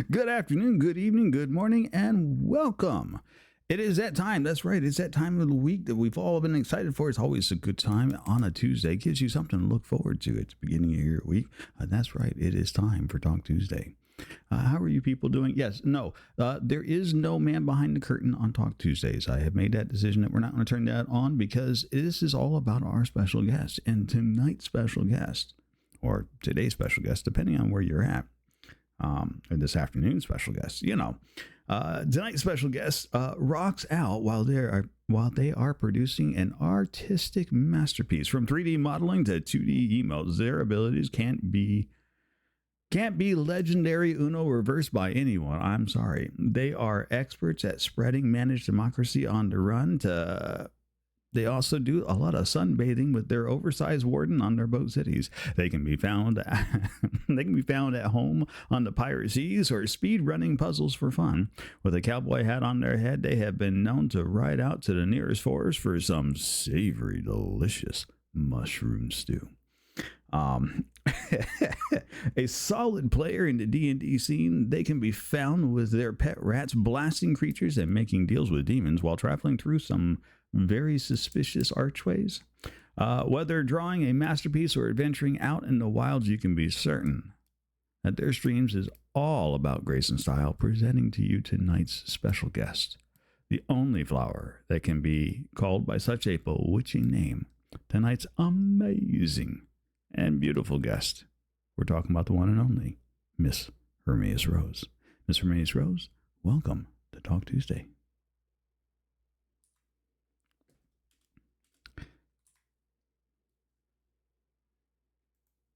Good afternoon, good evening, good morning, and welcome. It is that time. That's right. It's that time of the week that we've all been excited for. It's always a good time on a Tuesday. It gives you something to look forward to at the beginning of your week. That's right. It is time for Talk Tuesday. How are you people doing? Yes, no, there is no man behind the curtain on Talk Tuesdays. I have made that decision that we're not going to turn that on because this is all about our special guest. And tonight's special guest, or today's special guest, depending on where you're at, or this afternoon's special guest, tonight's special guest rocks out while they are producing an artistic masterpiece. From 3D modeling to 2D emotes, their abilities can't be legendary Uno reversed by anyone. I'm sorry. They are experts at spreading managed democracy on the run. They also do a lot of sunbathing with their oversized warden on their boat cities. They can be found at home on the pirate seas or speed running puzzles for fun. With a cowboy hat on their head, they have been known to ride out to the nearest forest for some savory, delicious mushroom stew. A solid player in the D&D scene, they can be found with their pet rats blasting creatures and making deals with demons while traveling through some very suspicious archways. Whether drawing a masterpiece or adventuring out in the wilds, you can be certain that their streams is all about grace and style, presenting to you tonight's special guest, the only flower that can be called by such a bewitching name. Tonight's amazing and beautiful guest. We're talking about the one and only Miss Hermaeus Rose. Miss Hermaeus Rose, welcome to Talk Tuesday.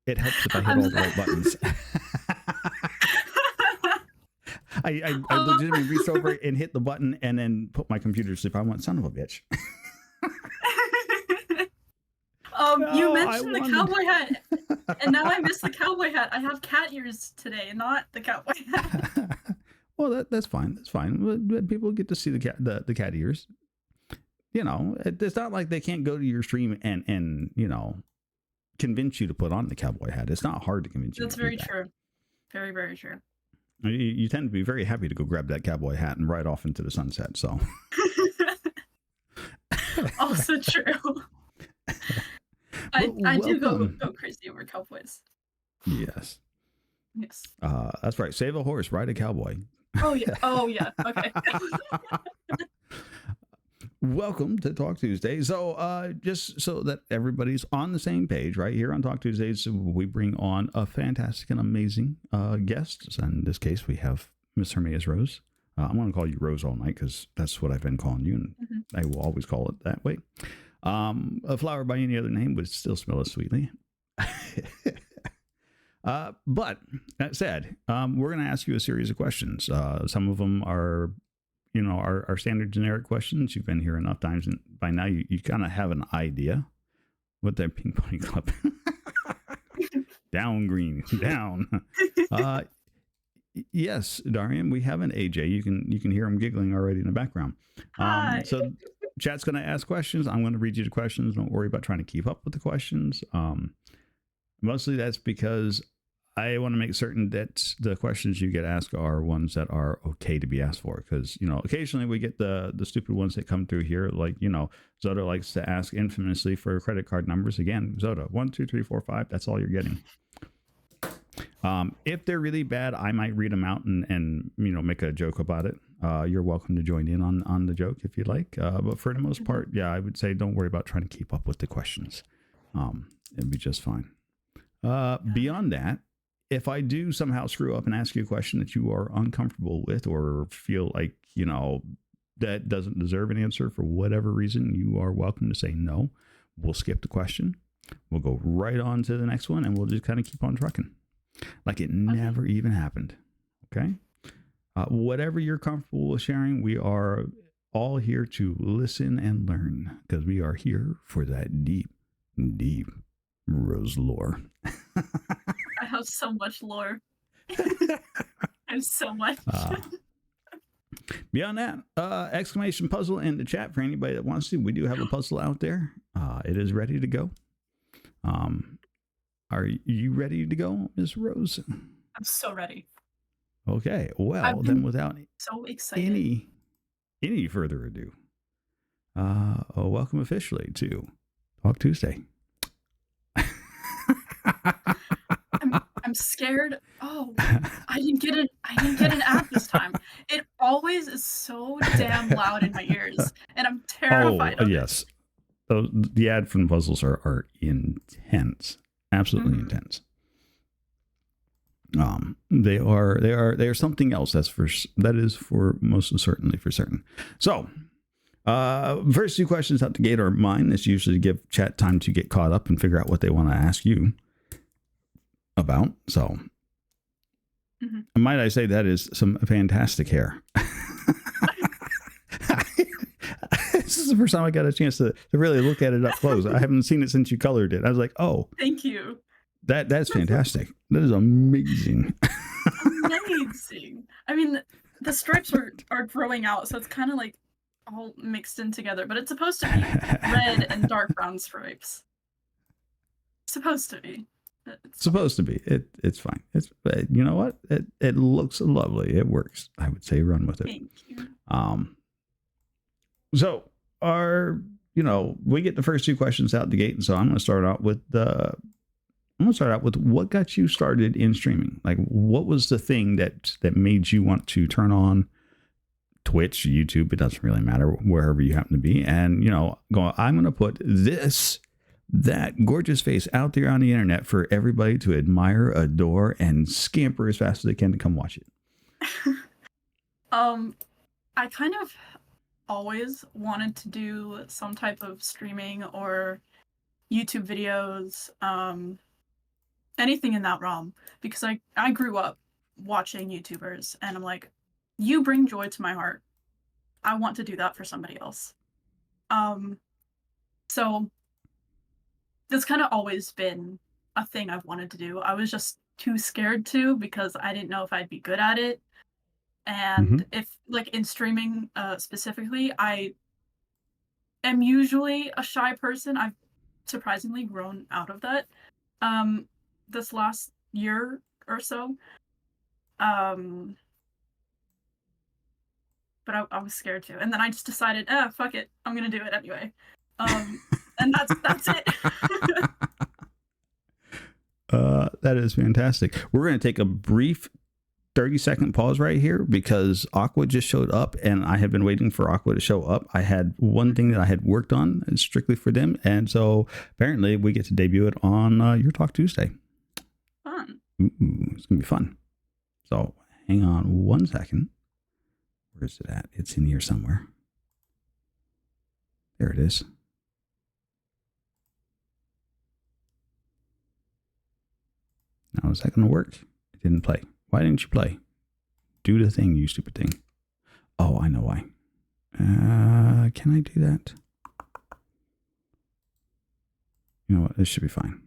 It helps if I hit all the right buttons. I legitimately reached over and hit the button and then put my computer to sleep. I went, son of a bitch. You mentioned the cowboy hat, and now I missed the cowboy hat. I have cat ears today, not the cowboy hat. Well, that's fine. That's fine. People get to see the cat ears. It's not like they can't go to your stream and convince you to put on the cowboy hat. It's not hard to convince you. That's very true. Very, very true. You tend to be very happy to go grab that cowboy hat and ride off into the sunset. So, also true. I do go crazy over cowboys. Yes. Yes. That's right. Save a horse, ride a cowboy. Oh yeah. Oh yeah. Okay. Welcome to Talk Tuesday. So just so that everybody's on the same page, right here on Talk Tuesdays, we bring on a fantastic and amazing guest. And in this case, we have Miss Hermaeus Rose. I'm going to call you Rose all night because that's what I've been calling you, and I will always call it that way. A flower by any other name would still smell as sweetly. But that said, we're going to ask you a series of questions. Some of them are our standard generic questions. You've been here enough times, and by now you kind of have an idea what that ping pong club. Down green, down. Yes, Darian, we have an AJ. You can hear him giggling already in the background. So chat's going to ask questions. I'm going to read you the questions. Don't worry about trying to keep up with the questions. Mostly that's because I want to make certain that the questions you get asked are ones that are okay to be asked for. Because, occasionally we get the stupid ones that come through here. Like, Zoda likes to ask infamously for credit card numbers. Again, Zoda, 1, 2, 3, 4, 5. That's all you're getting. If they're really bad, I might read them out and make a joke about it. You're welcome to join in on the joke if you like. But for the most part, yeah, I would say don't worry about trying to keep up with the questions. It'd be just fine. Beyond that, if I do somehow screw up and ask you a question that you are uncomfortable with or feel like, that doesn't deserve an answer for whatever reason, you are welcome to say no. We'll skip the question. We'll go right on to the next one, and we'll just kind of keep on trucking like it never even happened. Okay? Whatever you're comfortable with sharing, we are all here to listen and learn because we are here for that deep, deep Rose lore. I have so much lore. I have so much. Beyond that, exclamation puzzle in the chat for anybody that wants to. We do have a puzzle out there. It is ready to go. Are you ready to go, Miss Rose? I'm so ready. Okay. Well, I've then been without so excited. any further ado, welcome officially to Talk Tuesday. I'm scared. Oh, I didn't get an ad this time. It always is so damn loud in my ears, and I'm Oh, terrified of it. yes. The ad from puzzles are intense, absolutely Mhm. intense. They are something else. That is for most certainly for certain. So, first two questions out the gate are mine. It's usually to give chat time to get caught up and figure out what they want to ask you about. So, Mhm. might I say that is some fantastic hair. This is the first time I got a chance to really look at it up close. I haven't seen it since you colored it. I was like, oh, Thank you. that's fantastic. That is amazing. Amazing. I mean, the stripes are growing out, so it's kind of like all mixed in together, but it's supposed to be red and dark brown stripes. Supposed to be. It's Supposed to be. It's fine. It's you know what? It looks lovely. It works. I would say run with it. Thank you. So we get the first two questions out the gate, and so I'm going to start out with what got you started in streaming. Like, what was the thing that made you want to turn on Twitch, YouTube? It doesn't really matter, wherever you happen to be, and go. I'm going to put that gorgeous face out there on the internet for everybody to admire, adore, and scamper as fast as they can to come watch it. I kind of always wanted to do some type of streaming or YouTube videos, anything in that realm, because I grew up watching YouTubers, and I'm like, you bring joy to my heart. I want to do that for somebody else. So that's kind of always been a thing I've wanted to do. I was just too scared to, because I didn't know if I'd be good at it. And if, like, in streaming specifically, I am usually a shy person. I've surprisingly grown out of that this last year or so. But I was scared too. And then I just decided, fuck it. I'm gonna do it anyway. And that's it. That is fantastic. We're going to take a brief 30-second pause right here because Aqua just showed up, and I have been waiting for Aqua to show up. I had one thing that I had worked on strictly for them, and so apparently we get to debut it on Your Talk Tuesday. Fun. Ooh, it's gonna be fun. So hang on one second. Where is it at? It's in here somewhere. There it is. Now, is that going to work? It didn't play. Why didn't you play? Do the thing, you stupid thing. Oh, I know why. Can I do that? You know what? This should be fine.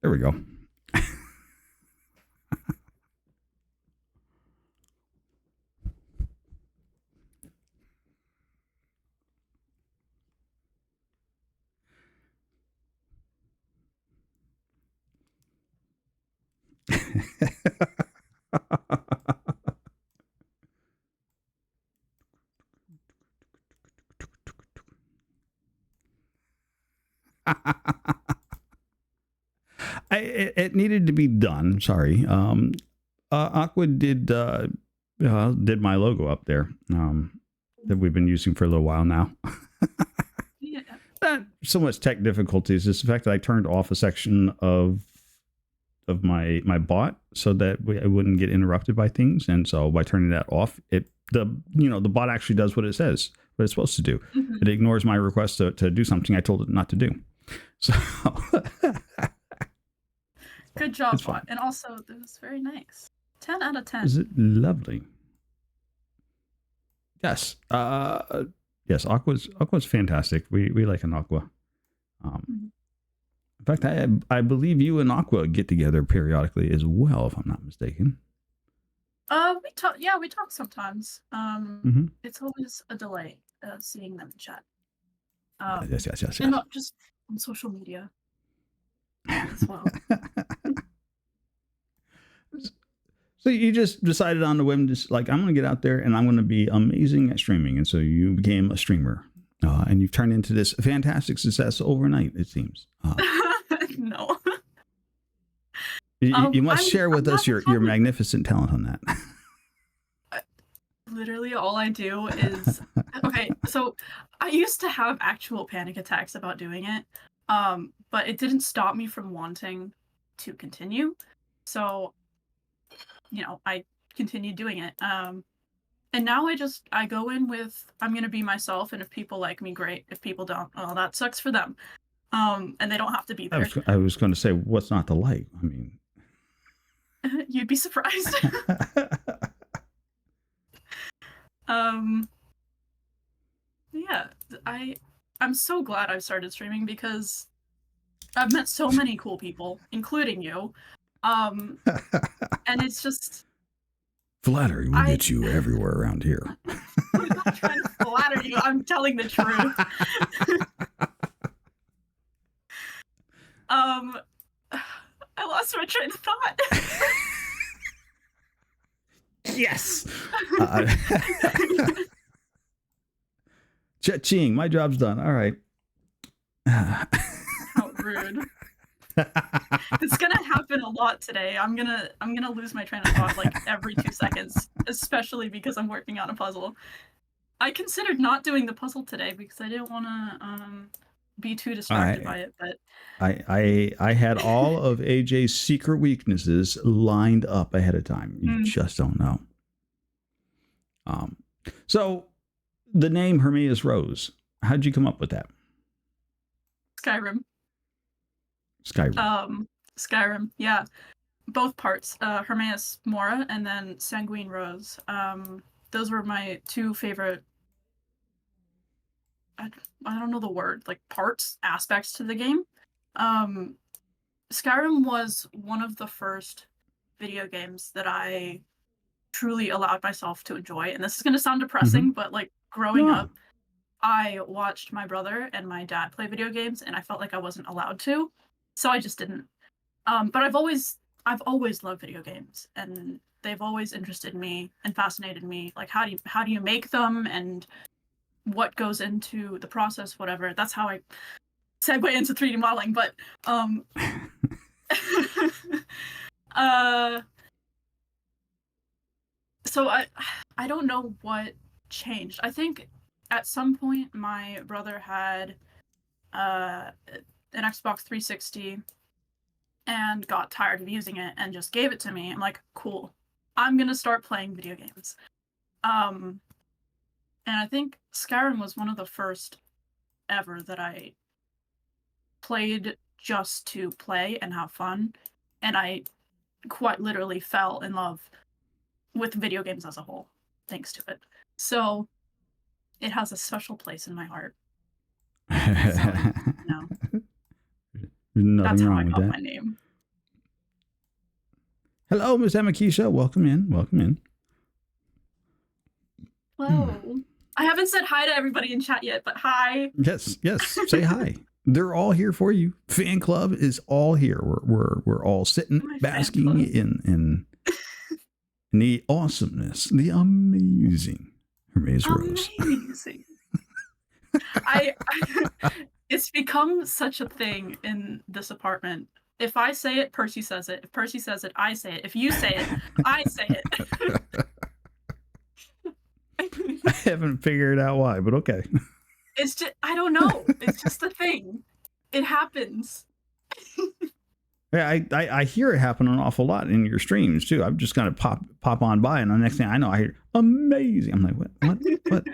There we go. It needed to be done. Sorry. Aqua did my logo up there that we've been using for a little while now. Yeah. Not so much tech difficulties. It's the fact that I turned off a section of my bot so that I wouldn't get interrupted by things, and so by turning that off, the bot actually does what it says, what it's supposed to do. Mm-hmm. It ignores my request to do something I told it not to do. So good job, bot. And also, it was very nice. 10 out of 10. Is it lovely? Yes. Yes. Aqua's fantastic. We like an Aqua. In fact, I believe you and Aqua get together periodically as well, if I'm not mistaken. We talk. Yeah, we talk sometimes. It's always a delight. seeing them in chat. Yes. And not just on social media as well. So you just decided on the whim, just like, I'm going to get out there and I'm going to be amazing at streaming. And so you became a streamer, and you've turned into this fantastic success overnight, it seems. No. You must share with us your magnificent talent on that. Literally all I do is, okay, so I used to have actual panic attacks about doing it, but it didn't stop me from wanting to continue. So, I continued doing it. And now I go in with, I'm going to be myself, and if people like me, great. If people don't, well, that sucks for them. And they don't have to be there. I was going to say, what's not to like? I mean, you'd be surprised. Yeah, I'm so glad I've started streaming because I've met so many cool people, including you. And it's just flattery will get you everywhere around here. I'm not trying to flatter you. I'm telling the truth. I lost my train of thought. Yes. Cha-ching, my job's done. All right. How rude. It's gonna happen a lot today. I'm gonna lose my train of thought like every 2 seconds, especially because I'm working on a puzzle. I considered not doing the puzzle today because I didn't want to be too distracted by it. But I had all of AJ's secret weaknesses lined up ahead of time. You just don't know. So the name Hermaeus Rose, how'd you come up with that? Skyrim. Skyrim, yeah. Both parts. Hermaeus Mora and then Sanguine Rose. Those were my two favorite, I don't know the word, like aspects to the game. Skyrim was one of the first video games that I truly allowed myself to enjoy. And this is going to sound depressing, but like growing up, I watched my brother and my dad play video games and I felt like I wasn't allowed to. So I just didn't. But I've always loved video games, and they've always interested me and fascinated me. Like how do you make them and what goes into the process, whatever. That's how I segue into 3D modeling. But so I don't know what changed. I think at some point my brother had an Xbox 360 and got tired of using it and just gave it to me. I'm like, cool, I'm gonna start playing video games. And I think Skyrim was one of the first ever that I played just to play and have fun, and I quite literally fell in love with video games as a whole thanks to it. So it has a special place in my heart. So, Nothing that's wrong how I with got that. my name. Hello, Miss Amakisha. Welcome in. Hello. I haven't said hi to everybody in chat yet, but hi. Yes. Say hi. They're all here for you. Fan club is all here. We're all sitting, basking in the awesomeness, the amazing Hermaeus Rose. Amazing. It's become such a thing in this apartment. If I say it, Percy says it. If Percy says it, I say it. If you say it, I say it. I haven't figured out why, but okay. It's just, I don't know. It's just a thing. It happens. Yeah, I hear it happen an awful lot in your streams too. I'm just gonna pop on by, and the next thing I know, I hear amazing. I'm like,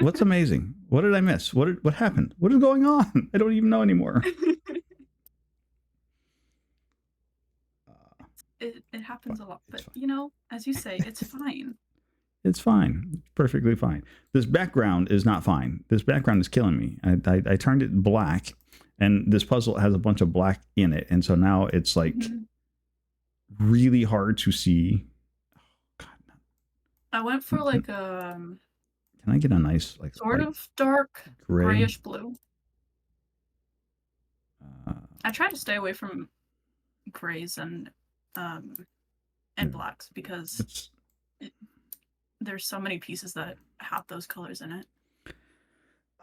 what's amazing? What did I miss? What happened? What is going on? I don't even know anymore. It happens a lot, but as you say, it's fine. It's fine. It's perfectly fine. This background is not fine. This background is killing me. I turned it black, and this puzzle has a bunch of black in it, and so now it's like really hard to see. Oh, God, no. I went for like Can I get a nice like Sort light of dark gray? grayish blue. Uh, I try to stay away from grays um yeah, and blacks because it's it, there's so many pieces that have those colors in it.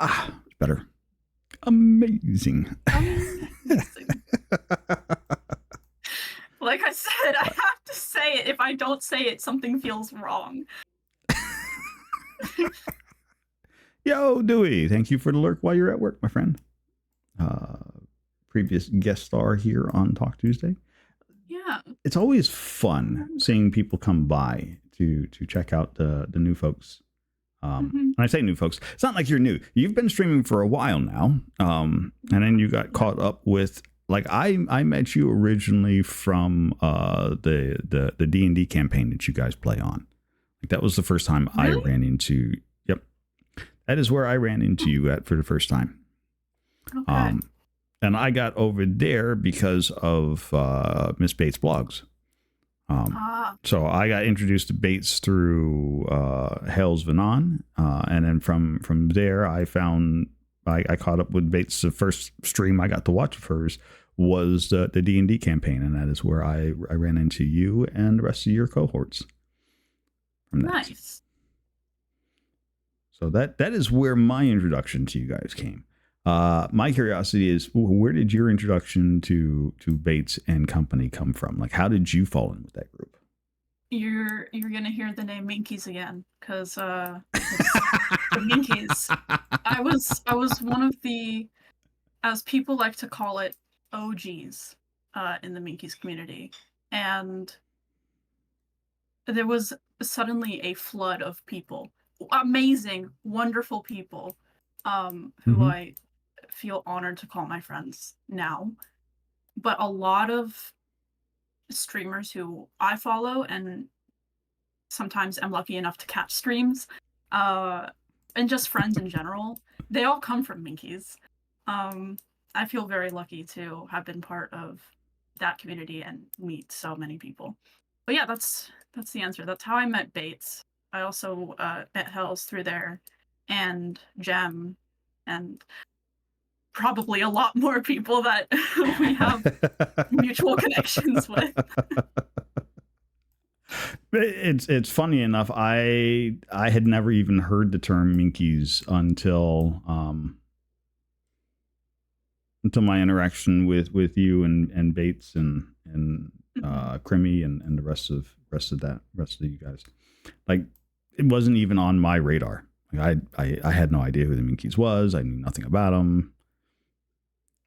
it's better. Amazing. Amazing. Like I said, I have to say it. If I don't say it, something feels wrong. Yo, Dewey, thank you for the lurk while you're at work, my friend. Uh, Previous guest star here on Talk Tuesday. Yeah. It's always fun seeing people come by to check out the new folks. And I say new folks, it's not like you're new. You've been streaming for a while now, and then you got caught up with like I met you originally from the D&D campaign that you guys play on. Like that was the first time I Really? ran into. Yep, that is where I ran into you at for the first time. Okay. And I got over there because of Miss Bates blogs. So I got introduced to Bates through Hales Vanon, and then from there I found I caught up with Bates. The first stream I got to watch of hers was the D&D campaign, and that is where I ran into you and the rest of your cohorts. From that. Nice. So that is where my introduction to you guys came. My curiosity is, where did your introduction to Bates and Company come from? Like, how did you fall in with that group? You're gonna hear the name Minkies again, because the Minkies. I was one of the, as people like to call it, OGs in the Minkies community, and there was suddenly a flood of people, amazing, wonderful people, who I feel honored to call my friends now, but a lot of streamers who I follow and sometimes I'm lucky enough to catch streams, and just friends in general, they all come from Minkies. I feel very lucky to have been part of that community and meet so many people. But yeah, that's the answer. That's how I met Bates. I also met Hells through there, and Gem, and probably a lot more people that we have mutual connections with. It's funny enough. I had never even heard the term Minkies until my interaction with you and Bates and Crimmy and the rest of you guys. Like, it wasn't even on my radar. Like, I had no idea who the Minkies was. I knew nothing about them.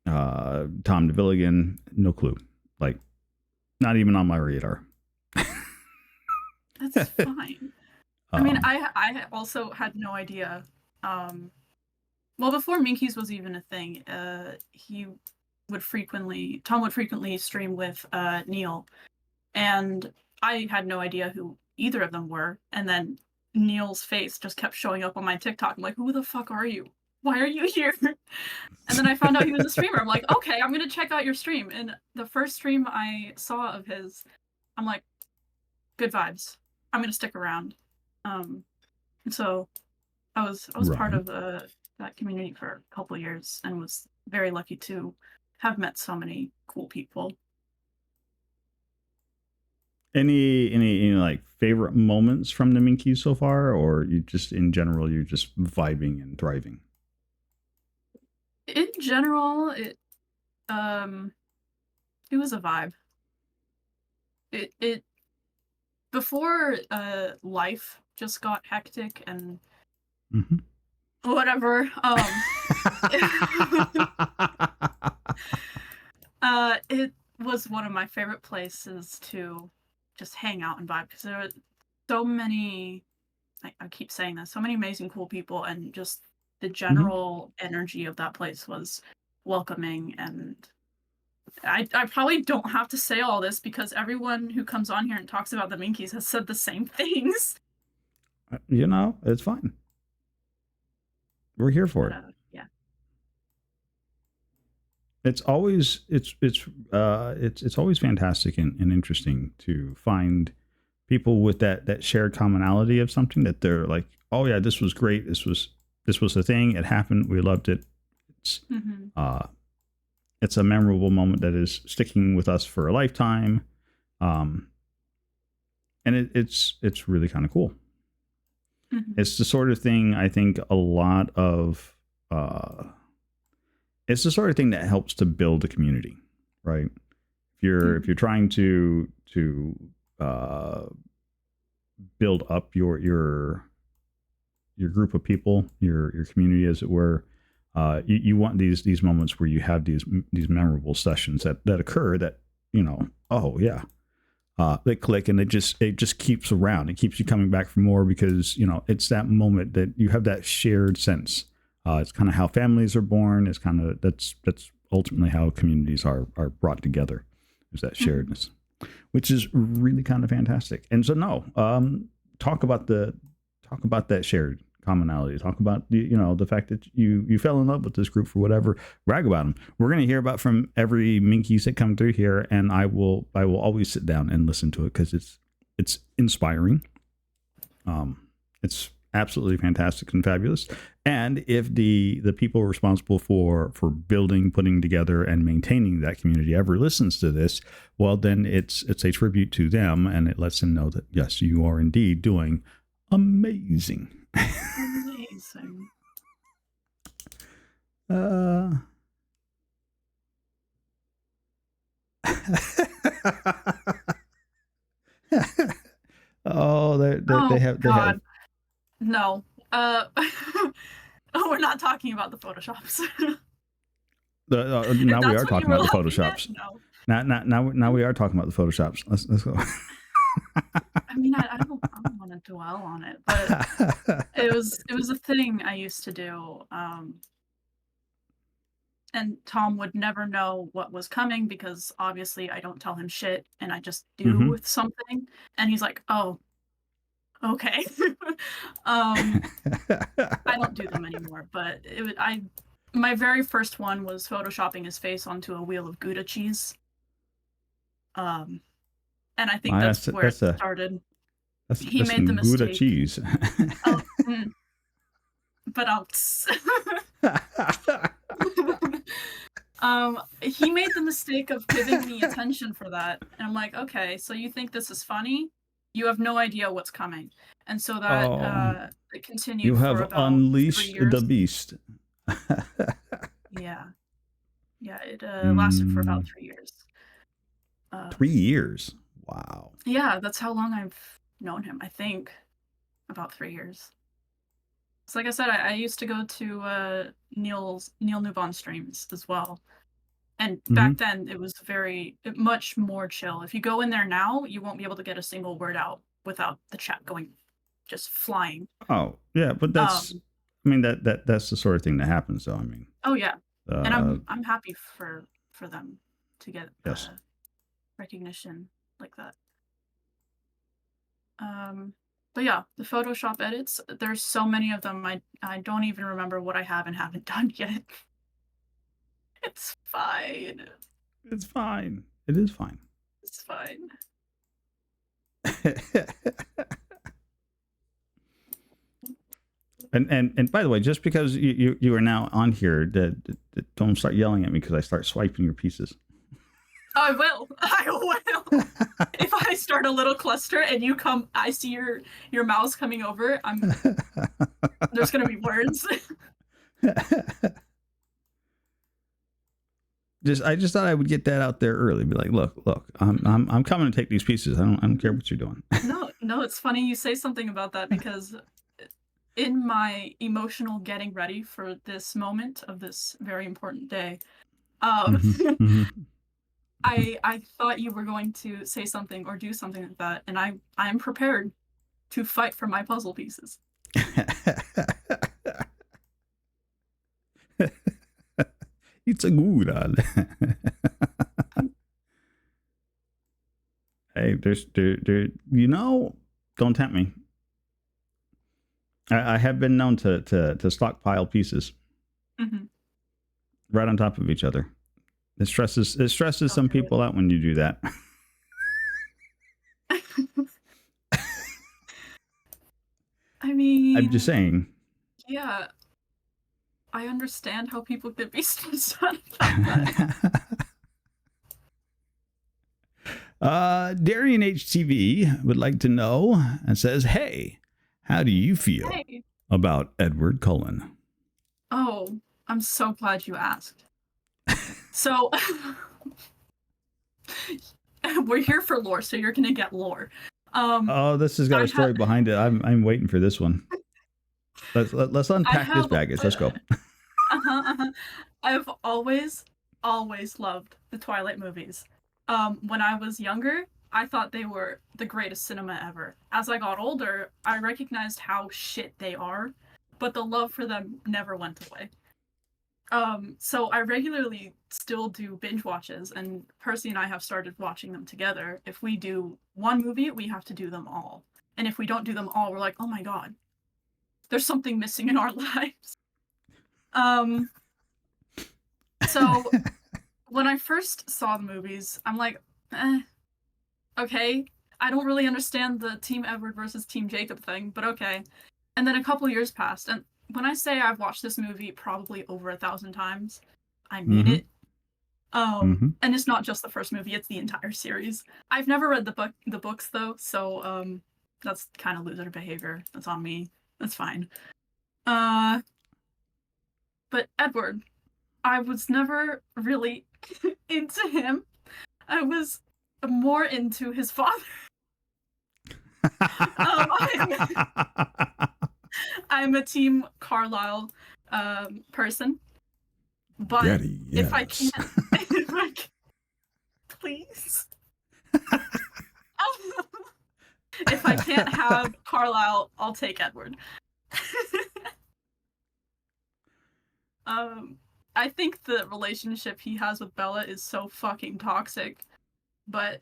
Tom DeVilligan, no clue. Like, not even on my radar. That's fine. I mean, I also had no idea. Well, before Minkies was even a thing, Tom would frequently stream with Neil, and I had no idea who either of them were. And then Neil's face just kept showing up on my TikTok. I'm like, who the fuck are you? Why are you here? And then I found out he was a streamer. I'm like, okay, I'm gonna check out your stream. And the first stream I saw of his, I'm like, good vibes. I'm gonna stick around. So I was part of that community for a couple of years and was very lucky to have met so many cool people. Any like favorite moments from the Minkies so far, or you just in general you're just vibing and thriving? In general, it was a vibe. It before life just got hectic and whatever. It was one of my favorite places to just hang out and vibe because there were so many. I keep saying this. So many amazing, cool people, and just the general energy of that place was welcoming. And I probably don't have to say all this because everyone who comes on here and talks about the Minkies has said the same things. You know, it's fine. We're here for it. Yeah. It's always it's always fantastic and interesting to find people with that shared commonality of something that they're like, oh yeah, this was great. This was a thing. It happened. We loved it. It's uh, it's a memorable moment that is sticking with us for a lifetime. And it's really kind of cool. It's the sort of thing I think a lot of it's the sort of thing that helps to build a community, right? If you're trying to build up your group of people, your community, as it were, you want these moments where you have these memorable sessions that occur that, oh yeah, they click, and it just keeps around. It keeps you coming back for more because it's that moment that you have that shared sense. It's kind of how families are born. It's kind of that's ultimately how communities are brought together. Is that sharedness, which is really kind of fantastic. And so talk about that shared commonality. Talk about the fact that you fell in love with this group for whatever. Brag about them. We're going to hear about from every Minkies that come through here, and I will always sit down and listen to it because it's inspiring. It's absolutely fantastic and fabulous. And if the people responsible for building, putting together, and maintaining that community ever listens to this, well, then it's a tribute to them, and it lets them know that yes, you are indeed doing amazing. Amazing. Oh, they have. No. We're not talking about the Photoshops. Now we are talking about the Photoshops. No. Now we are talking about the Photoshops. Let's go. I mean, I don't want to dwell on it, but it was a thing I used to do. And Tom would never know what was coming because obviously I don't tell him shit and I just do something. And he's like, oh, okay. I don't do them anymore, but my very first one was photoshopping his face onto a wheel of Gouda cheese. And I think that's where it started. He made the mistake. Gouda cheese. He made the mistake of giving me attention for that, and I'm like, okay, so you think this is funny? You have no idea what's coming, and so that it continued. You have for about unleashed 3 years. the beast. Yeah, it lasted for about 3 years. 3 years. Wow. Yeah, that's how long I've known him. I think about 3 years. So like I said, I used to go to Neil Newbon streams as well. And back then it was much more chill. If you go in there now, you won't be able to get a single word out without the chat going just flying. Oh, yeah, but that's I mean that's the sort of thing that happens though. I mean. Oh yeah. And I'm happy for them to get recognition like that. But yeah, the Photoshop edits, there's so many of them, I don't even remember what I have and haven't done yet. It's fine. It's fine. It is fine. It's fine. And by the way, just because you are now on here, don't start yelling at me because I start swiping your pieces. I will. If I start a little cluster and I see your mouse coming over, there's gonna be words. I just thought I would get that out there early. Be like, look, I'm coming to take these pieces. I don't care what you're doing. No, it's funny you say something about that because in my emotional getting ready for this moment of this very important day, I thought you were going to say something or do something like that, and I am prepared to fight for my puzzle pieces. It's a good. Hey, don't tempt me. I have been known to stockpile pieces right on top of each other. It stresses some people out when you do that. I I'm just mean, saying. yeah, I understand how people could be stressed out about that. Darian HTV would like to know and says, "Hey, how do you feel Hey. about Edward Cullen?" Oh, I'm so glad you asked. So, we're here for lore, so you're gonna get lore. Oh, this has got I a story behind it. I'm waiting for this one. Let's I unpack this have baggage. Let's go. uh-huh. I've always loved the Twilight movies. When I was younger, I thought they were the greatest cinema ever. As I got older, I recognized how shit they are, but the love for them never went away. So I regularly still do binge watches, and Percy and I have started watching them together. If we do one movie, we have to do them all. And if we don't do them all, we're like, oh my god, there's something missing in our lives. Um, so when I first saw the movies, I'm like, okay, I don't really understand the Team Edward versus Team Jacob thing, but okay. And then a couple years passed, and when I say I've watched this movie probably over 1,000 times, I mean Mm-hmm. it. Mm-hmm. And it's not just the first movie; it's the entire series. I've never read the books though, so that's kind of loser behavior. That's on me. That's fine. Uh, but Edward, I was never really into him. I was more into his father. I'm, I'm a Team Carlisle person, but Daddy, if I yes. can't, please, if I can't have Carlisle, I'll take Edward. I think the relationship he has with Bella is so fucking toxic, but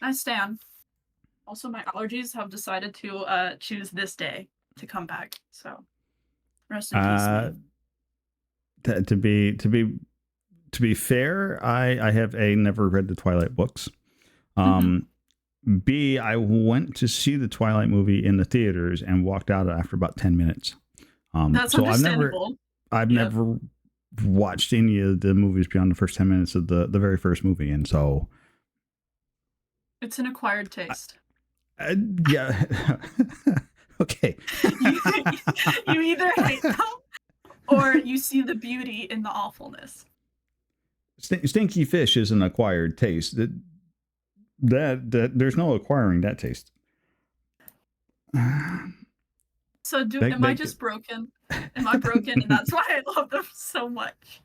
I stand. Also, my allergies have decided to choose this day to come back. So, rest in peace, me. To be fair, I have never read the Twilight books. B, I went to see the Twilight movie in the theaters and walked out after about 10 minutes. That's So understandable. I've never watched any of the movies beyond the first 10 minutes of the very first movie. And so it's an acquired taste. Yeah. Okay. You either hate them or you see the beauty in the awfulness. Stinky fish is an acquired taste. That there's no acquiring that taste. So am I just broken? Am I broken, and that's why I love them so much?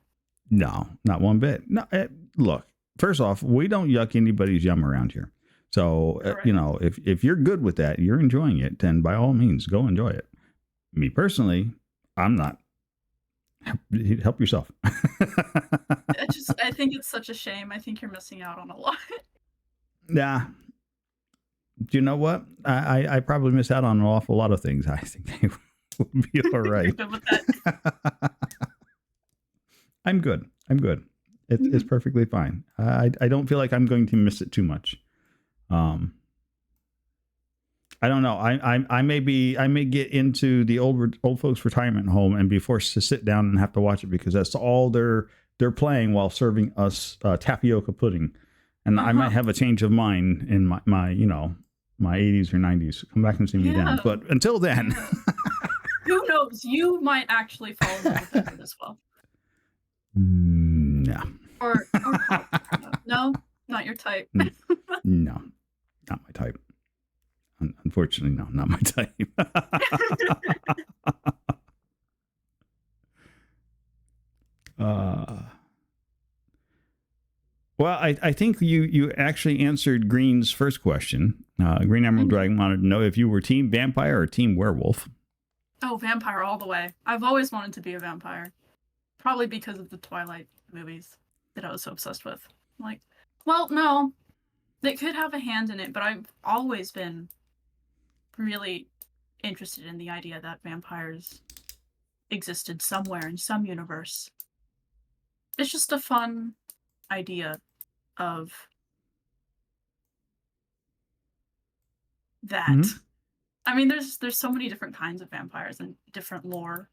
No, not one bit. No, look. First off, we don't yuck anybody's yum around here. So you know, if you're good with that, you're enjoying it, then by all means, go enjoy it. Me personally, I'm not. Help yourself. I think it's such a shame. I think you're missing out on a lot. Yeah. Do you know what? I probably missed out on an awful lot of things. I think they would be all right. Good with that. I'm good. It's perfectly fine. I don't feel like I'm going to miss it too much. I don't know. I may get into the old folks retirement home and be forced to sit down and have to watch it because that's all they're playing while serving us tapioca pudding, and I might have a change of mind in my my 80s or 90s. Come back and see me then. But until then, who knows? You might actually fall in love with it as well. No. Or no, not your type. No, not my type. Unfortunately, no, not my type. Well, I think you actually answered Green's first question. Green Emerald Dragon wanted to know if you were team vampire or team werewolf. Oh, vampire all the way. I've always wanted to be a vampire. Probably because of the Twilight movies that I was so obsessed with. Like, well, no, they could have a hand in it, but I've always been really interested in the idea that vampires existed somewhere in some universe. It's just a fun idea of that. I mean, there's so many different kinds of vampires and different lore,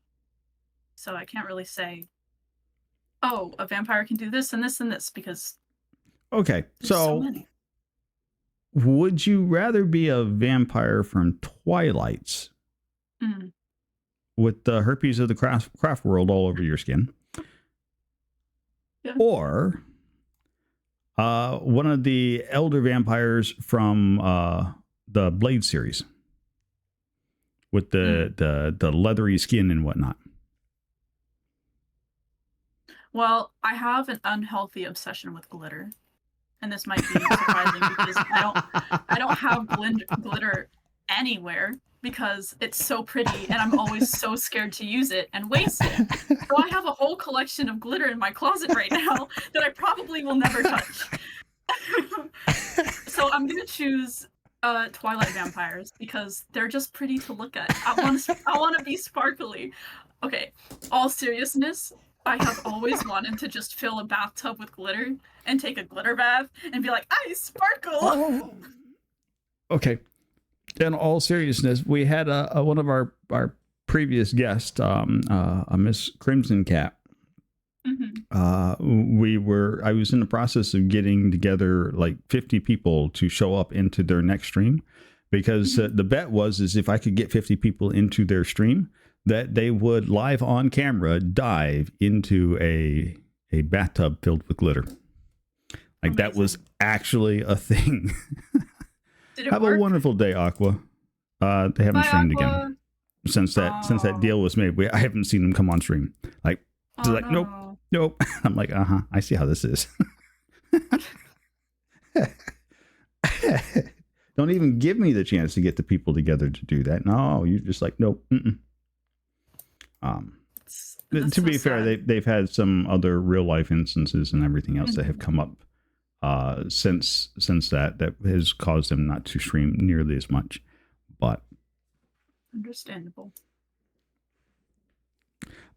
so I can't really say, oh, a vampire can do this and this and this because Okay, there's so so many. would you rather be a vampire from Twilight's Mm, with the herpes of the craft world all over your skin, yeah. or one of the elder vampires from the Blade series with the leathery skin and whatnot? Well, I have an unhealthy obsession with glitter, and this might be surprising because I don't have glitter anywhere because it's so pretty and I'm always so scared to use it and waste it. So I have a whole collection of glitter in my closet right now that I probably will never touch. So I'm gonna choose Twilight vampires because they're just pretty to look at. I want to be sparkly. Okay, all seriousness, I have always wanted to just fill a bathtub with glitter and take a glitter bath and be like, I sparkle. Oh, okay. In all seriousness, we had one of our previous guests, a Miss Crimson Cat. Mhm. I was in the process of getting together like 50 people to show up into their next stream because the bet was is if I could get 50 people into their stream that they would live on camera dive into a bathtub filled with glitter. Like that was actually a thing. Did it Have work? a wonderful day, Aqua. They haven't Bye, streamed Aqua. again since that deal was made. I haven't seen them come on stream. Like, Oh, like nope. no. Nope. I'm like, I see how this is. Don't even give me the chance to get the people together to do that. No, you're just like, nope. Mm-mm. That's To so be fair, sad. they've had some other real life instances and everything else that have come up since that has caused them not to stream nearly as much. But Understandable.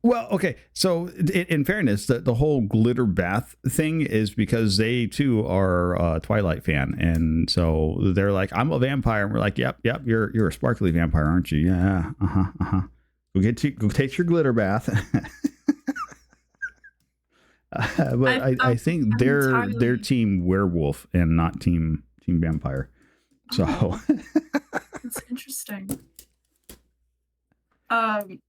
well, okay. So in fairness, the whole glitter bath thing is because they too are a Twilight fan, and so they're like, "I'm a vampire," and we're like, "Yep, you're a sparkly vampire, aren't you? Yeah, Go take your glitter bath." But I think I'm they're entirely. team werewolf and not team vampire. So Oh, that's interesting. I'm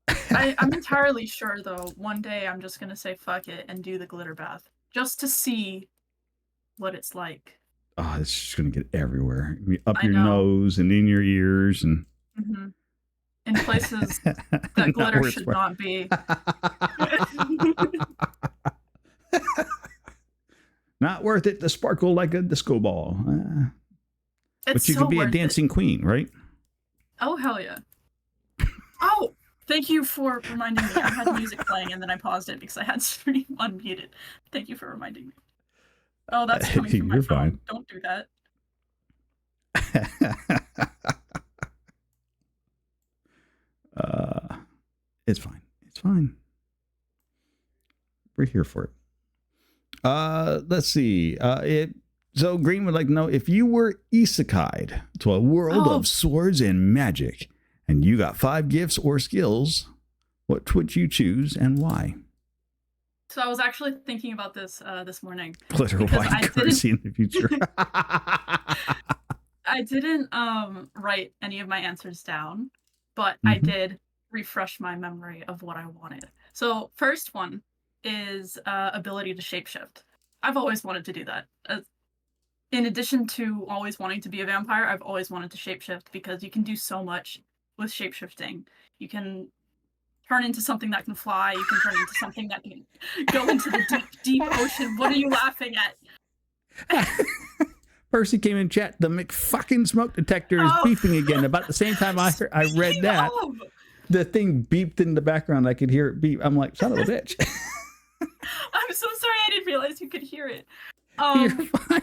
entirely sure though. One day I'm just gonna say fuck it and do the glitter bath just to see what it's like. oh, it's just gonna get everywhere, up I your know. nose and in your ears and Hmm. In places that not glitter worth should not be. Not worth it to sparkle like a disco ball. But It's you so could be a worth it. dancing queen, right? Oh hell yeah. Oh, thank you for reminding me. I had music playing and then I paused it because I had stream unmuted. Thank you for reminding me. Oh, that's coming from my You're phone. fine. Don't do that. It's fine. It's fine. We're here for it. Let's see. So Green would like to know if you were isekai'd to a world Oh. of swords and magic, and you got 5 gifts or skills, what would you choose and why? So I was actually thinking about this this morning. Glitter Because white I currency in the future. I didn't write any of my answers down, but I Mhm. did refresh my memory of what I wanted. So first one is ability to shapeshift. I've always wanted to do that. In addition to always wanting to be a vampire, I've always wanted to shapeshift because you can do so much with shapeshifting. You can turn into something that can fly. You can turn into something that can go into the deep, deep ocean. What are you laughing at? Percy came in chat. The McFucking smoke detector is Oh. beeping again. About the same time I read Speaking that, of, the thing beeped in the background. I could hear it beep. I'm like, son of a bitch. I'm so sorry. I didn't realize you could hear it. You're fine.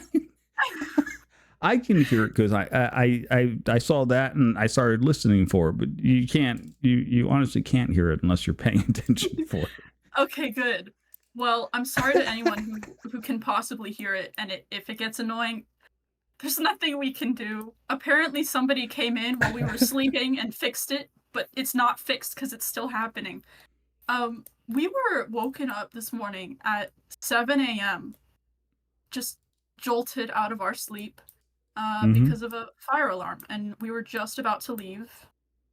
I can hear it because I saw that and I started listening for it, but you can't. You honestly can't hear it unless you're paying attention for it. Okay, good. Well, I'm sorry to anyone who can possibly hear it, and if it gets annoying, There's nothing we can do. Apparently, somebody came in while we were sleeping and fixed it, but it's not fixed because it's still happening. We were woken up this morning at 7 a.m., just jolted out of our sleep Mm-hmm. because of a fire alarm, and we were just about to leave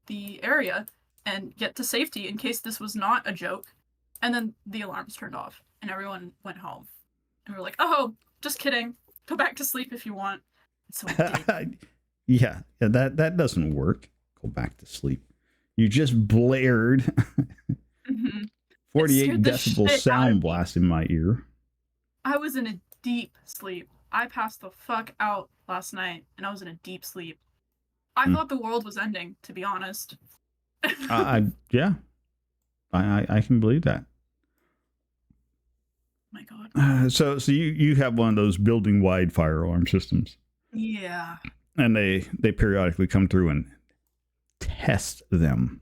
the area and get to safety in case this was not a joke. And then the alarms turned off, and everyone went home. And we were like, "Oh, just kidding. Go back to sleep if you want." And so we did. Yeah, that doesn't work. Go back to sleep. You just blared Mhm. It 48 scared the decibel shit out sound of me. blast in my ear. I was in a deep sleep. I passed the fuck out last night, and I was in a deep sleep. I Hmm. thought the world was ending, to be honest. Yeah, I can believe that. My God. So you have one of those building wide fire alarm systems, Yeah. and they periodically come through and test them.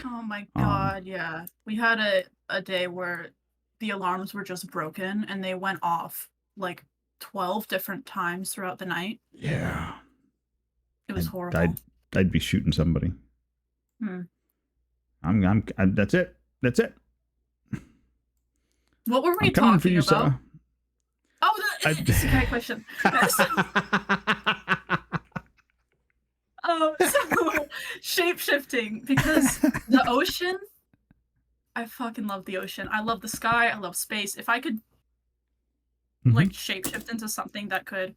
Oh my Um, God, yeah. We had a day where the alarms were just broken and they went off like 12 different times throughout the night. yeah, It was I'd, horrible. I'd I'd be shooting somebody. Hmm. That's it. That's it. What were I'm we coming for talking you, about? Sarah. Oh, I... it's a great question. So shape shifting because the ocean, I fucking love the ocean. I love the sky. I love space. If I could like Mhm. shapeshift into something that could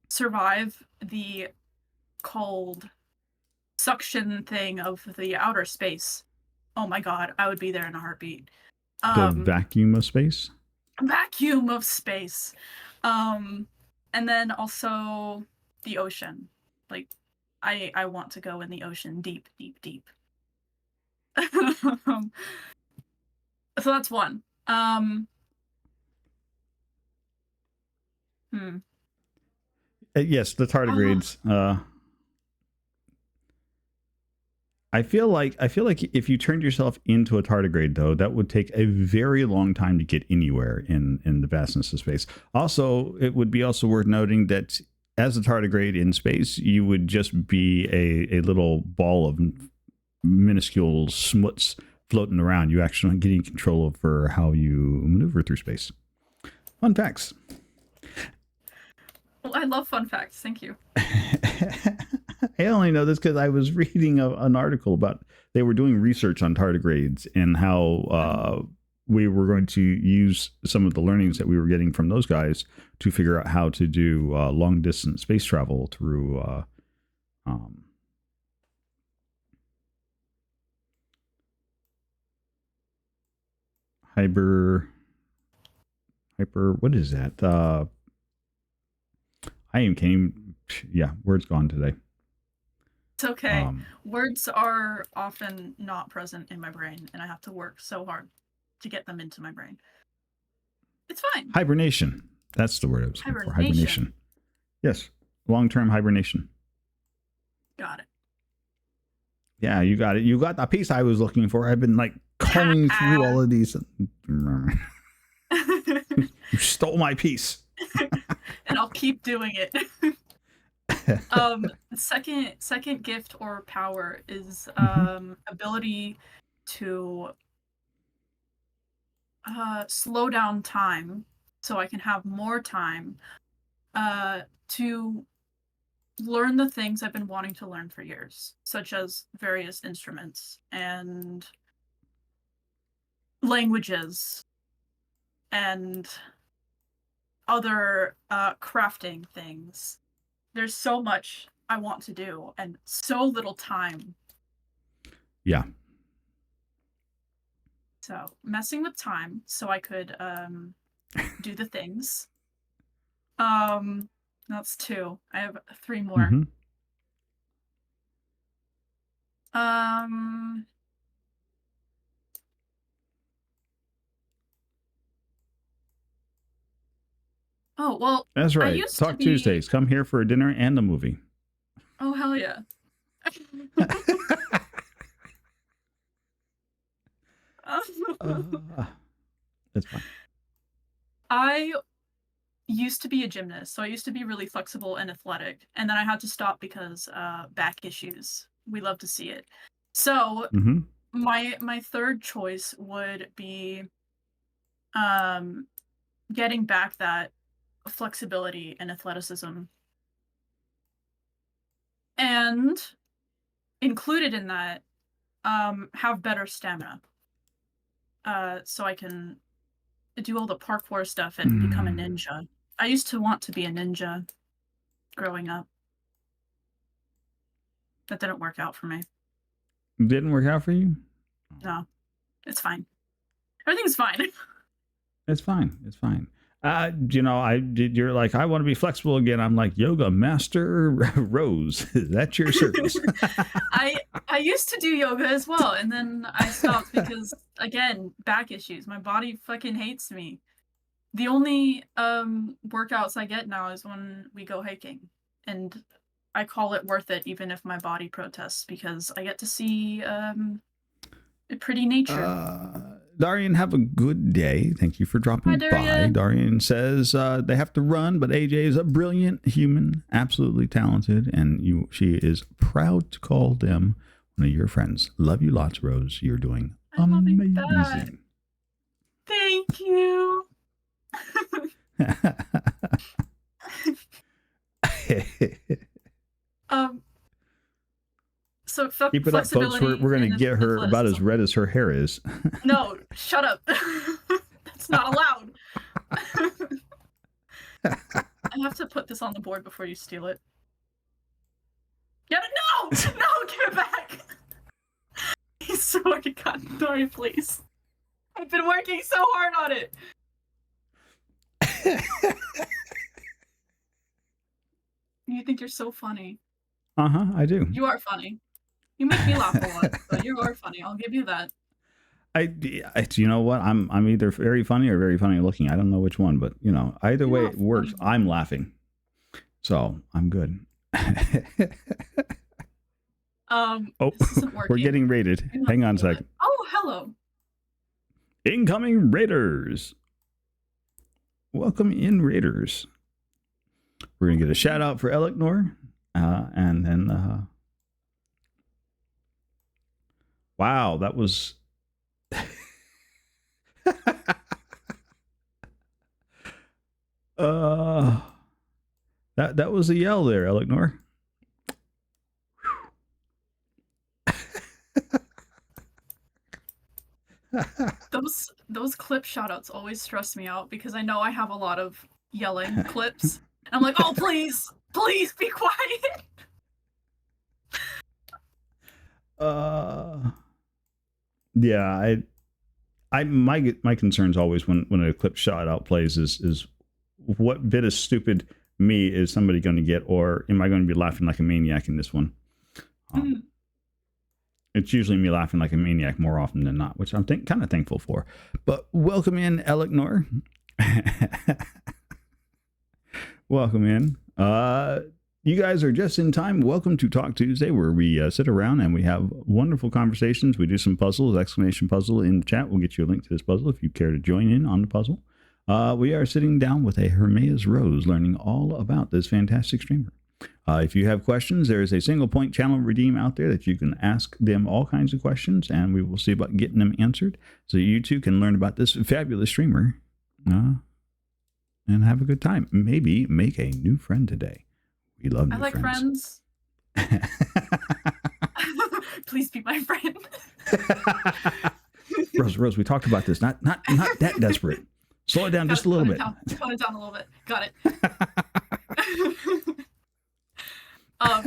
survive the cold suction thing of the outer space, oh my God, I would be there in a heartbeat. The Um, vacuum of space. Vacuum of space. Um, and then also the ocean. Like I want to go in the ocean deep, deep, deep. So that's one. Hmm. Yes, the Oh, tardigrades. I feel like if you turned yourself into a tardigrade, though, that would take a very long time to get anywhere in the vastness of space. Also, it would be also worth noting that as a tardigrade in space, you would just be a little ball of minuscule smuts floating around. You actually not getting control over how you maneuver through space. Fun facts. well, I love fun facts. Thank you. I only know this because I was reading an article about they were doing research on tardigrades and how we were going to use some of the learnings that we were getting from those guys to figure out how to do long distance space travel through um, hyper what is that? I am came yeah, word's gone today. It's okay. Um, Words are often not present in my brain, and I have to work so hard to get them into my brain. It's fine. hibernation. That's the word I was looking for. Hibernation. Hibernation. Yes, long term hibernation. Got it. Yeah, you got it. You got the piece I was looking for. I've been like combing through all of these. You stole my piece. And I'll keep doing it. Second gift or power is ability to slow down time so I can have more time to learn the things I've been wanting to learn for years, such as various instruments and languages and other crafting things. There's so much I want to do and so little time. Yeah. So messing with time so I could do the things. That's two. I have three more. Mm-hmm. Um oh well, That's I right. used to Talk be Tuesdays. Come here for a dinner and a movie. oh hell yeah. uh, that's fine. I used to be a gymnast, so I used to be really flexible and athletic, and then I had to stop because back issues. We love to see it. So Mm-hmm. my third choice would be um getting back that flexibility and athleticism, and included in that, have better stamina. So I can do all the parkour stuff and become a Mm. ninja. I used to want to be a ninja growing up. That didn't work out for me. Didn't work out for you? No, it's fine. Everything's fine. It's fine. It's fine. You know, you're like, I want to be flexible again. I'm like, yoga master Rose. Is that your service? I used to do yoga as well, and then I stopped because, again, back issues. My body fucking hates me. The only workouts I get now is when we go hiking, and I call it worth it even if my body protests, because I get to see pretty nature. Darian, have a good day. Thank you for dropping Hi, by. Darian. Darian says they have to run, but AJ is a brilliant human, absolutely talented, and she is proud to call them one of your friends. Love you lots, Rose. You're doing amazing. Thank you. So Keep it up, folks. We're going to get her about as red as her hair is. No, shut up. That's not allowed. I have to put this on the board before you steal it. Get it? No! No, give it back! I swear to God, Dory, please. I've been working so hard on it. You think you're so funny. Uh-huh, I do. You are funny. You make me laugh a lot, so you are funny. I'll give you that. You know what? I'm either very funny or very funny looking. I don't know which one, but you know, either way it works. I'm laughing, so I'm good. Oh, we're getting raided. Hang on a second. Oh, hello. Incoming raiders. Welcome in, raiders. We're gonna get a shout out for Elecnor, and then. Wow, that was. That was a yell there, Elecnor. Those clip shoutouts always stress me out because I know I have a lot of yelling clips. And I'm like, oh, please be quiet. Yeah, my concerns always when a clip shout out plays is what bit of stupid me is somebody going to get, or am I going to be laughing like a maniac in this one? It's usually me laughing like a maniac more often than not, which I'm kind of thankful for. But welcome in, Elecnor. Welcome in. You guys are just in time. Welcome to Talk Tuesday, where we sit around and we have wonderful conversations. We do some puzzles, exclamation puzzle in the chat. We'll get you a link to this puzzle if you care to join in on the puzzle. We are sitting down with a Hermaeus Rose, learning all about this fantastic streamer. If you have questions, there is a single point channel redeem out there that you can ask them all kinds of questions, and we will see about getting them answered so you too can learn about this fabulous streamer and have a good time. Maybe make a new friend today. We love new friends. Please be my friend. Rose, we talked about this. Not that desperate. Slow it down just a little bit. Tone it down a little bit. Got it.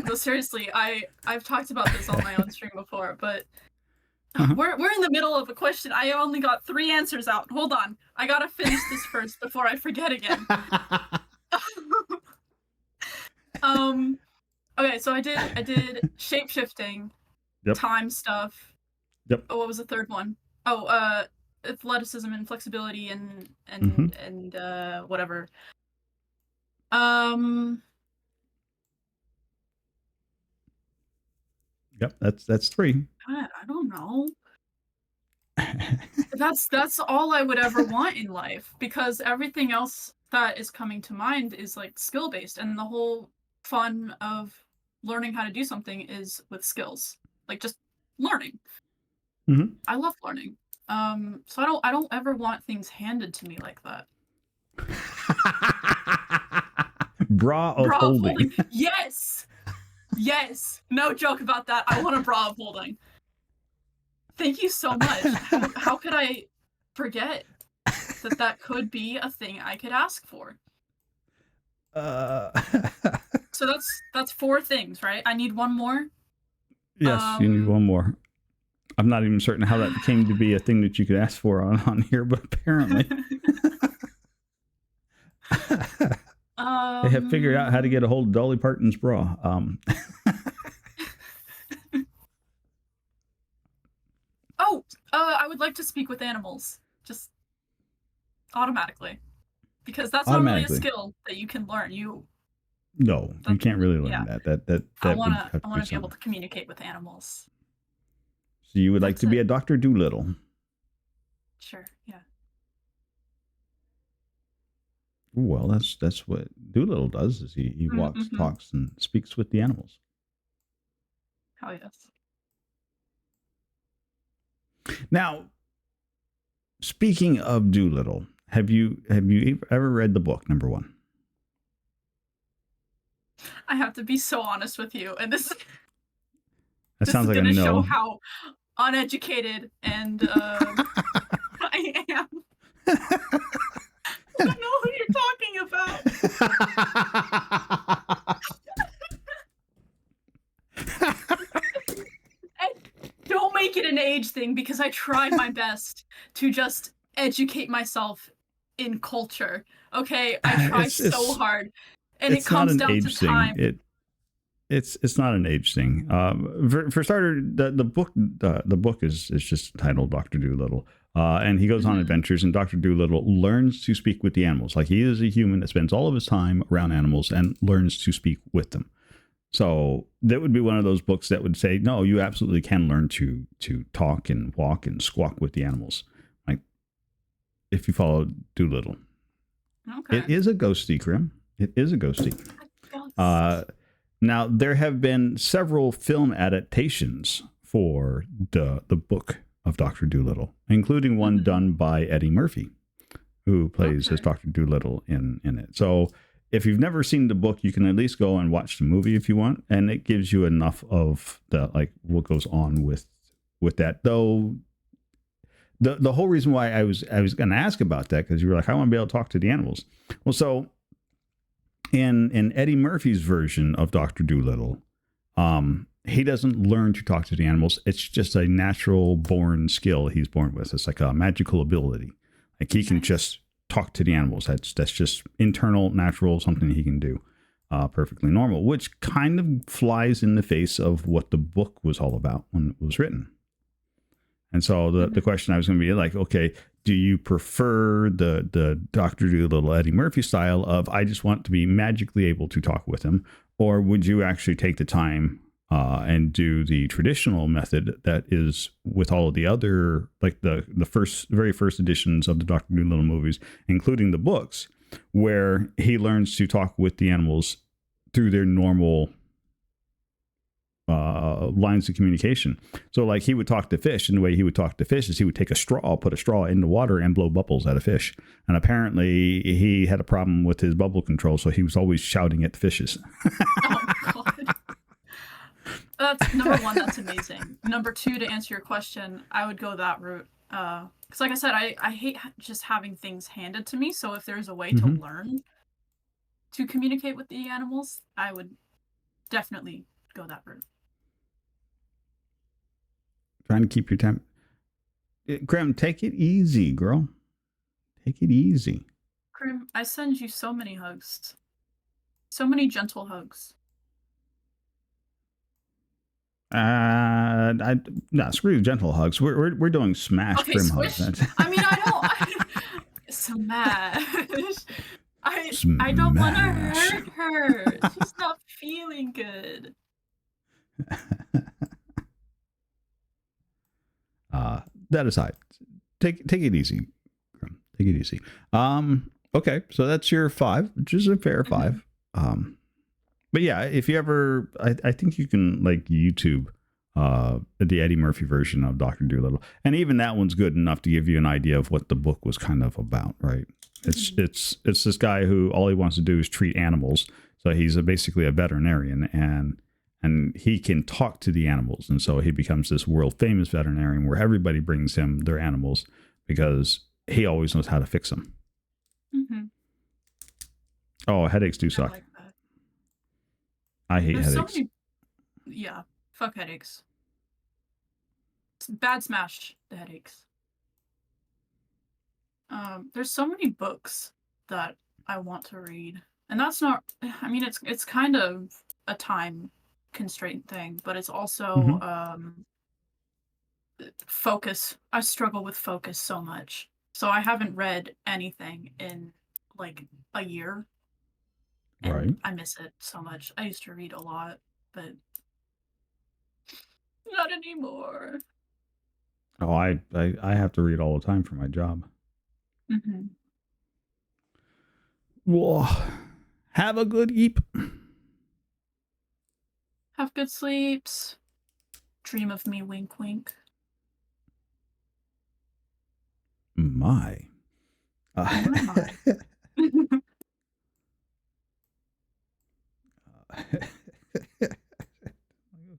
No, seriously, I've talked about this on my own stream before, but we're in the middle of a question. I only got 3 answers out. Hold on, I gotta finish this first before I forget again. Okay, so I did shape shifting, time stuff. Yep. Oh, what was the third one? Oh, athleticism and flexibility and whatever. Yep, that's 3. God, I don't know. That's all I would ever want in life, because everything else that is coming to mind is, like, skill-based, and the whole fun of learning how to do something is with skills, like, just learning. Mhm. I love learning. So I don't ever want things handed to me like that. Bra of Bra of holding. holding. Yes! Yes! No joke about that. I want a bra of holding. Thank you so much. How could I forget that that could be a thing I could ask for? Uh, So that's 4 things, right? I need 1 more. yes, you need Um, one more. I'm not even certain how that came to be a thing that you could ask for on here, but apparently they have figured out how to get a hold of Dolly Parton's bra. oh, I would like to speak with animals, just automatically, because that's not really a Automatically. skill that you can learn. No, you That can't really yeah, learn that. That would have I to be wanna be able something. to communicate with animals. So you would like That's to be it. a Dr. Doolittle. Sure, yeah. Well, that's what Doolittle does is he walks, Mhm. talks, and speaks with the animals. Hell yes. Now, speaking of Doolittle, have you ever read the book number one? I have to be so honest with you, and this That this sounds is like a gonna show no. how uneducated and, I am. I don't know who you're talking about. And don't make it an age thing, because I tried my best to just educate myself in culture, okay? I try it's so it's hard, and it it's not comes an down to age thing. time. It's not an age thing. For starter, the book is just titled Doctor Doolittle, and he goes on Mhm. adventures. And Doctor Doolittle learns to speak with the animals. Like he is a human that spends all of his time around animals and learns to speak with them. So that would be one of those books that would say, no, you absolutely can learn to talk and walk and squawk with the animals. Like if you follow Doolittle, Okay. it is a ghosty, Grim. It is a ghosty. A ghost. Uh, Now, there have been several film adaptations for the book of Doctor Doolittle, including one Mhm. done by Eddie Murphy, who plays as Okay. Doctor Doolittle in it. So, if you've never seen the book, you can at least go and watch the movie if you want, and it gives you enough of the like what goes on with that. Though the whole reason why I was going to ask about that because you were like, I want to be able to talk to the animals. Well, so in Eddie Murphy's version of Doctor Doolittle, he doesn't learn to talk to the animals. It's just a natural born skill he's born with. It's like a magical ability. Like he can Nice. just talk to the animals. That's just internal, natural, something he can do. Perfectly normal, which kind of flies in the face of what the book was all about when it was written. And so the Mhm. question I was going to be like, okay, do you prefer the Doctor Doolittle Eddie Murphy style of I just want to be magically able to talk with him, or would you actually take the time and do the traditional method that is with all of the other like the very first editions of the Doctor Doolittle movies, including the books, where he learns to talk with the animals through their normal lines of communication. So like he would talk to fish, and the way he would talk to fish is he would take a straw, put a straw in the water, and blow bubbles at a fish. And apparently he had a problem with his bubble control, so he was always shouting at the fishes. Oh god. That's number 1, that's amazing. Number 2, to answer your question, I would go that route. Because like I said, I hate just having things handed to me, so if there's a way to Mm-hmm. learn to communicate with the animals, I would definitely go that route. Trying to keep your time. Graham, take it easy, girl. Take it easy. Krim, I send you so many hugs. So many gentle hugs. I no screw gentle hugs. We're doing smash Okay, Grim hugs. squish. I mean, I don't. Smash. I don't want to Smash. hurt her. She's not feeling good. That aside, take it easy. Take it easy. Okay, so that's your 5, which is a fair 5. But yeah, if you ever, I think you can like YouTube the Eddie Murphy version of Dr. Dolittle, and even that one's good enough to give you an idea of what the book was kind of about, right? It's this guy who all he wants to do is treat animals. So he's basically a veterinarian, and he can talk to the animals, and so he becomes this world famous veterinarian where everybody brings him their animals because he always knows how to fix them. Oh, headaches do suck. I hate headaches. Yeah, fuck headaches. Bad smash the headaches. There's so many books that I want to read, and that's not. I mean, it's kind of a time constraint thing, but it's also focus. I struggle with focus so much, so I haven't read anything in like a year. And right. I miss it so much. I used to read a lot, but not anymore. Oh, I have to read all the time for my job. Well, have a good eep. Have good sleeps. Dream of me, wink, wink. My.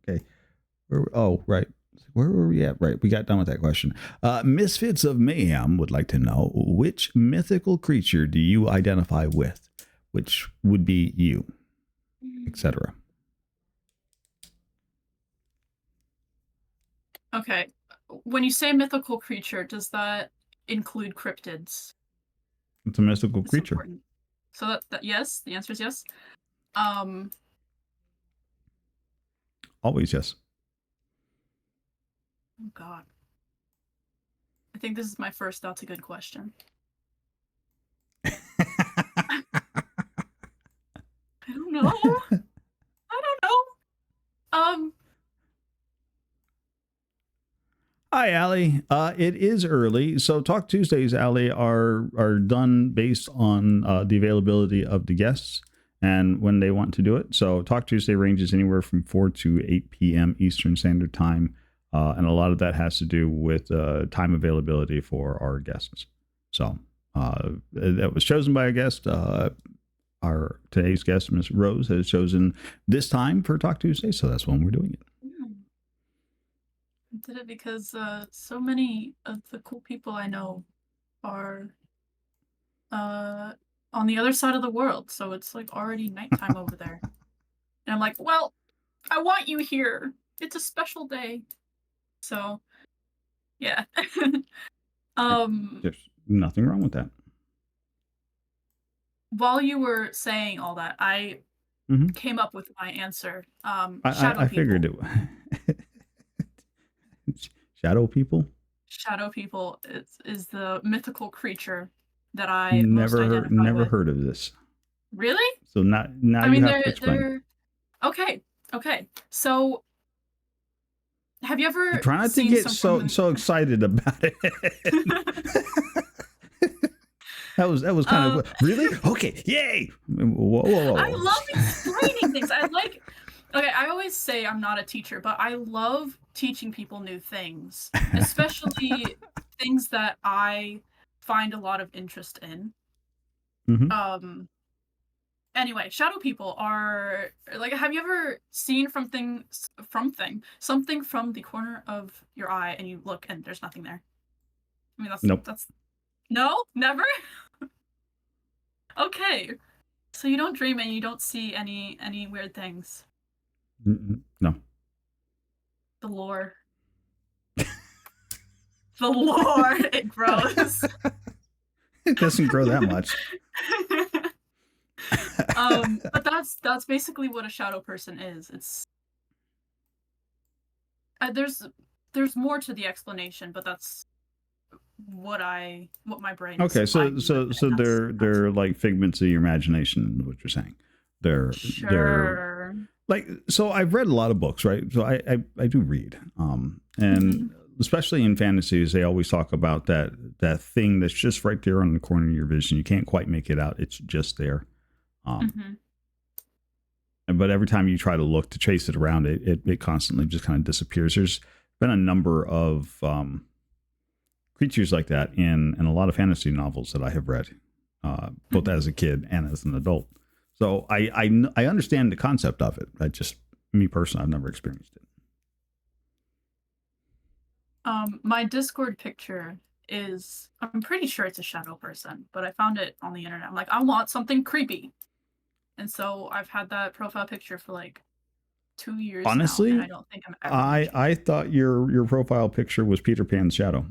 Okay. Right. Where were we at? Right. We got done with that question. Misfits of Mayhem would like to know, which mythical creature do you identify with? Which would be you, etc. Okay. When you say mythical creature, does that include cryptids? It's a mystical creature. Important. So that yes, the answer is yes. Always yes. Oh God. I think this is my first that's a good question. I don't know. Hi, Allie. It is early, so Talk Tuesdays, Allie, are done based on the availability of the guests and when they want to do it. So Talk Tuesday ranges anywhere from 4 to 8 p.m. Eastern Standard Time, and a lot of that has to do with time availability for our guests. So that was chosen by a guest. Our today's guest, Miss Rose, has chosen this time for Talk Tuesday, so that's when we're doing it. I did it because so many of the cool people I know are on the other side of the world, so it's like already nighttime over there. And I'm like, well, I want you here. It's a special day. So, yeah. There's nothing wrong with that. While you were saying all that, I came up with my answer. I figured it. Shadow people? Shadow people is the mythical creature that I never heard of this. Really? So now you have to explain. Okay. So have you ever try not to get so excited about it? That was kind of really okay. Yay! Whoa. I love explaining things. I always say I'm not a teacher, but I love teaching people new things, especially things that I find a lot of interest in. Anyway, shadow people are like, have you ever seen something from the corner of your eye and you look and there's nothing there? I mean, that's no, never. Okay, so you don't dream and you don't see any weird things. No. The lore. The lore, it grows. It doesn't grow that much. But that's basically what a shadow person is. It's there's more to the explanation, but that's what my brain. Okay, so they're like figments of your imagination. What you're saying? They're like, so I've read a lot of books, right? So I do read, and especially in fantasies, they always talk about that thing that's just right there on the corner of your vision. You can't quite make it out. It's just there. But every time you try to look to chase it around, it constantly just kind of disappears. There's been a number of creatures like that in a lot of fantasy novels that I have read, both as a kid and as an adult. So I understand the concept of it. I just, me personally, I've never experienced it. My Discord picture is, I'm pretty sure it's a shadow person, but I found it on the internet. I'm like, I want something creepy. And so I've had that profile picture for like 2 years Honestly, now, and I don't think I'm ever I thought your profile picture was Peter Pan's shadow.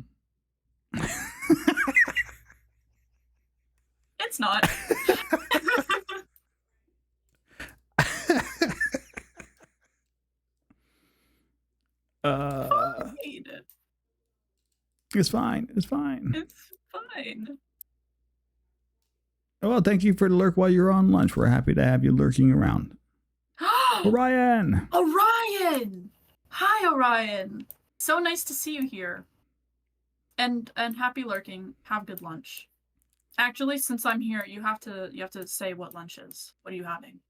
It's not. It's fine. It's fine. It's fine. Well, thank you for the lurk while you're on lunch. We're happy to have you lurking around. Orion! Orion! Hi, Orion. So nice to see you here. And happy lurking. Have good lunch. Actually, since I'm here, you have to say what lunch is. What are you having?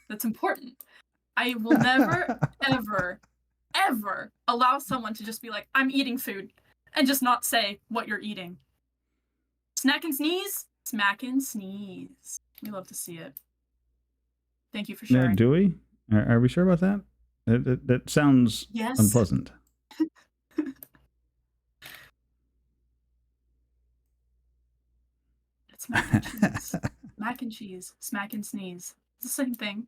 That's important. I will never, ever allow someone to just be like, I'm eating food, and just not say what you're eating. Snack and sneeze? Smack and sneeze. We love to see it. Thank you for sharing. Do we? Are we sure about that? That sounds unpleasant. It's mac and cheese. Mac and cheese. Smack and sneeze. It's the same thing.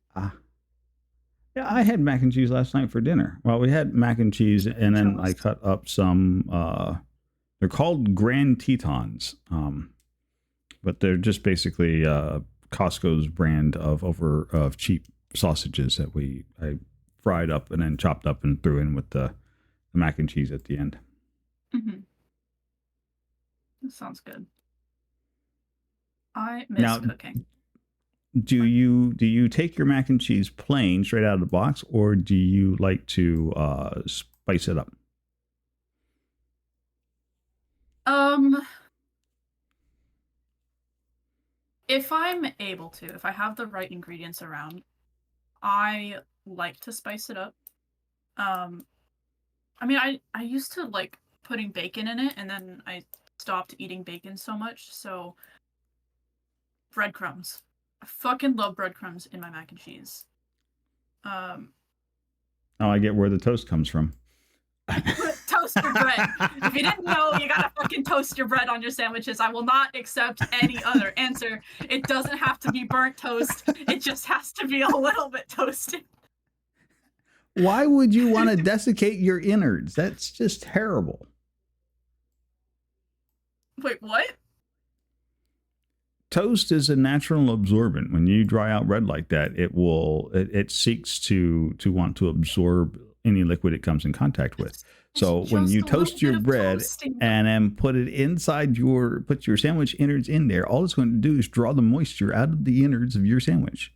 Yeah, I had mac and cheese last night for dinner. Well, we had mac and cheese, and then I cut up some. They're called Grand Tetons, but they're just basically Costco's brand of cheap sausages that I fried up and then chopped up and threw in with the mac and cheese at the end. Mm-hmm. That sounds good. I miss cooking. Do you take your mac and cheese plain straight out of the box, or do you like to spice it up? If I'm able to, if I have the right ingredients around, I like to spice it up. I mean, I used to like putting bacon in it, and then I stopped eating bacon so much, so breadcrumbs. I fucking love breadcrumbs in my mac and cheese. Oh, I get where the toast comes from. Toast your bread. If you didn't know, you gotta fucking toast your bread on your sandwiches. I will not accept any other answer. It doesn't have to be burnt toast. It just has to be a little bit toasted. Why would you want to desiccate your innards? That's just terrible. Wait, what? Toast is a natural absorbent. When you dry out bread like that, it seeks to want to absorb any liquid it comes in contact with. So when you toast your bread and then put your sandwich innards in there, all it's going to do is draw the moisture out of the innards of your sandwich.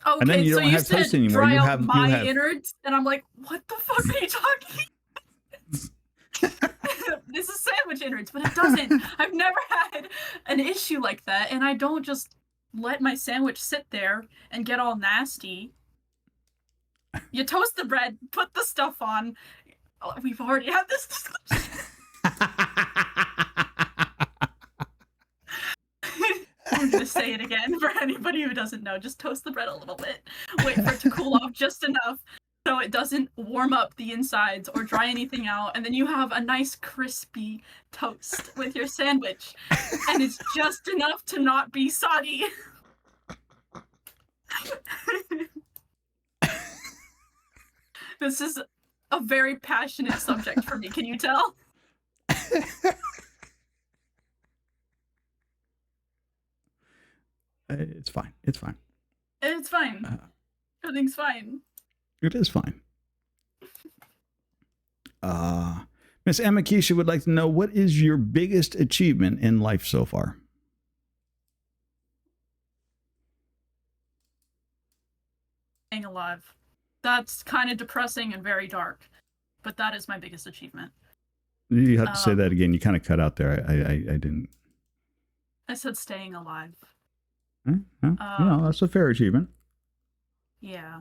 Okay, and then you so don't have toast anymore. Dry out my innards, and I'm like, what the fuck are you talking? This is sandwich innards, but it doesn't. I've never had an issue like that, and I don't just let my sandwich sit there and get all nasty. You toast the bread, put the stuff on. Oh, we've already had this discussion. I'm gonna say it again for anybody who doesn't know. Just toast the bread a little bit. Wait for it to cool off just enough so it doesn't warm up the insides or dry anything out, and then you have a nice crispy toast with your sandwich, and it's just enough to not be soggy. This is a very passionate subject for me, can you tell? It's fine. It's fine. It's fine. Everything's fine. It is fine. Miss Emma Keisha would like to know, what is your biggest achievement in life so far? Staying alive. That's kind of depressing and very dark, but that is my biggest achievement. You have to say that again. You kind of cut out there. I didn't. I said staying alive. That's a fair achievement. Yeah.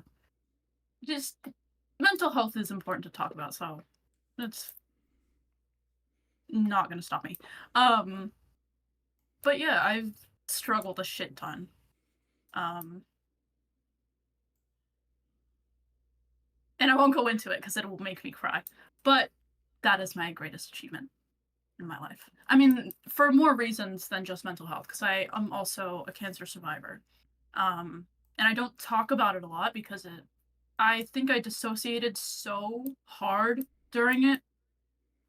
Just mental health is important to talk about, so that's not gonna stop me. But yeah, I've struggled a shit ton. And I won't go into it because it will make me cry. But that is my greatest achievement in my life. I mean, for more reasons than just mental health, because I am also a cancer survivor. And I don't talk about it a lot because I think I dissociated so hard during it.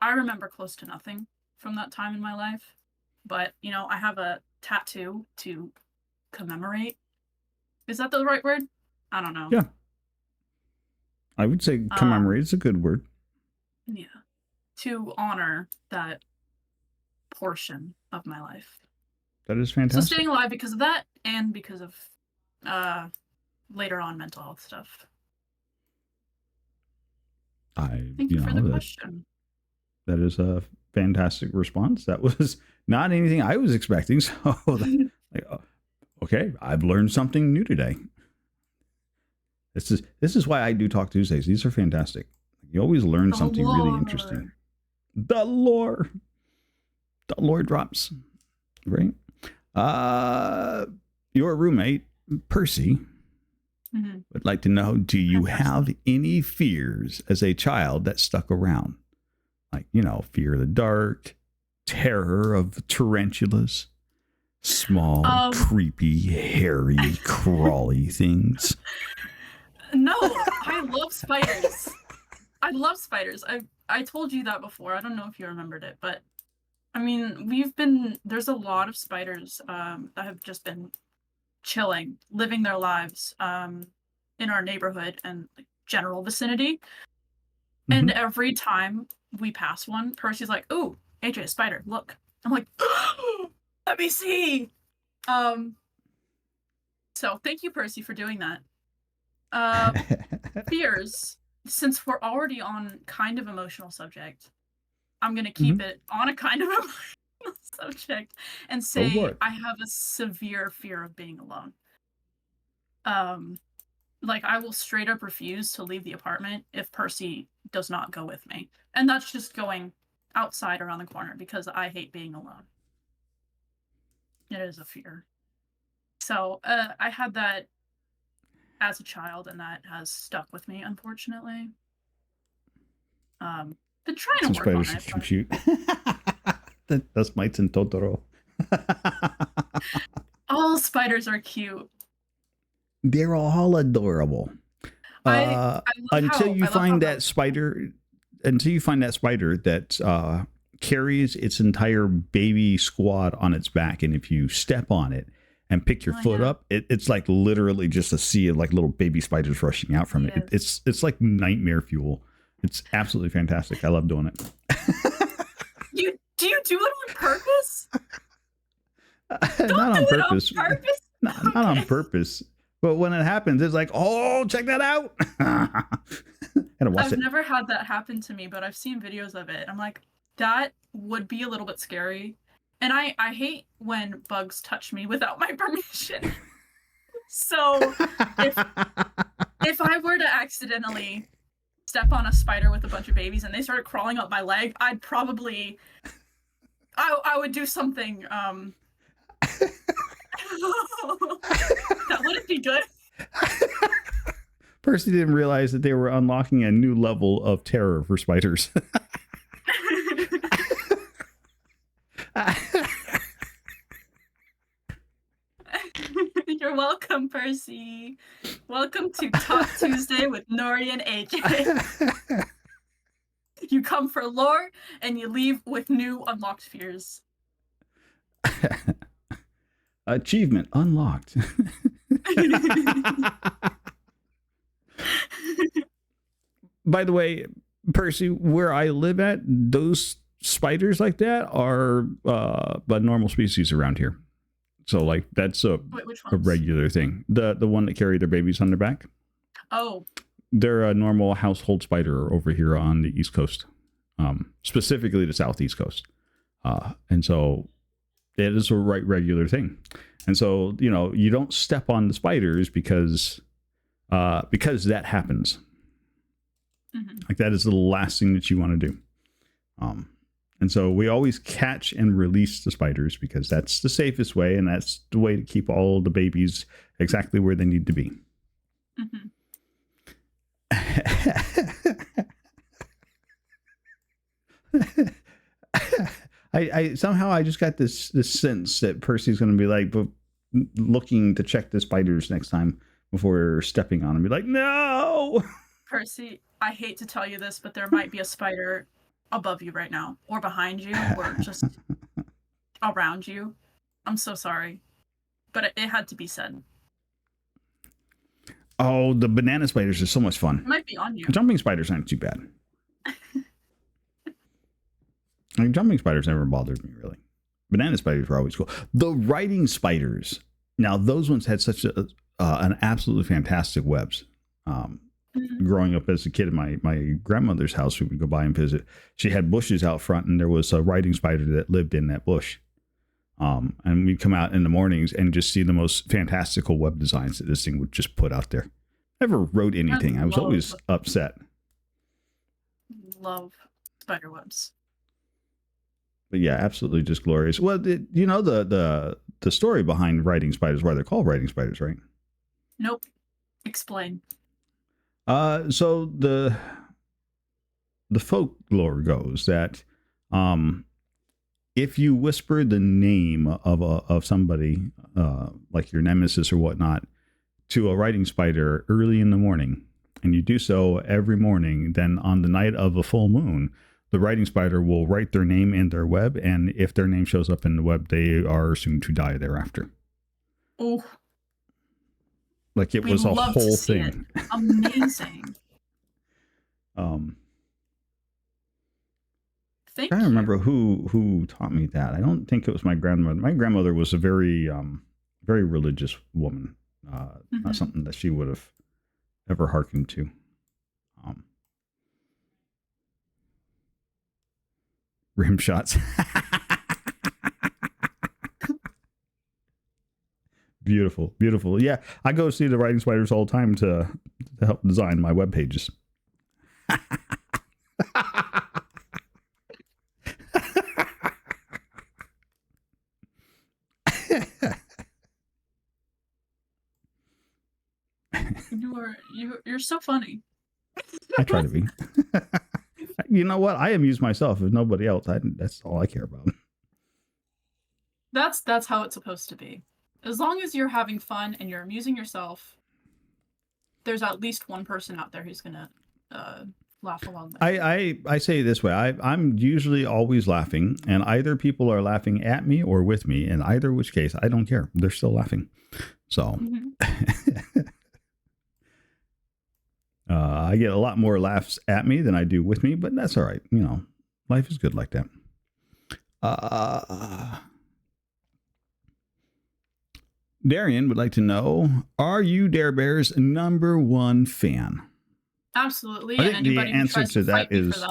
I remember close to nothing from that time in my life. But, I have a tattoo to commemorate. Is that the right word? I don't know. Yeah. I would say commemorate is a good word. Yeah. To honor that portion of my life. That is fantastic. So staying alive because of that and because of later on mental health stuff. Thank you for the question. That is a fantastic response. That was not anything I was expecting. So, okay, I've learned something new today. This is why I do Talk Tuesdays. These are fantastic. You always learn something really interesting. The lore drops, right? Your roommate Percy would like to know: do you have any fears as a child that stuck around? Like, fear of the dark, terror of tarantulas, small, creepy, hairy, crawly things. No, I love spiders. I love spiders. I told you that before. I don't know if you remembered it, but I mean, there's a lot of spiders that have just been chilling, living their lives in our neighborhood and general vicinity. And every time we pass one, Percy's like, "Ooh, AJ, a spider, look." I'm like, "Let me see." So thank you, Percy, for doing that. Fears, since we're already on kind of emotional subject, I'm going to keep it on a kind of emotional subject and say I have a severe fear of being alone. Like, I will straight up refuse to leave the apartment if Percy does not go with me. And that's just going outside around the corner because I hate being alone. It is a fear. So I had that as a child, and that has stuck with me, unfortunately. Been trying to work on it. Compute. That's Mites and Totoro. All spiders are cute. They're all adorable. Until you find that spider that carries its entire baby squad on its back, and if you step on it and pick your foot up, it's like literally just a sea of like little baby spiders rushing out from it. It's like nightmare fuel. It's absolutely fantastic. I love doing it. Do you do it on purpose? Not on purpose. Not on purpose. But when it happens, it's like, oh, check that out. I've never had that happen to me, but I've seen videos of it. I'm like, that would be a little bit scary. And I hate when bugs touch me without my permission. So if I were to accidentally step on a spider with a bunch of babies and they started crawling up my leg, I'd probably I would do something that wouldn't be good. Percy didn't realize that they were unlocking a new level of terror for spiders. You're welcome, Percy. Welcome to Talk Tuesday with Nori and AJ. You come for lore and you leave with new unlocked fears. Achievement unlocked. By the way, Percy, where I live at, those spiders like that are a normal species around here. So like that's a regular thing. The one that carry their babies on their back. Oh. They're a normal household spider over here on the East Coast, specifically the Southeast Coast. And so it is a regular thing. And so, you don't step on the spiders because that happens. Mm-hmm. Like that is the last thing that you want to do. And so we always catch and release the spiders because that's the safest way. And that's the way to keep all the babies exactly where they need to be. Mm-hmm. I somehow I just got this sense that Percy's going to be like looking to check the spiders next time before stepping on them. Be like, no, Percy, I hate to tell you this, but there might be a spider above you right now, or behind you, or just around you. I'm so sorry, but it had to be said. Oh, the banana spiders are so much fun. It might be on you. Jumping spiders aren't too bad. Jumping spiders never bothered me, really. Banana spiders were always cool. The writing spiders, now those ones had such an absolutely fantastic webs. Growing up as a kid at my grandmother's house, we would go by and visit. She had bushes out front, and there was a writing spider that lived in that bush. And we'd come out in the mornings and just see the most fantastical web designs that this thing would just put out there. Never wrote anything. I was always upset. Love spider webs. But yeah, absolutely just glorious. Well, the story behind writing spiders, why they're called writing spiders, right? Nope. Explain. So the folklore goes that if you whisper the name of somebody, like your nemesis or whatnot, to a writing spider early in the morning, and you do so every morning, then on the night of a full moon, the writing spider will write their name in their web, and if their name shows up in the web, they are soon to die thereafter. Oh. Like it was a whole thing. Amazing. I can't remember who taught me that. I don't think it was my grandmother. My grandmother was a very very religious woman. Not something that she would have ever hearkened to. Rim shots. Beautiful, beautiful. Yeah, I go see the writing spiders all the time to help design my web pages. You're so funny. I try to be. You know what? I amuse myself. If nobody else, that's all I care about. That's how it's supposed to be. As long as you're having fun and you're amusing yourself, there's at least one person out there who's gonna laugh along with you. I say it this way. I'm usually always laughing, and either people are laughing at me or with me, in either which case, I don't care. They're still laughing. So I get a lot more laughs at me than I do with me, but that's all right. Life is good like that. Darian would like to know, are you Dare Bear's number one fan? Absolutely. I think the answer to that is...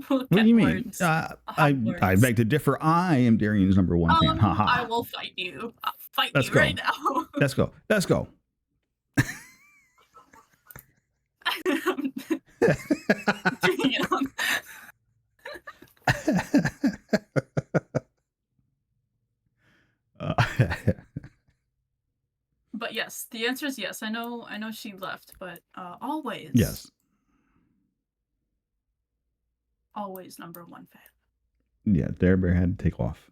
What do you mean? I beg to differ. I am Darian's number one fan. I will fight you. I'll fight you right now. Let's go. Let's go. But yes, the answer is yes. I know she left, but always. Yes. Always number one fan. Yeah, Dare Bear had to take off.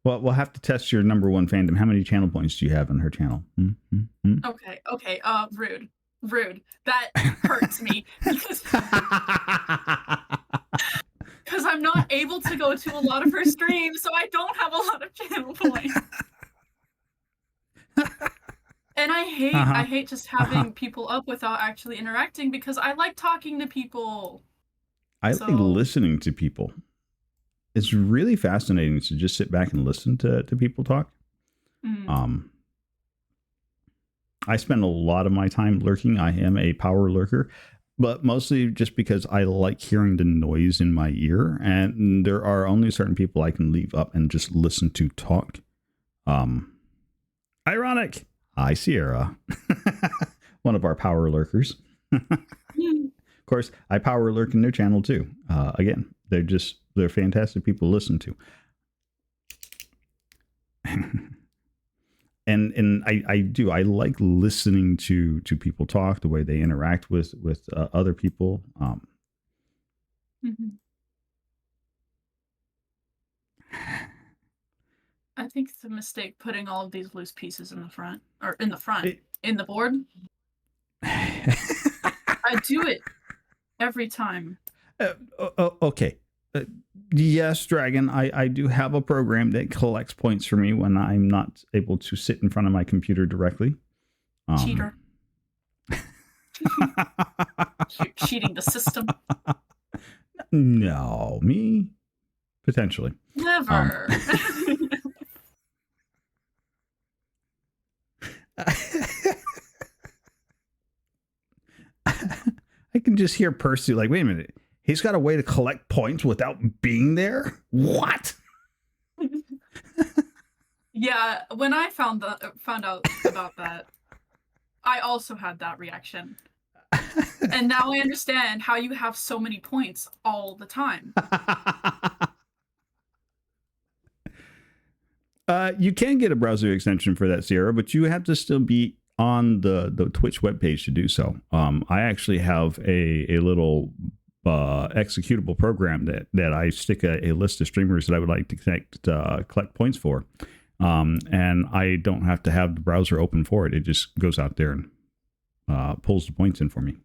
Well, we'll have to test your number one fandom. How many channel points do you have on her channel? Okay. Rude. That hurts me because I'm not able to go to a lot of her streams, so I don't have a lot of channel points. And I hate just having people up without actually interacting because I like talking to people. I like listening to people. It's really fascinating to just sit back and listen to people talk. I spend a lot of my time lurking. I am a power lurker, but mostly just because I like hearing the noise in my ear. And there are only certain people I can leave up and just listen to talk. Ironic. Hi, Sierra. One of our power lurkers. Of course, I power lurk in their channel too. Again, they're fantastic people to listen to. and I like listening to people talk, the way they interact with other people. I think it's a mistake putting all of these loose pieces in the front, or in the board. I do it every time. Okay. Yes, Dragon, I do have a program that collects points for me when I'm not able to sit in front of my computer directly. Cheater. You're cheating the system. No, me? Potentially. Never. I can just hear Percy like, wait a minute, he's got a way to collect points without being there? What? Yeah, when I found out about that, I also had that reaction. And now I understand how you have so many points all the time. You can get a browser extension for that, Sierra, but you have to still be on the Twitch webpage to do so. I actually have a little executable program that I stick a list of streamers that I would like to collect points for. And I don't have to have the browser open for it. It just goes out there and pulls the points in for me.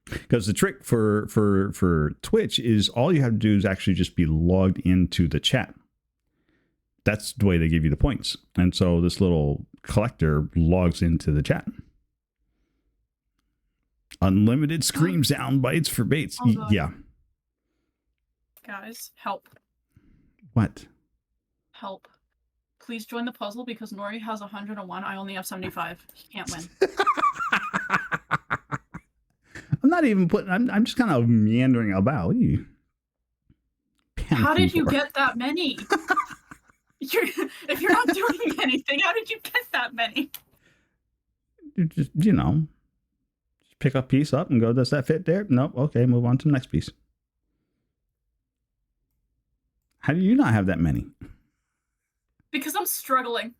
Because the trick for Twitch is all you have to do is actually just be logged into the chat. That's the way they give you the points. And so this little collector logs into the chat. Unlimited scream sound bites for baits. Yeah. Guys, help. What? Help. Please join the puzzle because Nori has 101. I only have 75. He can't win. I'm not even putting... I'm just kind of meandering about. What are you How did you get that many? If you're not doing anything, how did you get that many? Just, just pick a piece up and go, does that fit there? Nope. Okay, move on to the next piece. How do you not have that many? Because I'm struggling.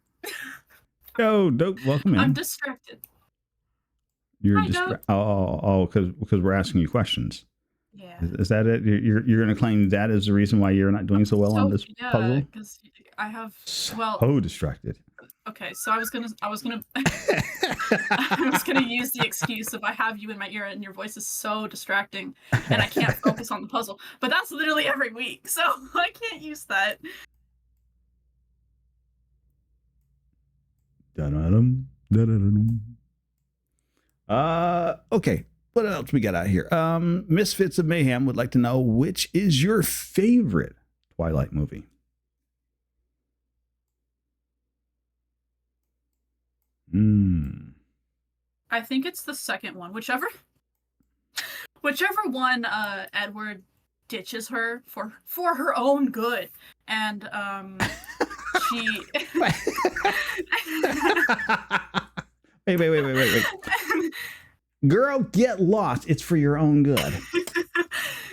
Oh, dope. Welcome in. I'm distracted. You're distracted. Oh, because we're asking you questions. Yeah. Is that it? You're going to claim that is the reason why you're not doing so well on this puzzle? Because I have so distracted. Okay, so I was gonna use the excuse of I have you in my ear and your voice is so distracting and I can't focus on the puzzle. But that's literally every week, so I can't use that. Okay. What else we got out here? Misfits of Mayhem would like to know, which is your favorite Twilight movie? I think it's the second one. Whichever one Edward ditches her for her own good. And she Wait. Girl, get lost. It's for your own good.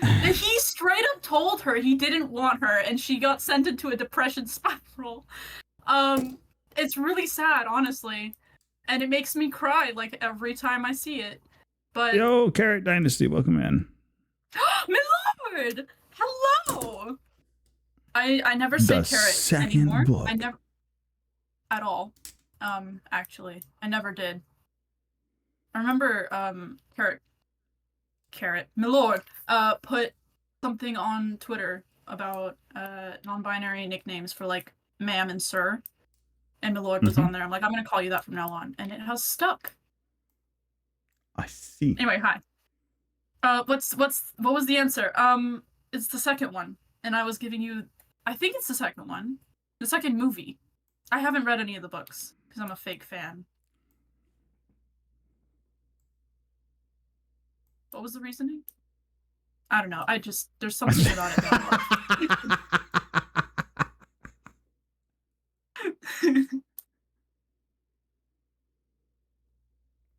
He straight up told her he didn't want her, and she got sent into a depression spiral. It's really sad, honestly, and it makes me cry like every time I see it. But yo, Carrot Dynasty, welcome in. My lord, hello. I never say Carrot anymore. Book. I never at all. Actually, I never did. I remember Carrot, my lord, put something on Twitter about non-binary nicknames for like ma'am and sir, and my lord was on there. I'm like, I'm gonna call you that from now on, and it has stuck. I see. Anyway, hi. What was the answer? It's the second one, and I was giving you. I think it's the second one, the second movie. I haven't read any of the books because I'm a fake fan. What was the reasoning? I don't know. There's something about it that I love.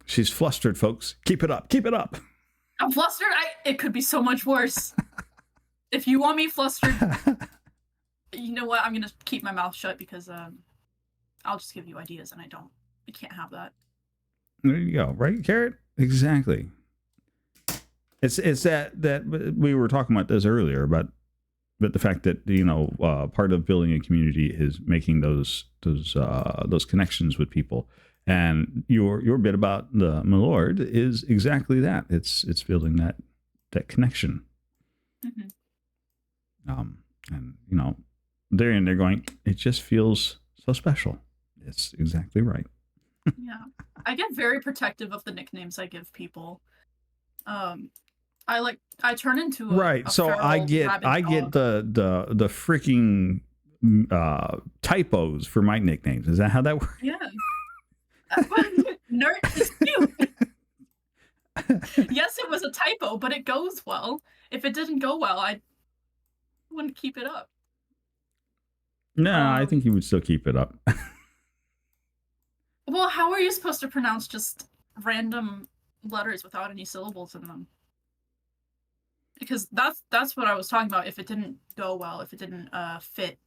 She's flustered, folks. Keep it up. Keep it up. I'm flustered. It could be so much worse. If you want me flustered, you know what? I'm gonna keep my mouth shut because I'll just give you ideas, and I can't have that. There you go. Right, Carrot? Exactly. It's that we were talking about this earlier, but the fact that part of building a community is making those connections with people, and your bit about the Milord is exactly that. It's building that connection. Mm-hmm. And they're going. It just feels so special. It's exactly right. Yeah, I get very protective of the nicknames I give people. I turn into right. So I get the freaking typos for my nicknames. Is that how that works? Yeah. Nerd is cute. Yes, it was a typo, but it goes well. If it didn't go well, I wouldn't keep it up. No, I think you would still keep it up. Well, how are you supposed to pronounce just random letters without any syllables in them? Because that's what I was talking about. If it didn't go well, if it didn't fit.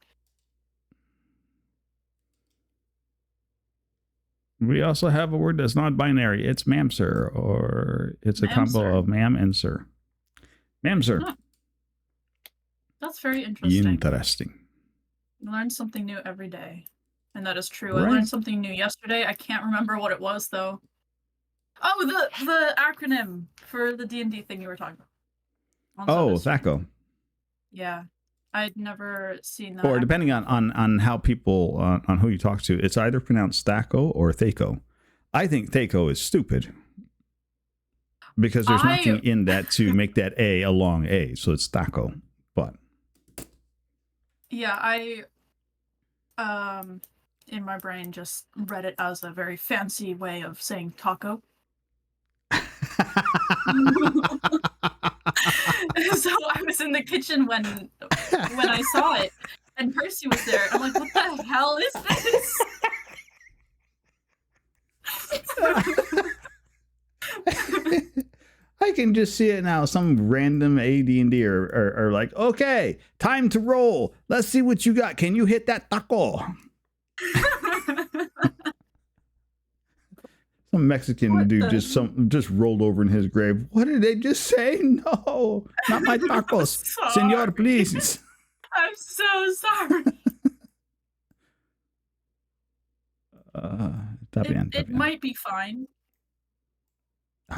We also have a word that's not binary. It's mamser, or it's a combo of mam and sir. Mamser. Huh. That's very interesting. Interesting. You learn something new every day. And that is true. Right. I learned something new yesterday. I can't remember what it was, though. Oh, the acronym for the D&D thing you were talking about. Oh, THAC0. Yeah. I'd never seen that. Or depending on how people, on who you talk to, it's either pronounced THAC0 or THAC0. I think THAC0 is stupid. Because there's nothing in that to make that a long A. So it's THAC0. But. Yeah, in my brain just read it as a very fancy way of saying taco. So I was in the kitchen when I saw it, and Percy was there. I'm like, what the hell is this? I can just see it now. Some random AD&D are like, okay, time to roll. Let's see what you got. Can you hit that taco? Some Mexican dude just rolled over in his grave. What did they just say? No, not my tacos, senor, please. I'm so sorry. It might be fine.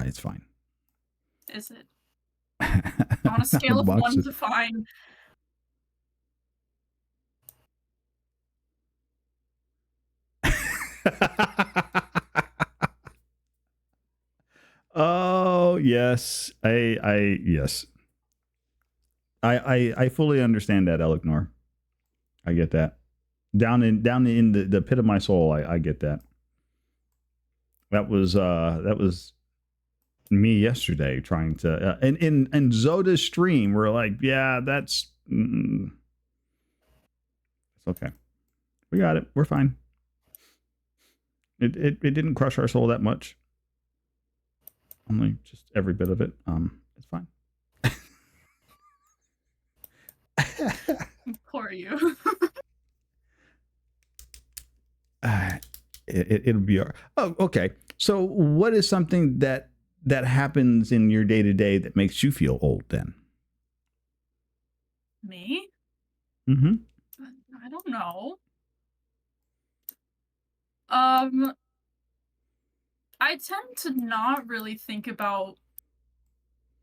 It's fine. Is it? On a scale of 1 to fine. Oh yes, yes. I fully understand that, Elecnor. I get that. Down in the pit of my soul, I get that. That was me yesterday trying to in Zoda's stream. We're like, yeah, that's it's okay. We got it. We're fine. It didn't crush our soul that much. Only just every bit of it. It's fine. Poor you. It'll be. Oh, okay. So, what is something that happens in your day to day that makes you feel old? Then. Me? Mm-hmm. I don't know. I tend to not really think about,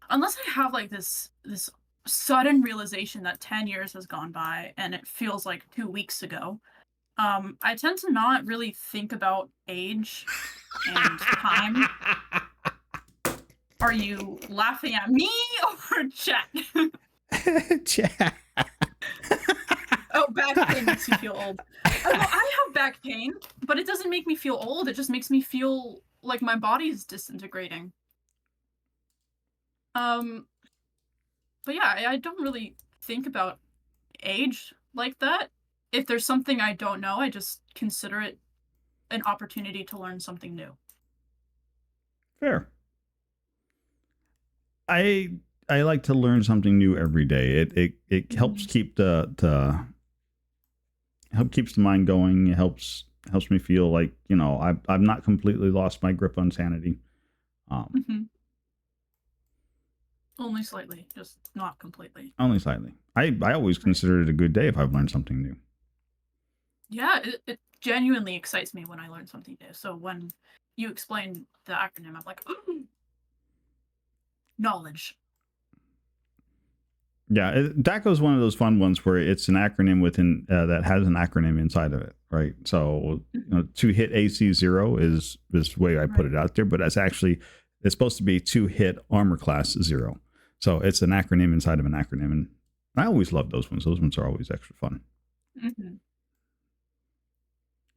unless I have like this sudden realization that 10 years has gone by and it feels like 2 weeks ago. I tend to not really think about age and time. Are you laughing at me or chat? Chat. Oh, back pain makes you feel old. Oh, well, I have back pain, but it doesn't make me feel old. It just makes me feel like my body's disintegrating. Um, but yeah, I don't really think about age like that. If there's something I don't know, I just consider it an opportunity to learn something new. Fair. I I like to learn something new every day. It helps keep keeps the mind going. It helps me feel like, I've not completely lost my grip on sanity. Mm-hmm. Only slightly, just not completely. Only slightly. I always consider it a good day if I've learned something new. Yeah, it genuinely excites me when I learn something new. So when you explain the acronym, I'm like, knowledge. Yeah, DACA is one of those fun ones where it's an acronym within that has an acronym inside of it, right? So to hit AC0 is the way I put it out there, but it's supposed to be to hit armor class 0. So it's an acronym inside of an acronym, and I always love those ones. Those ones are always extra fun. Mm-hmm.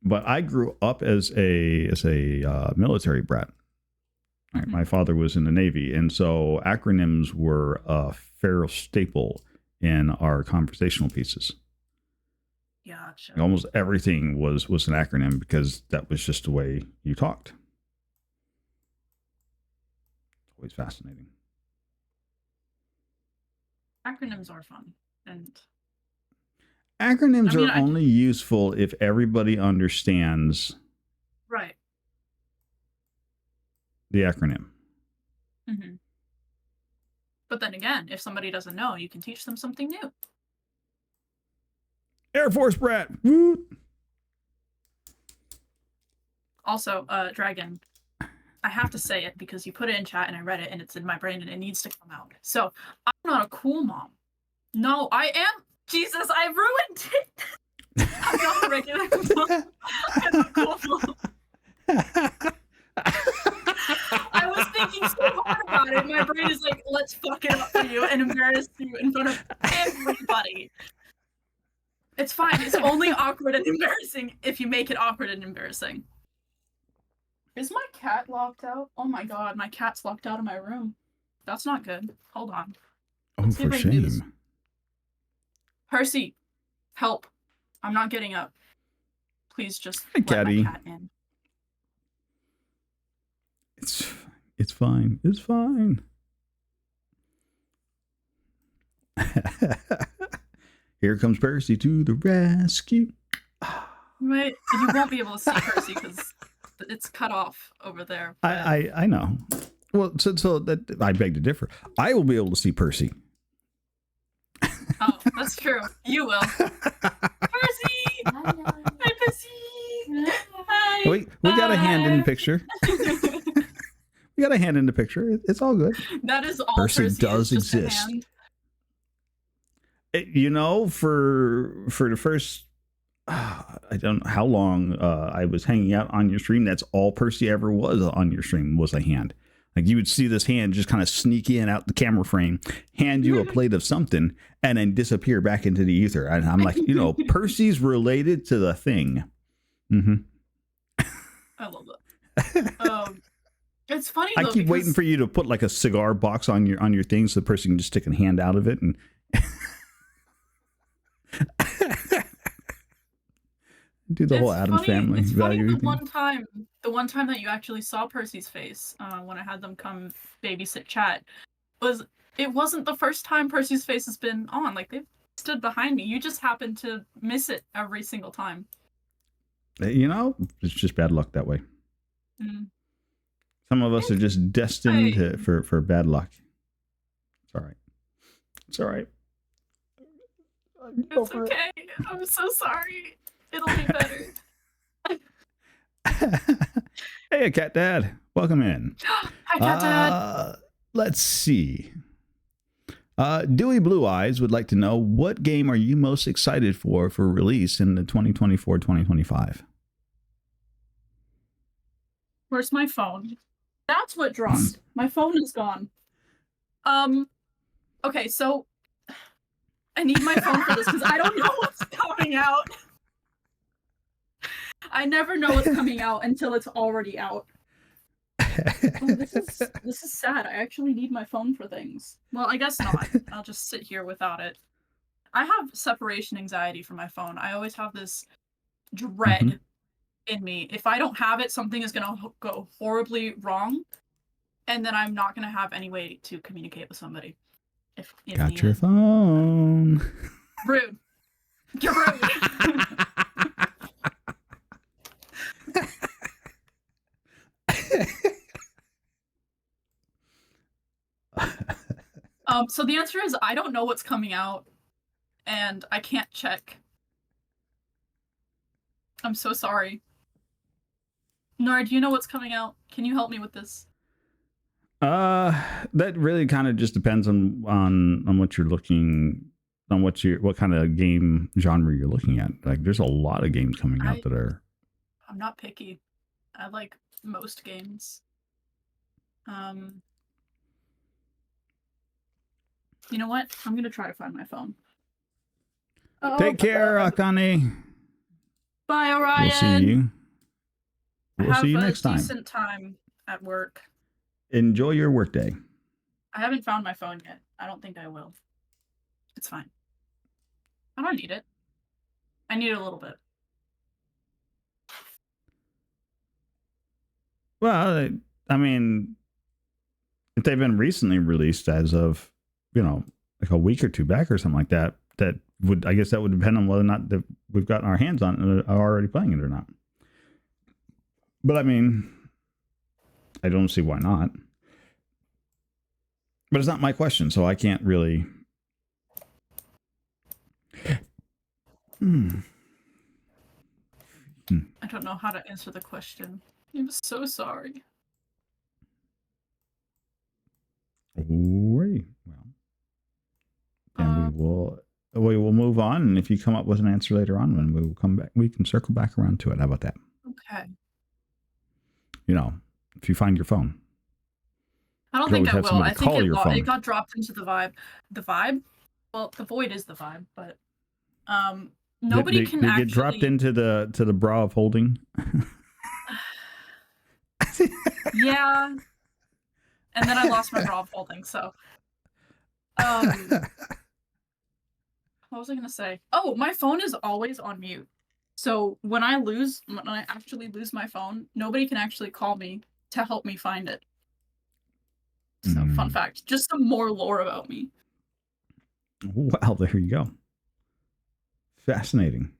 But I grew up as a military brat. Right. My father was in the Navy, and so acronyms were a fair staple in our conversational pieces. Gotcha. Almost everything was an acronym because that was just the way you talked. Always fascinating. Acronyms are fun, and acronyms are only useful if everybody understands. Right. The acronym. Mm-hmm. But then again, if somebody doesn't know, you can teach them something new. Air Force brat. Woo! Also, Dragon, I have to say it because you put it in chat and I read it and it's in my brain and it needs to come out. So, I'm not a cool mom. No, I am. Jesus, I ruined it. I'm not a regular mom. I'm a cool mom. I was thinking so hard about it. My brain is like, let's fuck it up for you and embarrass you in front of everybody. It's fine. It's only awkward and embarrassing if you make it awkward and embarrassing. Is my cat locked out? Oh my god, my cat's locked out of my room. That's not good. Hold on. Let's for shame. Percy, help. I'm not getting up. Please just let my cat in. It's fine. It's fine. Here comes Percy to the rescue. Wait, you won't be able to see Percy because it's cut off over there. I know. Well, so that I beg to differ. I will be able to see Percy. Oh, that's true. You will. Percy! Hi, Percy! Hi! We got a hand in the picture. We got a hand in the picture. It's all good. That is all Percy does exist. For the first, I don't know how long I was hanging out on your stream. That's all Percy ever was on your stream was a hand. Like you would see this hand just kind of sneak in out the camera frame, hand you a plate of something, and then disappear back into the ether. And I'm like, Percy's related to the thing. Mm-hmm. I love that. It's funny. I keep waiting for you to put like a cigar box on your thing so the person can just stick a hand out of it and. Do the whole Addams Family value. The one time that you actually saw Percy's face, when I had them come babysit chat, it wasn't the first time Percy's face has been on. Like they've stood behind me. You just happened to miss it every single time. It's just bad luck that way. Mm-hmm. Some of us are just destined for bad luck. It's all right. It's all right. It's okay. I'm so sorry. It'll be better. Hey, Cat Dad. Welcome in. Hi, Cat Dad. Let's see. Dewey Blue Eyes would like to know, what game are you most excited for release in the 2024-2025? Where's my phone? That's what dropped. My phone is gone. Okay, so I need my phone for this because I don't know what's coming out. I never know what's coming out until it's already out. Oh, this is sad. I actually need my phone for things. Well, I guess not. I'll just sit here without it. I have separation anxiety from my phone. I always have this Hmm. dread in me. If I don't have it, something is gonna go horribly wrong, and then I'm not gonna have any way to communicate with somebody if Got your needed. phone. Rude. You're rude. So the answer is I don't know what's coming out, and I can't check. I'm so sorry. Nard, do you know what's coming out? Can you help me with this? That really kind of just depends on what you're looking on, what kind of game genre you're looking at. Like, there's a lot of games coming out that are. I'm not picky. I like most games. You know what? I'm gonna try to find my phone. Take care, Akane. Bye, Orion. We'll see you. We'll see you next time. Have a decent time at work. Enjoy your workday. I haven't found my phone yet. I don't think I will. It's fine. I don't need it. I need it a little bit. Well, I mean, if they've been recently released as of, like a week or two back or something like that, I guess that would depend on whether or not that we've gotten our hands on it and are already playing it or not. But I mean, I don't see why not. But it's not my question, so I can't really. I don't know how to answer the question. I'm so sorry. Well, then we will move on, and if you come up with an answer later on, when we will come back, we can circle back around to it. How about that? Okay. If you find your phone. I don't think I will. I think it got dropped into the vibe. The vibe? Well, the void is the vibe, but nobody can actually get dropped into the bra of holding. Yeah. And then I lost my bra of holding, so what was I gonna say? Oh, my phone is always on mute. So when I actually lose my phone, nobody can actually call me to help me find it. So fun fact, just some more lore about me. Well, there you go. Fascinating.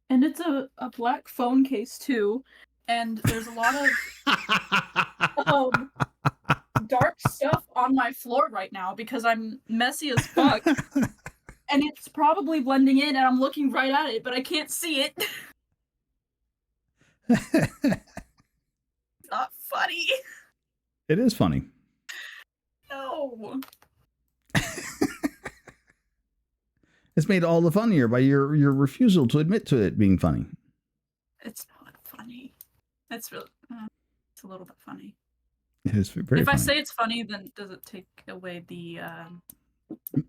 And it's a black phone case too, and there's a lot of dark stuff on my floor right now because I'm messy as fuck. And it's probably blending in and I'm looking right at it, but I can't see it. It's not funny. It is funny. No. It's made all the funnier by your refusal to admit to it being funny. It's not funny. It's really, it's a little bit funny. It is very If funny. I say it's funny, then does it take away the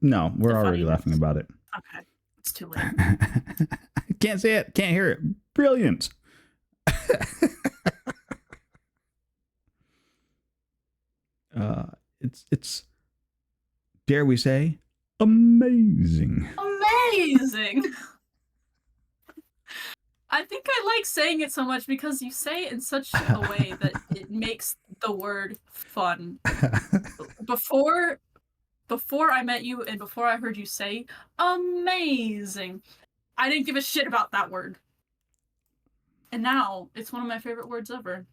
No, we're already laughing about it. Okay. It's too late. Can't say it, can't hear it. Brilliant. It's dare we say, amazing. Amazing. I think I like saying it so much because you say it in such a way that it makes the word fun. Before I met you and before I heard you say amazing, I didn't give a shit about that word. And now it's one of my favorite words ever.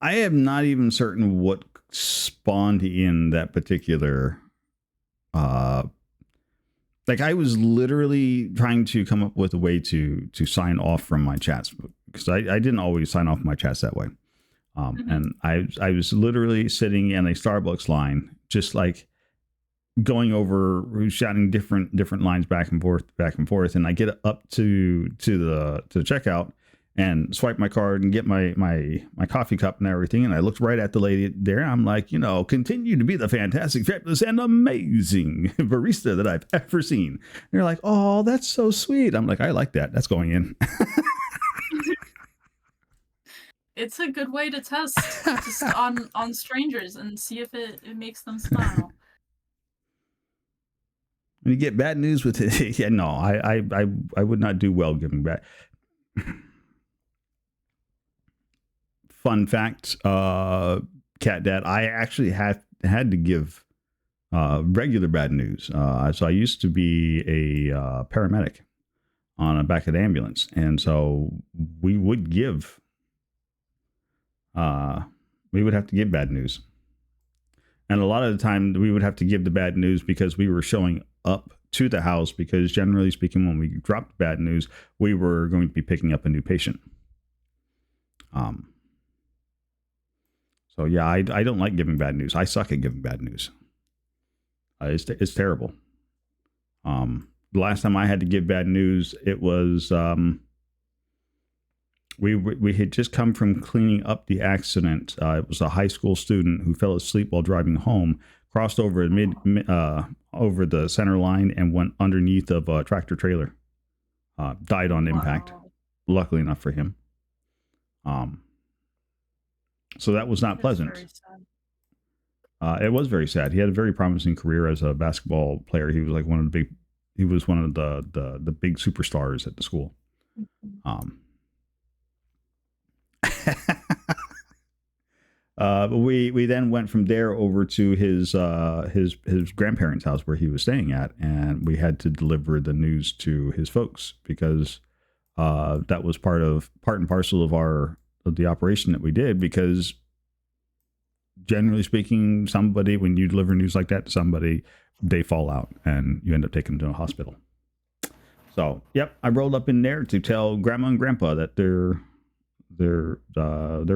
I am not even certain what spawned in that particular like, I was literally trying to come up with a way to sign off from my chats, because I didn't always sign off my chats that way. And I was literally sitting in a Starbucks line, just like going over, shouting different lines back and forth. And I get up to the checkout, and swipe my card and get my coffee cup and everything. And I looked right at the lady there. I'm like, continue to be the fantastic, fabulous, and amazing barista that I've ever seen. And they're like, oh, that's so sweet. I'm like, I like that. That's going in. It's a good way to test just on strangers and see if it makes them smile. When you get bad news with it, yeah, no, I would not do well giving bad. Fun fact, Cat Dad, I actually had to give regular bad news. So I used to be a paramedic on a back of the ambulance, and so we would give. We would have to give bad news, and a lot of the time we would have to give the bad news because we were showing up to the house, because generally speaking, when we dropped bad news, we were going to be picking up a new patient. So yeah, I don't like giving bad news. I suck at giving bad news. It's terrible. The last time I had to give bad news, it was we had just come from cleaning up the accident. It was a high school student who fell asleep while driving home, crossed over over the center line and went underneath of a tractor trailer. Died on impact. Luckily enough for him. So that was not pleasant. It was very sad. He had a very promising career as a basketball player. He was like one of the big superstars at the school. But we then went from there over to his grandparents' house where he was staying at, and we had to deliver the news to his folks, because that was part and parcel of the operation that we did. Because generally speaking, when you deliver news like that to somebody, they fall out and you end up taking them to a hospital. So, yep, I rolled up in there to tell Grandma and Grandpa that their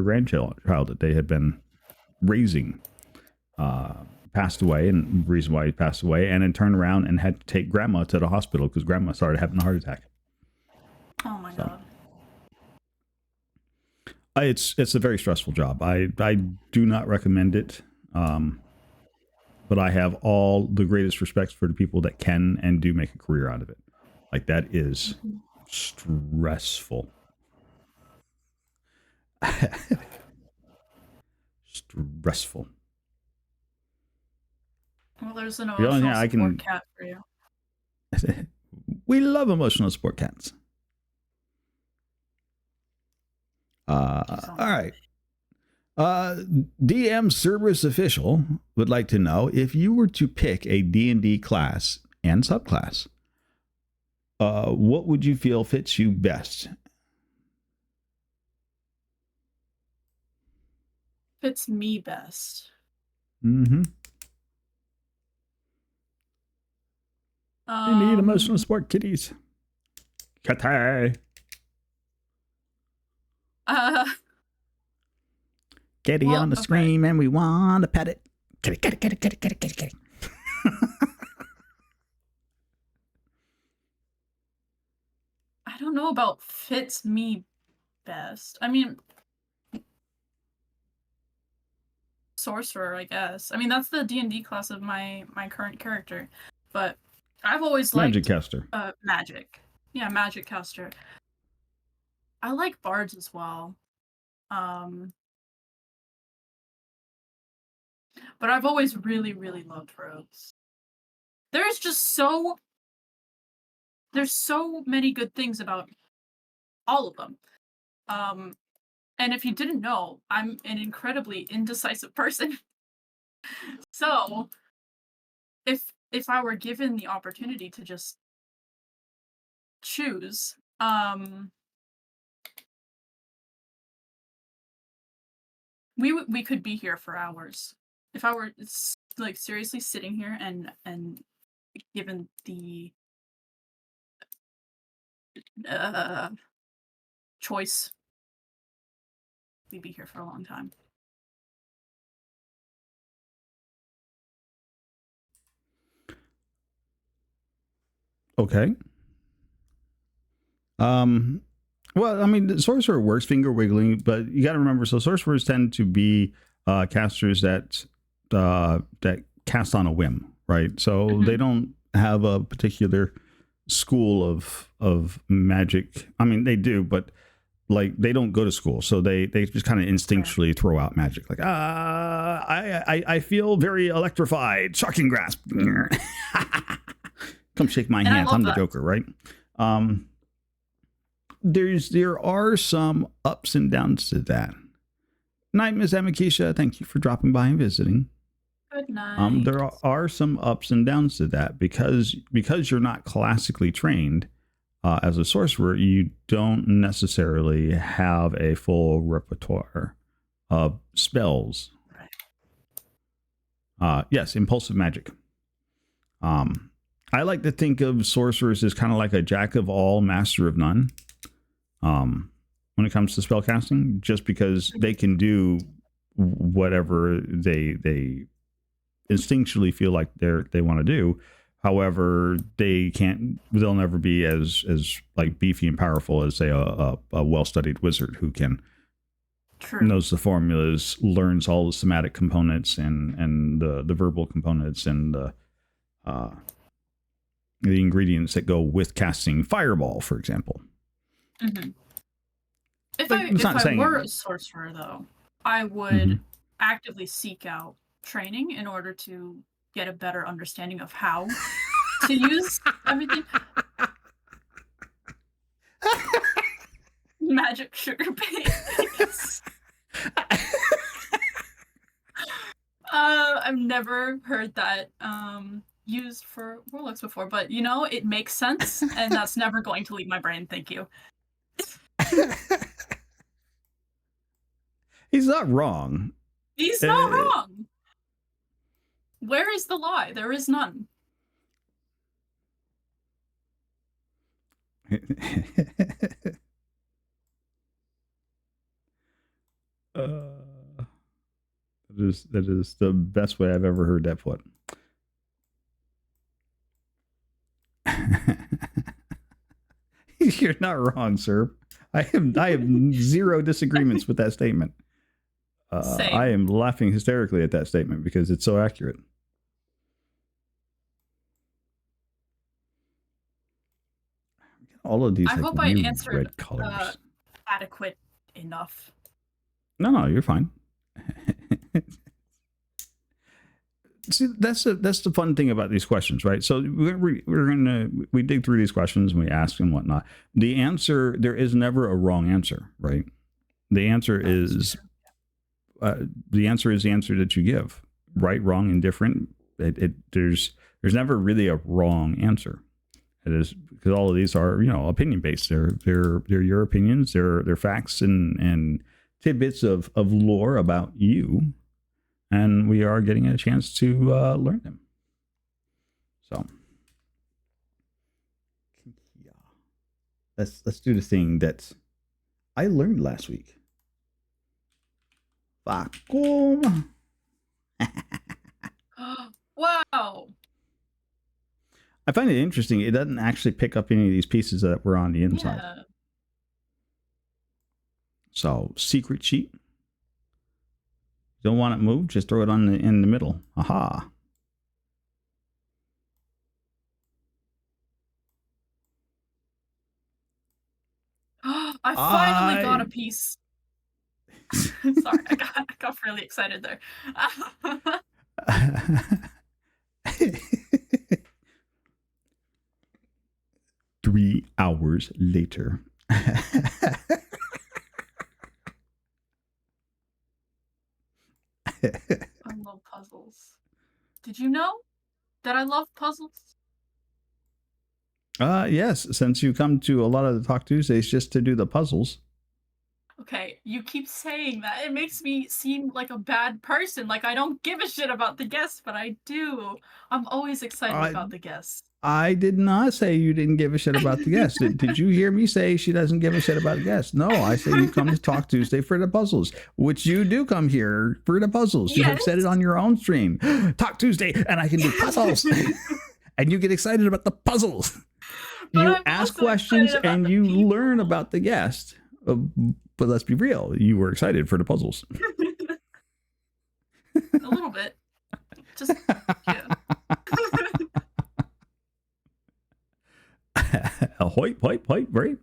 grandchild that they had been raising passed away, and the reason why he passed away, and then turned around and had to take Grandma to the hospital because Grandma started having a heart attack. Oh my God. It's a very stressful job. I do not recommend it. But I have all the greatest respects for the people that can and do make a career out of it. Like, that is stressful. Stressful. Well, there's an emotional support cat for you. We love emotional support cats. All right. DM Cerberus Official would like to know, if you were to pick a D&D class and subclass, what would you feel fits you best? Fits me best. Mm-hmm. You need emotional support kitties. Kitty. Kitty on the screen, and we want to pet it. Kitty. I don't know about fits me best. I mean, sorcerer, I guess. I mean, that's the D&D class of my current character, but I've always liked magic caster. Magic. Yeah, magic caster. I like bards as well. But I've always really, really loved rogues. There's so many good things about all of them. And if you didn't know, I'm an incredibly indecisive person. So if I were given the opportunity to just choose, we could be here for hours. If I were like seriously sitting here and given the choice, we'd be here for a long time. Okay. Well, I mean, the sorcerer works finger wiggling, but you got to remember. So sorcerers tend to be casters that cast on a whim, right? So they don't have a particular school of magic. I mean, they do, but like they don't go to school, so they just kind of instinctually throw out magic. Like, I feel very electrified. Shocking grasp. Come shake my hand. I'm the Joker, right? There are some ups and downs to that. Night, Miss Amakisha. Thank you for dropping by and visiting. Good night. There are some ups and downs to that because you're not classically trained as a sorcerer. You don't necessarily have a full repertoire of spells. Right. Yes, impulsive magic. I like to think of sorcerers as kind of like a jack of all, master of none. When it comes to spell casting, just because they can do whatever they instinctually feel like they want to do. However, they'll never be as like beefy and powerful as, say, a well-studied wizard who knows the formulas, learns all the somatic components and the verbal components and the ingredients that go with casting fireball, for example. Mm-hmm. If I were a sorcerer, though, I would actively seek out training in order to get a better understanding of how to use everything. Magic sugar paste. I've never heard that used for warlocks before, but you know, it makes sense, and that's never going to leave my brain. Thank you. He's not wrong. He's not wrong. Where is the lie? There is none. That is the best way I've ever heard that put. You're not wrong, sir. I have zero disagreements with that statement. I am laughing hysterically at that statement because it's so accurate. All of these. I hope I answered adequate enough. No, you're fine. See, that's the fun thing about these questions, right? So we dig through these questions and we ask and whatnot. The answer, there is never a wrong answer, right? The answer is the answer that you give, right, wrong, indifferent. There's never really a wrong answer. It is because all of these are, opinion based. They're your opinions. They're facts and tidbits of lore about you. And we are getting a chance to learn them. So, yeah, let's do the thing that I learned last week. Vacuum. Wow. I find it interesting. It doesn't actually pick up any of these pieces that were on the inside. Yeah. So, secret sheet. Don't want it moved, just throw it in the middle. Aha. I finally got a piece. Sorry, I got really excited there. 3 hours later. I love puzzles. Did you know that I love puzzles? Yes, since you come to a lot of the Talk Tuesdays just to do the puzzles. Okay, you keep saying that. It makes me seem like a bad person. Like I don't give a shit about the guests, but I do. I'm always excited about the guests. I did not say you didn't give a shit about the guests. Did you hear me say she doesn't give a shit about the guests? No, I say you come to Talk Tuesday for the puzzles, which you do come here for the puzzles. Yes. You have said it on your own stream. Talk Tuesday, and I can do puzzles. And you get excited about the puzzles. But you I'm ask also questions excited about and the you learn people. about the guest. But let's be real, you were excited for the puzzles. A little bit. Just yeah. Ahoy, hoip, hoip, right?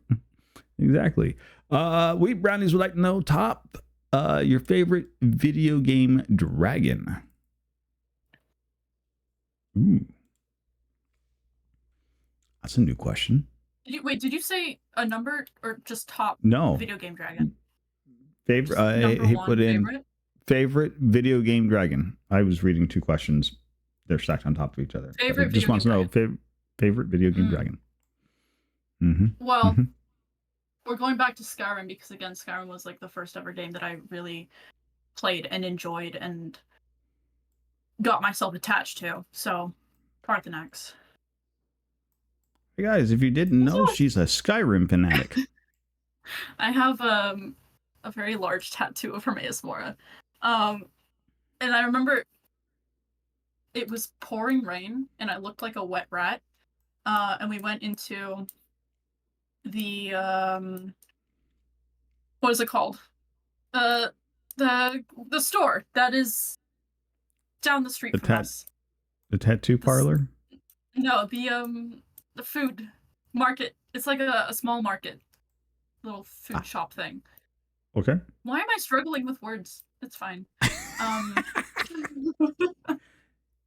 Exactly. Wheat Brownies would like to know top your favorite video game dragon. Ooh, that's a new question. Did you say a number or just top No. video game dragon? Favorite, Just number he one put in favorite? favorite video game dragon. I was reading two questions. They're stacked on top of each other. Favorite He just video wants game to know dragon. favorite video game Mm. dragon. Mm-hmm. Well, Mm-hmm. we're going back to Skyrim because again, Skyrim was like the first ever game that I really played and enjoyed and got myself attached to. So, Parthenax. Hey guys, if you didn't know, Also, she's a Skyrim fanatic. I have a very large tattoo of Hermaeus Mora. And I remember it was pouring rain and I looked like a wet rat. And we went into the what is it called? Uh the store that is down the street from us. The tattoo parlor. No, the food market. It's like a small market, little food shop thing. Okay. Why am I struggling with words? It's fine.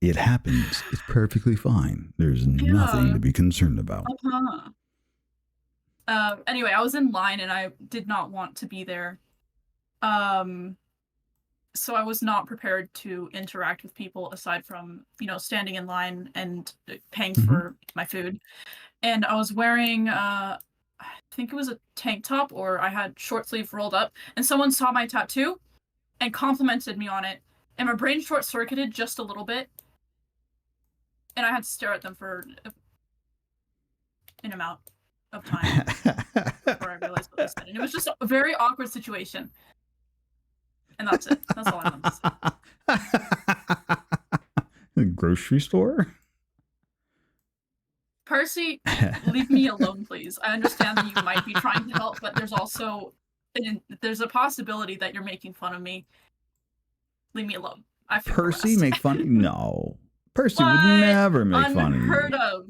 It happens. It's perfectly fine. There's nothing to be concerned about. Uh-huh. Anyway, I was in line and I did not want to be there. So I was not prepared to interact with people aside from, standing in line and paying for my food. And I was wearing, I think it was a tank top or I had short sleeve rolled up and someone saw my tattoo and complimented me on it. And my brain short circuited just a little bit. And I had to stare at them for an amount of time before I realized what they said. And it was just a very awkward situation. And that's it. That's all I want to say. The grocery store? Percy, leave me alone, please. I understand that you might be trying to help, but there's also there's a possibility that you're making fun of me. Leave me alone. I feel Percy harassed. make fun? No. Percy would never make fun of you. Unheard of.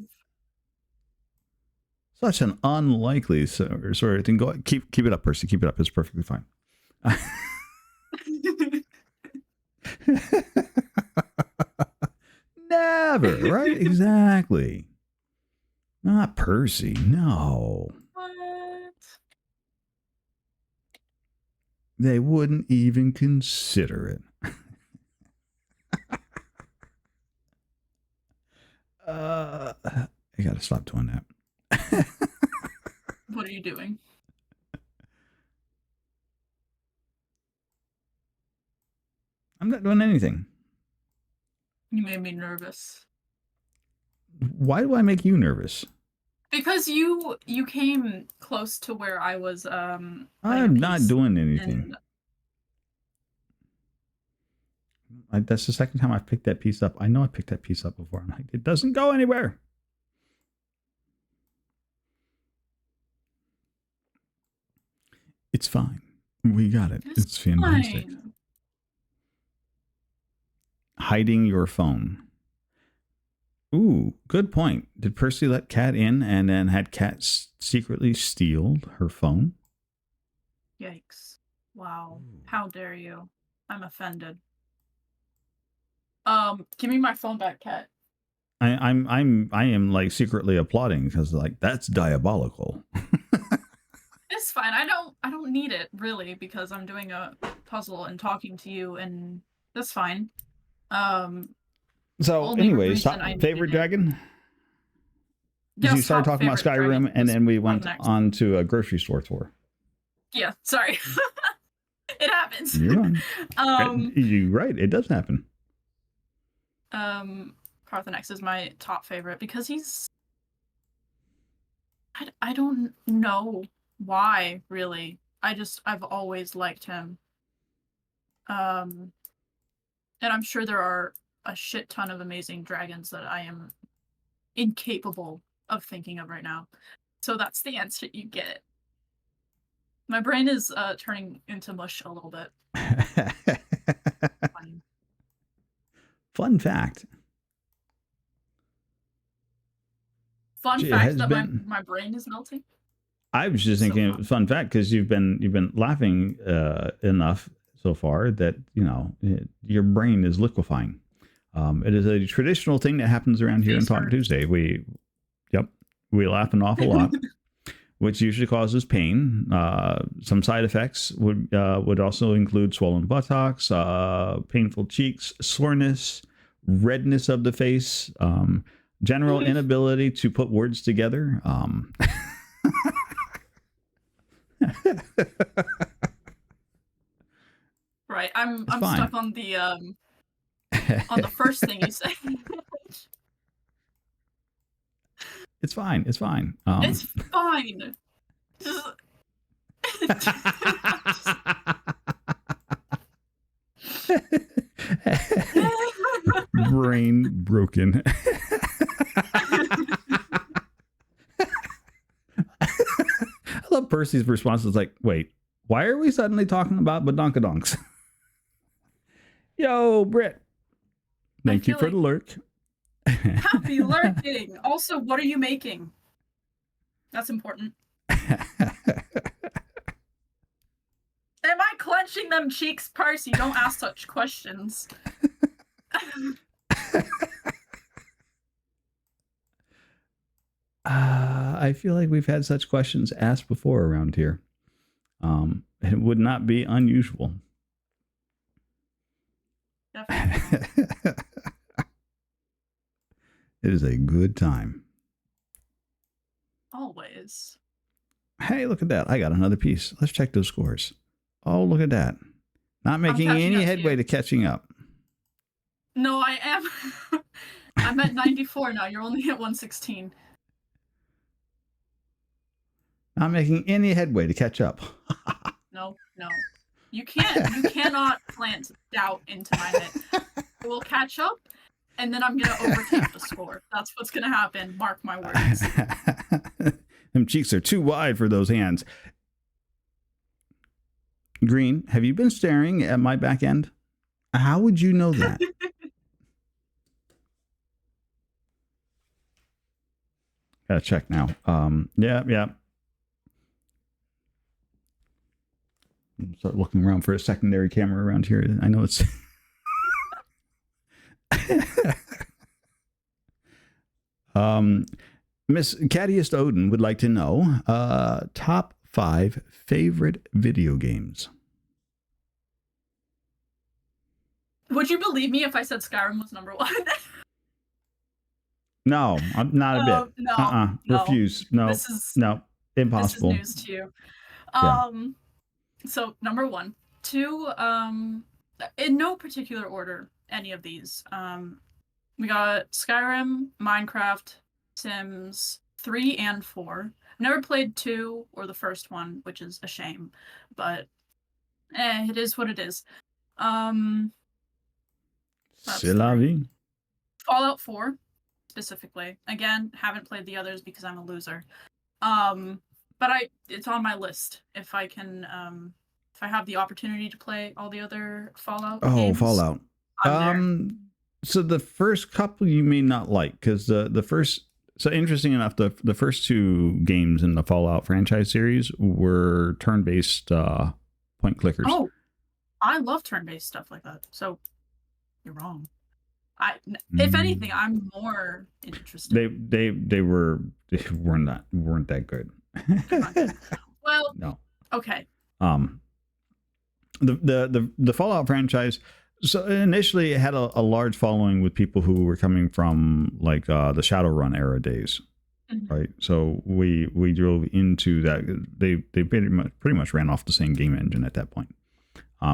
Such an unlikely sort of thing. Go keep it up, Percy. Keep it up. It's perfectly fine. Never, right? Exactly. Not Percy. No. What? They wouldn't even consider it. I gotta stop doing that. What are you doing? I'm not doing anything. You made me nervous. Why do I make you nervous? Because you came close to where I was I'm not doing anything. That's the second time I've picked that piece up. I know I picked that piece up before. I'm like, it doesn't go anywhere. It's fine. We got it. It's fantastic. Fine. Hiding your phone. Ooh, good point. Did Percy let Kat in and then had Kat secretly steal her phone? Yikes. Wow. How dare you? I'm offended. Give me my phone back, Kat. I am like secretly applauding because like that's diabolical. It's fine. I don't need it really because I'm doing a puzzle and talking to you and that's fine. So anyways, favorite dragon? Yes, you started talking about Skyrim and then we went on to a grocery store tour. Yeah, sorry. It happens. You're on. You're right. It does happen. Parthenax is my top favorite because he's I don't know why really. I've always liked him. And I'm sure there are a shit ton of amazing dragons that I am incapable of thinking of right now. So that's the answer you get. My brain is turning into mush a little bit. Funny. Fun fact. Fun Gee, fact that my brain is melting. I was just So thinking, fun. fun fact, because you've been laughing enough so far that your brain is liquefying. It is a traditional thing that happens around here on Face Talk hurts. Tuesday. We laugh an awful lot, which usually causes pain. Some side effects would also include swollen buttocks, painful cheeks, soreness, redness of the face, general inability to put words together. Right. I'm fine. stuck on the first thing you said. It's fine. It's fine. It's fine. Brain broken. I love Percy's response. It's like, wait, why are we suddenly talking about badonkadonks? Yo, Britt. Thank you for the lurk. Happy lurking. Also, what are you making? That's important. Am I clenching them cheeks, Percy? Don't ask such questions. I feel like we've had such questions asked before around here. It would not be unusual. Definitely. It is a good time. Always. Hey, look at that. I got another piece. Let's check those scores. Oh, look at that. Not making any headway to catching up. No, I am. I'm at 94 now. You're only at 116. Not making any headway to catch up. No. You cannot plant doubt into my head. I will catch up, and then I'm going to overtake the score. That's what's going to happen. Mark my words. Them cheeks are too wide for those hands. Green, have you been staring at my back end? How would you know that? Gotta check now. Yeah. Start looking around for a secondary camera around here. I know it's Miss Caddiest Odin would like to know top 5 favorite video games. Would you believe me if I said Skyrim was number 1? No, I'm not a bit. No. Refuse. No. Impossible. This is news to you. Yeah. So number 1, 2, in no particular order, any of these. We got Skyrim, Minecraft, Sims 3 and 4. I've never played 2 or the first one, which is a shame, but it is what it is. C'est la vie. Fallout 4 specifically. Again, haven't played the others because I'm a loser. But it's on my list if I can if I have the opportunity to play all the other Fallout games. Fallout. So the first couple you may not like, because the first, so interesting enough, the first 2 games in the Fallout franchise series were turn-based point clickers. Oh, I love turn-based stuff like that. So you're wrong. If anything, I'm more interested. They weren't that good. Well, no. Okay. The Fallout franchise, so initially it had a large following with people who were coming from like the Shadowrun era days, right? So we drove into that. They pretty much ran off the same game engine at that point.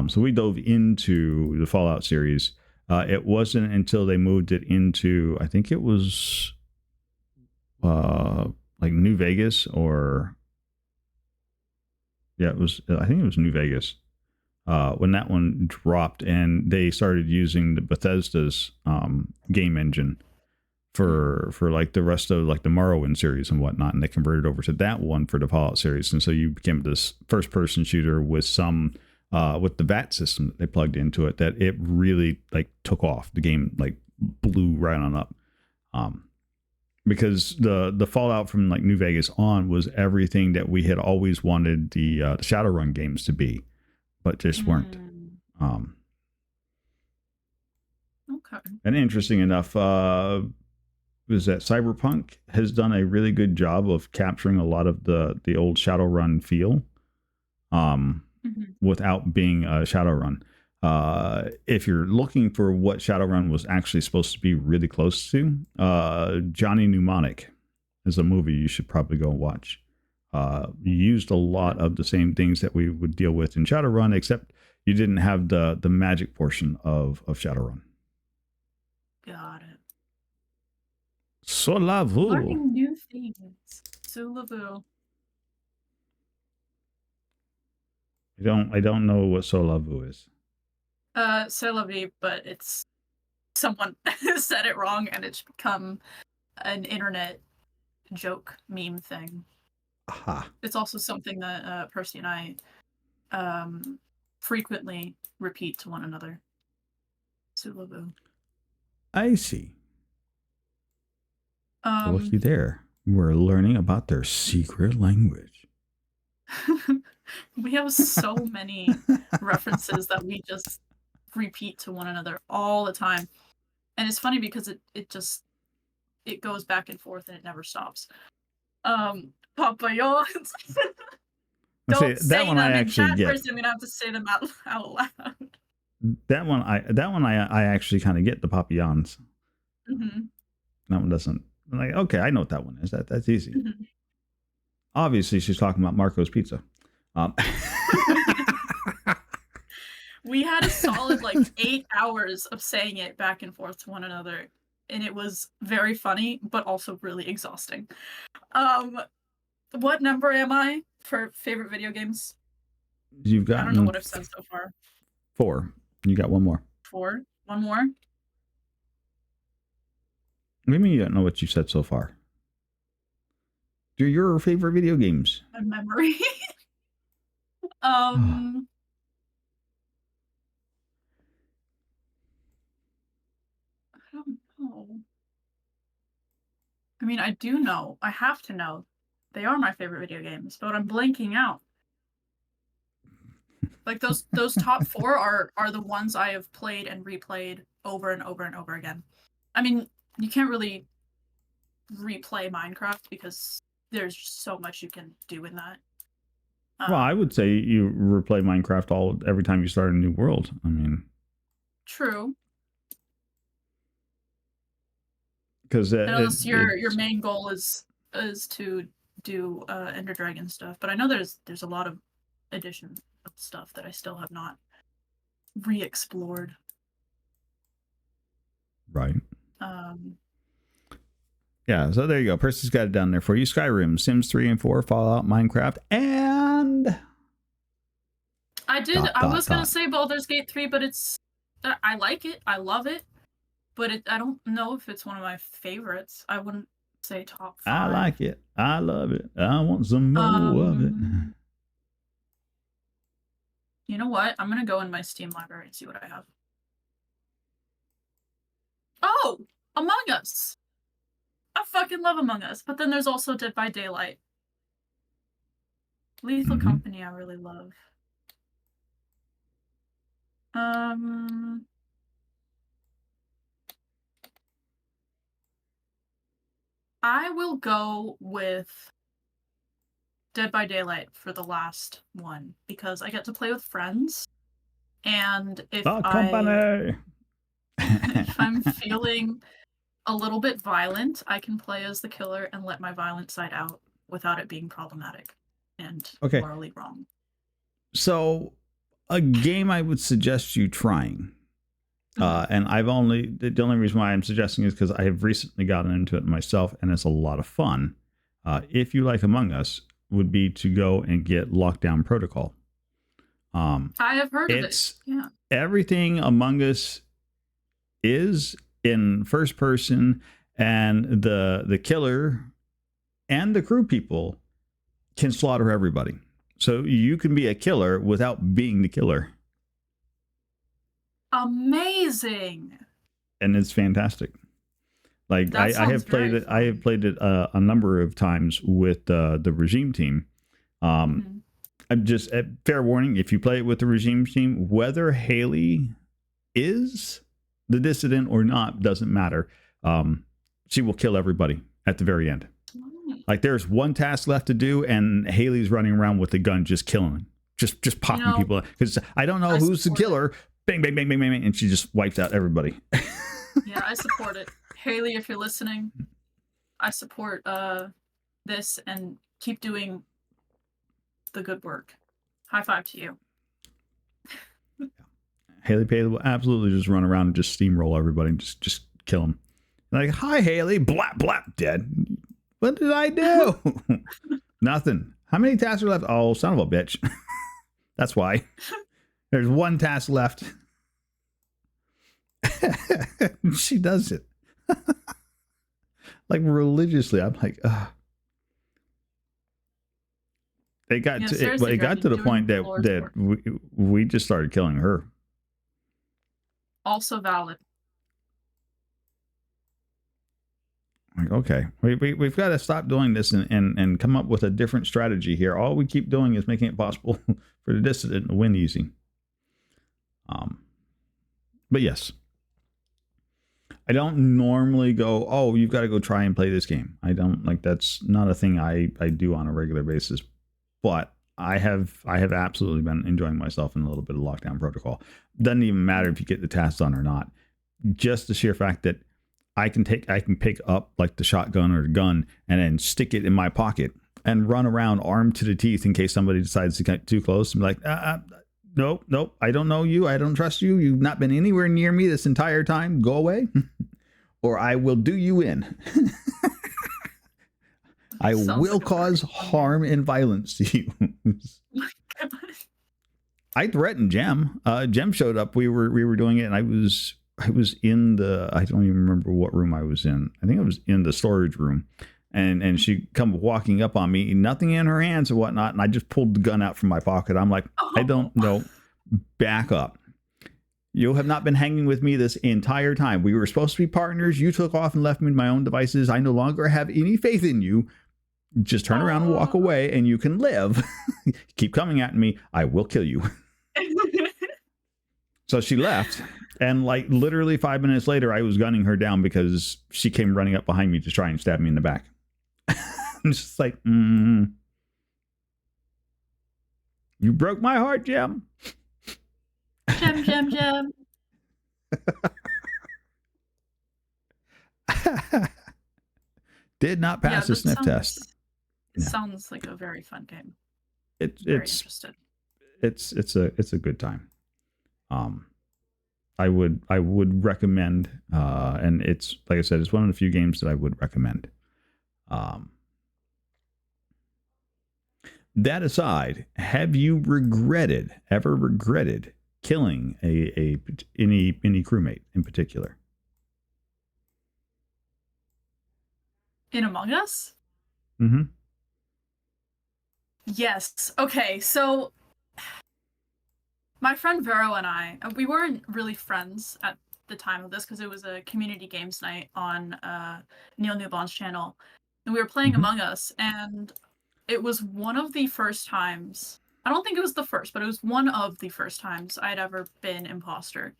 So we dove into the Fallout series. It wasn't until they moved it into, I think it was like New Vegas, or I think it was New Vegas, when that one dropped and they started using the Bethesda's game engine for like the rest of like the Morrowind series and whatnot, and they converted over to that one for the Fallout series, and so you became this first person shooter with some with the VAT system that they plugged into it, that it really like took off. The game like blew right on up, because the Fallout from like New Vegas on was everything that we had always wanted the Shadowrun games to be, but just weren't. Okay. And interesting enough, is that Cyberpunk has done a really good job of capturing a lot of the old Shadowrun feel, without being a Shadowrun. If you're looking for what Shadowrun was actually supposed to be really close to, Johnny Mnemonic is a movie you should probably go and watch. Used a lot of the same things that we would deal with in Shadowrun, except you didn't have the magic portion of Shadowrun. Got it. Solavu. Learning new things. Solavu. I don't know what Solavu is. C'est la vie, but it's someone said it wrong and it's become an internet joke meme thing. Aha. It's also something that Percy and I frequently repeat to one another. Sulavu. I see. Looky there. We're learning about their secret language. We have so many references that we just repeat to one another all the time. And it's funny because it goes back and forth and it never stops. Papayons. Don't say that one I actually get. First, I'm gonna have to say them out loud. That one I actually kind of get, the papillons. Mm-hmm. That one doesn't. I'm like, okay, I know what that one is. That's easy. Mm-hmm. Obviously, she's talking about Marco's Pizza. We had a solid 8 hours of saying it back and forth to one another, and it was very funny, but also really exhausting. What number am I for favorite video games? You've got. I don't know what I've said so far. 4. You got one more. 4. One more. What do you mean you don't know what you said so far? Do your favorite video games? My memory. I don't know. I mean, I do know. I have to know. They are my favorite video games, but I'm blanking out. Like those top 4 are the ones I have played and replayed over and over and over again. I mean, you can't really replay Minecraft because there's just so much you can do in that. Well, I would say you replay Minecraft every time you start a new world. I mean, true. Because your main goal is to do Ender Dragon stuff, but I know there's a lot of addition of stuff that I still have not re-explored. Right. Yeah, so there you go. Percy's got it down there for you. Skyrim, Sims 3 and 4, Fallout, Minecraft, and I was gonna say Baldur's Gate 3, but I like it. I love it, but I don't know if it's one of my favorites. I wouldn't say top 5. I like it. I love it. I want some more of it. You know what? I'm gonna go in my Steam library and see what I have. Oh, Among Us. I fucking love Among Us, but then there's also Dead by Daylight. Lethal Company I really love. I will go with Dead by Daylight for the last one because I get to play with friends, and if I'm feeling a little bit violent, I can play as the killer and let my violent side out without it being problematic and morally wrong. So, a game I would suggest you trying, and the only reason why I'm suggesting is because I have recently gotten into it myself, and it's a lot of fun. If you like Among Us, would be to go and get Lockdown Protocol. I have heard of it. Yeah. Everything Among Us is in first person, and the killer and the crew people can slaughter everybody. So you can be a killer without being the killer. Amazing. And it's fantastic. Like I have played it. I have played it a number of times with the regime team. I'm just fair warning: if you play it with the regime team, whether Haley is the dissident or not doesn't matter. She will kill everybody at the very end. Like there's one task left to do, and Haley's running around with a gun, just killing, just popping people. Because I don't know who's the killer. Bang, bang, bang, bang, bang, and she just wipes out everybody. Yeah, I support it. Haley, if you're listening, I support this, and keep doing the good work. High five to you. Haley Paley will absolutely just run around and just steamroll everybody and just kill them. Like, hi Haley, blap blap, dead. What did I do? Nothing. How many tasks are left? Oh, son of a bitch. That's why. There's one task left. She does it. Like religiously. I'm like, ugh. It got to the point that we just started killing her. Also valid. Like, okay, we've got to stop doing this and come up with a different strategy here. All we keep doing is making it possible for the dissident to win easy. But yes, I don't normally go, oh, you've got to go try and play this game. I don't, like, that's not a thing I do on a regular basis. But I have absolutely been enjoying myself in a little bit of Lockdown Protocol. Doesn't even matter if you get the tasks done or not. Just the sheer fact that I can pick up like the shotgun or the gun and then stick it in my pocket and run around armed to the teeth in case somebody decides to get too close and be like, nope, I don't know you. I don't trust you. You've not been anywhere near me this entire time. Go away or I will do you in. I will cause harm and violence to you. I threatened Jem. Jem showed up. We were doing it, and I was in the, I don't even remember what room I was in. I think I was in the storage room, and she come walking up on me, nothing in her hands and whatnot, and I just pulled the gun out from my pocket. I'm like, I don't know, back up. You have not been hanging with me this entire time. We were supposed to be partners. You took off and left me to my own devices. I no longer have any faith in you. Just turn around and walk away, and you can live. Keep coming at me. I will kill you. So she left, and like literally 5 minutes later, I was gunning her down because she came running up behind me to try and stab me in the back. It's just like, you broke my heart, Jem. Jem. Did not pass the sniff test. It sounds like a very fun game. It's interested. It's a good time. I would recommend, and it's like I said, it's one of the few games that I would recommend. That aside, have you ever regretted killing any crewmate in particular? In Among Us? Mm-hmm. Yes. Okay, so my friend Vero and I, we weren't really friends at the time of this because it was a community games night on Neil Newbon's channel. And we were playing Among Us, and it was one of the first times, I don't think it was the first, but it was one of the first times I'd ever been imposter.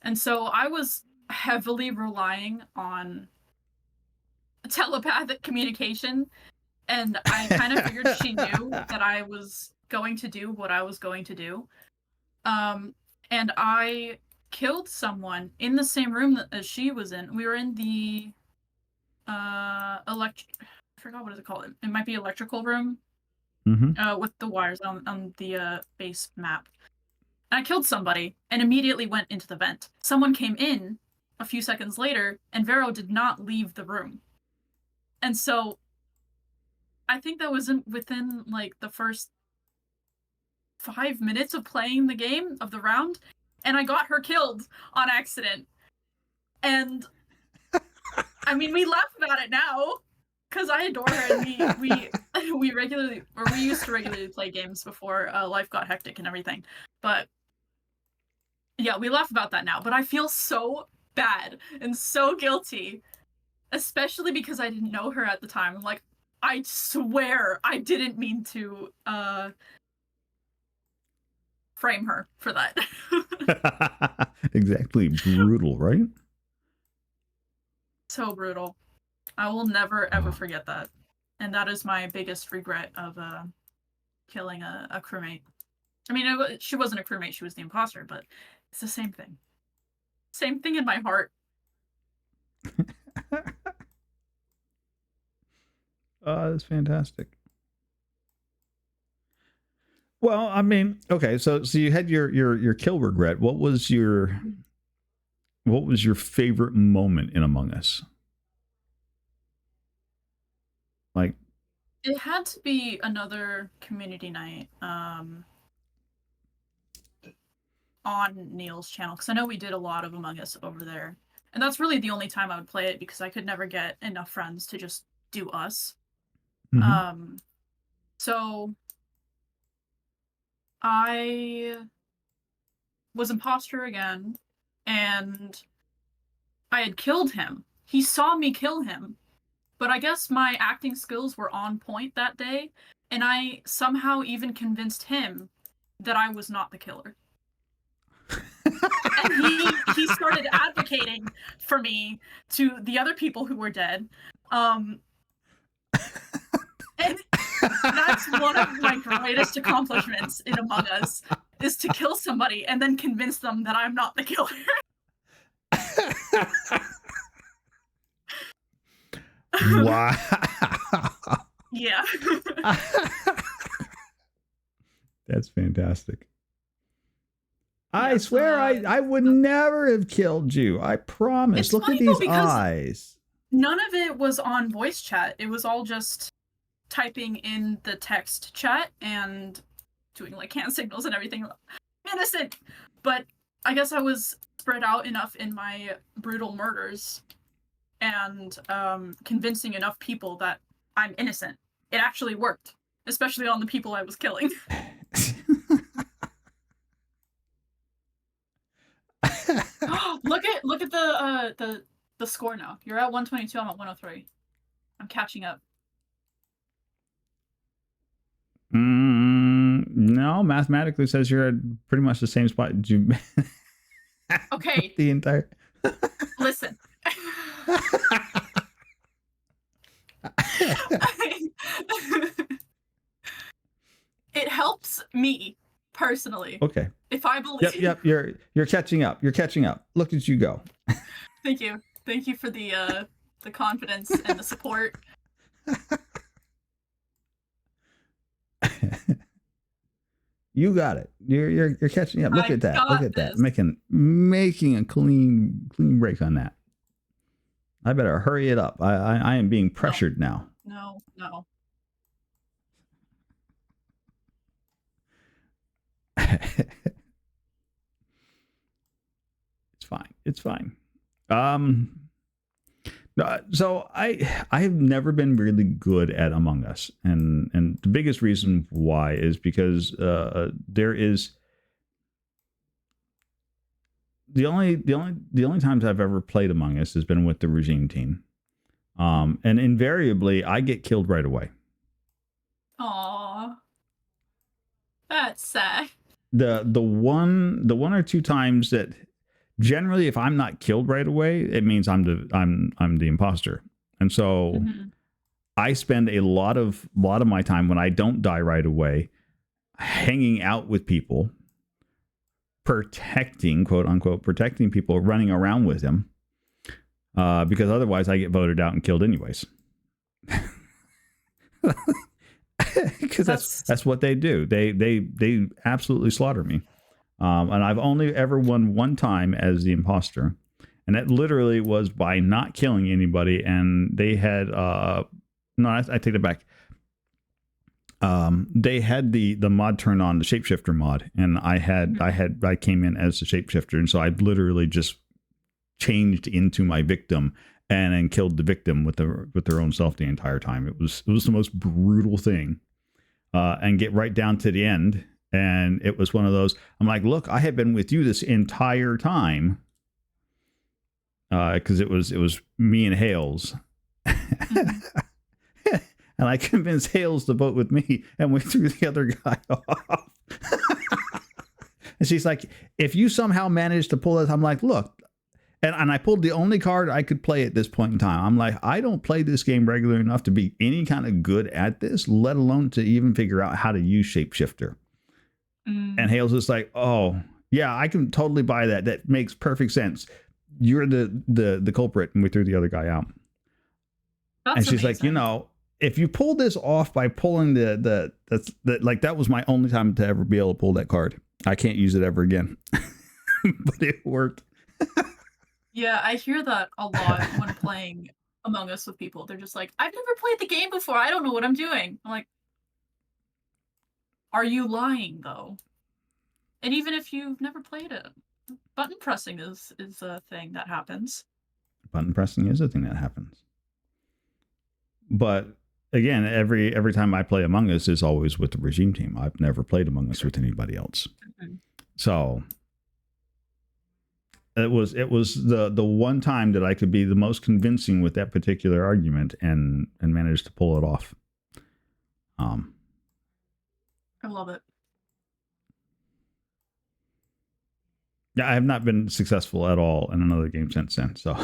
And so I was heavily relying on telepathic communication, and I kind of figured she knew that I was going to do what I was going to do. And I killed someone in the same room as she was in. We were in the I forgot what is it called. It might be electrical room. With the wires on the base map. And I killed somebody and immediately went into the vent. Someone came in a few seconds later, and Vero did not leave the room. And so I think that was within like the first 5 minutes of playing the game of the round, and I got her killed on accident. And I mean, we laugh about it now because I adore her, and we regularly, or we used to regularly play games before life got hectic and everything. But yeah, we laugh about that now. But I feel so bad and so guilty, especially because I didn't know her at the time. I'm like, I swear I didn't mean to frame her for that. Exactly. Brutal, right? So brutal. I will never ever forget that. And that is my biggest regret of killing a crewmate. I mean, she wasn't a crewmate, she was the imposter, but it's the same thing. Same thing in my heart. That's fantastic. Well, I mean, okay, so you had your kill regret. What was your favorite moment in Among Us? Like, it had to be another community night on Neil's channel, because I know we did a lot of Among Us over there, and that's really the only time I would play it because I could never get enough friends to just do us. So I was imposter again, and I had killed him. He saw me kill him, but I guess my acting skills were on point that day, and I somehow even convinced him that I was not the killer. And he started advocating for me to the other people who were dead. And that's one of my greatest accomplishments in Among Us, is to kill somebody and then convince them that I'm not the killer. Wow. Yeah. That's fantastic. I swear I would never have killed you. I promise. Look at these eyes. None of it was on voice chat. It was all just typing in the text chat and doing like hand signals and everything. Innocent. But I guess I was spread out enough in my brutal murders and convincing enough people that I'm innocent. It actually worked, especially on the people I was killing. Look at the score now. You're at 122. I'm at 103. I'm catching up. No, mathematically says you're at pretty much the same spot. You okay. The entire. Listen. It helps me personally. Okay. If I believe. Yep. You're catching up. You're catching up. Look at you go. Thank you. Thank you for the confidence and the support. You got it. You're catching up. Look at that. Look at that. Making a clean break on that. I better hurry it up. I am being pressured now. No. It's fine. So I have never been really good at Among Us, and the biggest reason why is because there is the only times I've ever played Among Us has been with the regime team, and invariably I get killed right away. Aww, that's sad. The one or two times that generally, if I'm not killed right away, it means I'm the imposter, and so I spend a lot of my time when I don't die right away, hanging out with people, protecting, quote unquote, protecting people, running around with them, because otherwise I get voted out and killed anyways. Because that's what they do. They absolutely slaughter me. And I've only ever won one time as the imposter, and that literally was by not killing anybody. And they had I take it back. They had the mod turned on, the shapeshifter mod, and I came in as the shapeshifter, and so I literally just changed into my victim and then killed the victim with their own self the entire time. It was the most brutal thing. And get right down to the end, and it was one of those. I'm like, look, I have been with you this entire time, because it was me and Hales, and I convinced Hales to vote with me, and we threw the other guy off. And she's like, if you somehow manage to pull it, I'm like, look. And I pulled the only card I could play at this point in time. I'm like, I don't play this game regularly enough to be any kind of good at this, let alone to even figure out how to use Shapeshifter. And Hales is like, oh, yeah, I can totally buy that. That makes perfect sense. You're the culprit. And we threw the other guy out. That's and she's amazing. like, if you pull this off by pulling the like, that was my only time to ever be able to pull that card. I can't use it ever again. But it worked. Yeah, I hear that a lot when playing Among Us with people. They're just like, I've never played the game before. I don't know what I'm doing. I'm like, are you lying though? And even if you've never played it, button pressing is a thing that happens. Button pressing is a thing that happens. But again, every time I play Among Us is always with the regime team. I've never played Among Us with anybody else. Mm-hmm. So it was the one time that I could be the most convincing with that particular argument and managed to pull it off. I love it. Yeah, I have not been successful at all in another game since then. So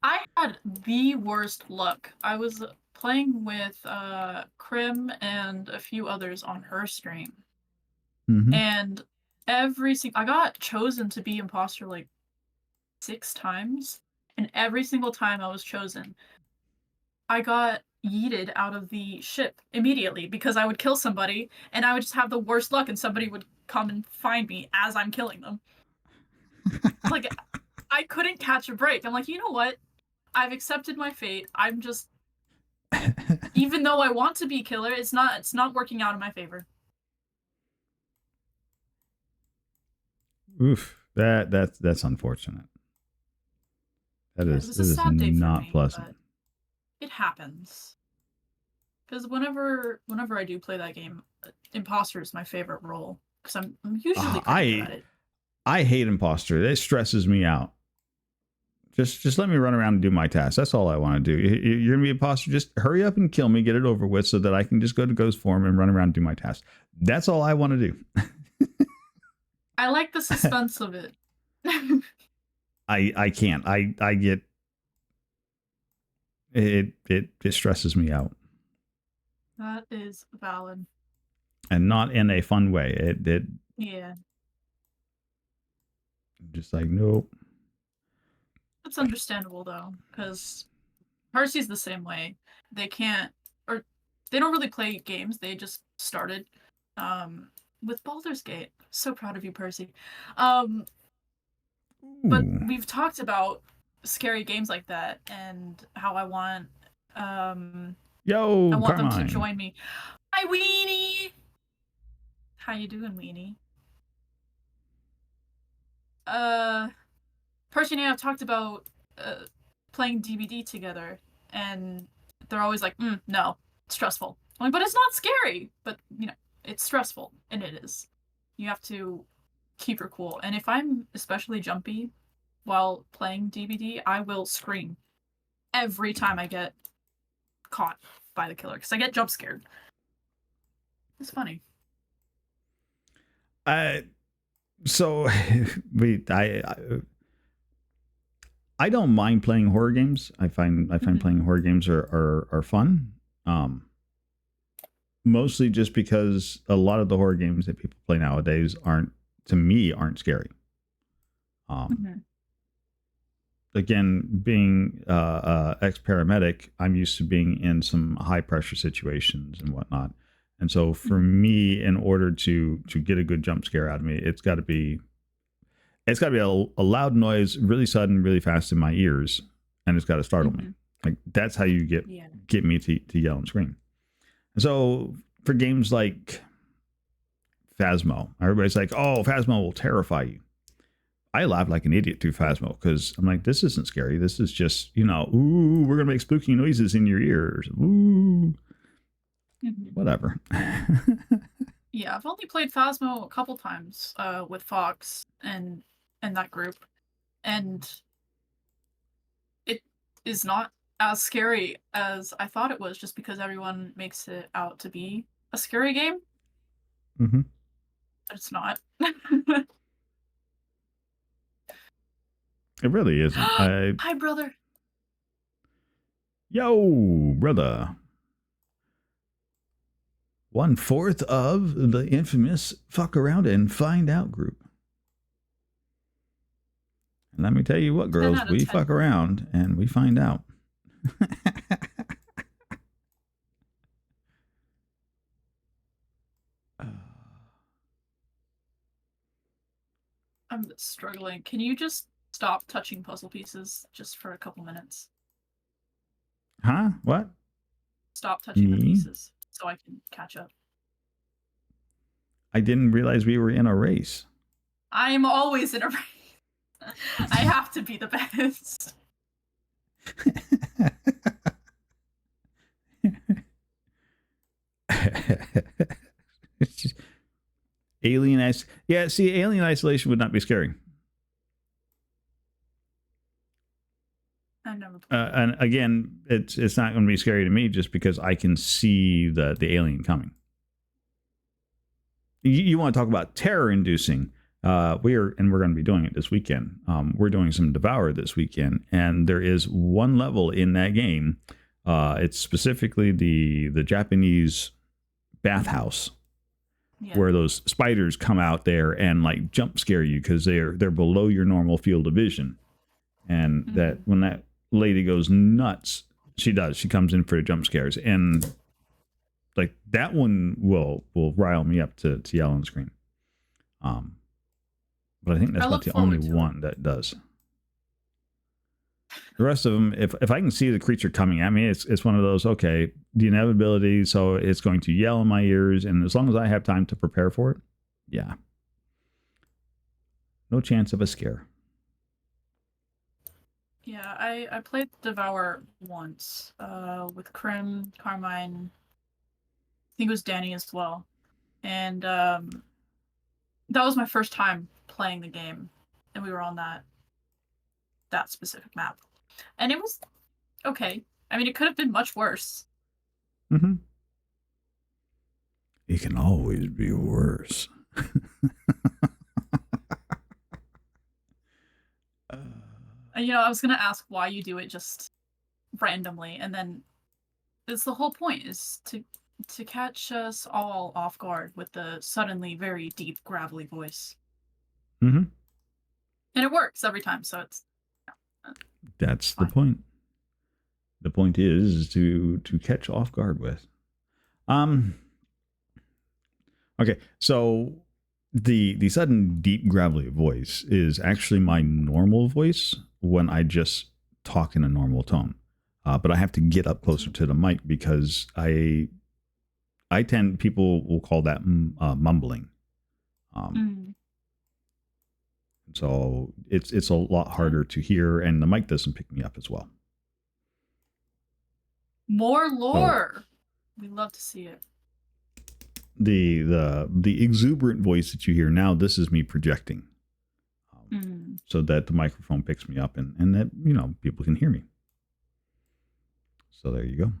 I had the worst luck. I was playing with Krim and a few others on her stream. Mm-hmm. And I got chosen to be imposter like 6 times, and every single time I was chosen, I got yeeted out of the ship immediately because I would kill somebody and I would just have the worst luck and somebody would come and find me as I'm killing them. Like, I couldn't catch a break. I'm like, you know what? I've accepted my fate. I'm just, even though I want to be killer, it's not working out in my favor. Oof, that's unfortunate. That is not pleasant. It happens. Because whenever I do play that game, imposter is my favorite role. Because I'm usually pretty good at it. I hate imposter. It stresses me out. Just let me run around and do my tasks. That's all I want to do. You're gonna be imposter. Just hurry up and kill me, get it over with, so that I can just go to ghost form and run around and do my tasks. That's all I want to do. I like the suspense of it. I can't. I get it stresses me out. That is valid. And not in a fun way. It yeah. Just like, nope. It's understandable though, because Percy's the same way. They can't, or they don't really play games. They just started with Baldur's Gate. So proud of you, Percy. But we've talked about scary games like that and how I want them to join me. Hi, Weenie. How you doing, Weenie? Percy and I have talked about playing DBD together, and they're always like, no, it's stressful. I'm like, but it's not scary. But, it's stressful, and it is. You have to keep her cool. And if I'm especially jumpy while playing DBD, I will scream every time I get caught by the killer, because I get jump scared. It's funny. So I don't mind playing horror games. I find playing horror games are fun. Mostly just because a lot of the horror games that people play nowadays aren't scary. Again, being ex-paramedic, I'm used to being in some high pressure situations and whatnot. And so for me, in order to get a good jump scare out of me, it's got to be a loud noise, really sudden, really fast in my ears, and it's got to startle me. Like, that's how you get me to yell and scream. And so for games like Phasmo, everybody's like, "Oh, Phasmo will terrify you." I laughed like an idiot through Phasmo because I'm like, this isn't scary. This is just, ooh, we're gonna make spooky noises in your ears. Ooh, whatever. Yeah, I've only played Phasmo a couple times with Fox and that group, and it is not as scary as I thought it was, just because everyone makes it out to be a scary game. Mm-hmm. But it's not. It really isn't. Hi, brother. Yo, brother. 1/4 of the infamous fuck around and find out group. And let me tell you what, girls, we fuck around and we find out. I'm struggling. Can you just stop touching puzzle pieces just for a couple minutes? Huh? What? Stop touching the pieces so I can catch up. I didn't realize we were in a race. I am always in a race. I have to be the best. Alien Isolation. Yeah, see, Alien Isolation would not be scary. I've never and again, it's not going to be scary to me just because I can see the alien coming. You want to talk about terror inducing? We're going to be doing it this weekend. We're doing some Devour this weekend, and there is one level in that game. It's specifically the Japanese bathhouse, where those spiders come out there and like jump scare you because they're below your normal field of vision, and that when that lady goes nuts, she comes in for the jump scares, and like that one will rile me up to yell and scream. But I think that's about the only one that does. The rest of them, if I can see the creature coming at me, it's one of those, okay, the inevitability, so it's going to yell in my ears, and as long as I have time to prepare for it, yeah, no chance of a scare. Yeah, I played Devour once with Krim, Carmine, I think it was Danny as well, and that was my first time playing the game, and we were on that specific map, and it was okay. I mean, it could have been much worse. Mm-hmm. It can always be worse. I was gonna ask why you do it just randomly, and then it's the whole point is to catch us all off guard with the suddenly very deep, gravelly voice. Mm-hmm. And it works every time, so it's that's fine. The point. The point is to catch off guard with. Okay, so the sudden deep gravelly voice is actually my normal voice when I just talk in a normal tone. But I have to get up closer to the mic because people will call that mumbling. So it's a lot harder to hear, and the mic doesn't pick me up as well. More lore. We love to see it. The exuberant voice that you hear now, this is me projecting, so that the microphone picks me up and that people can hear me. So there you go.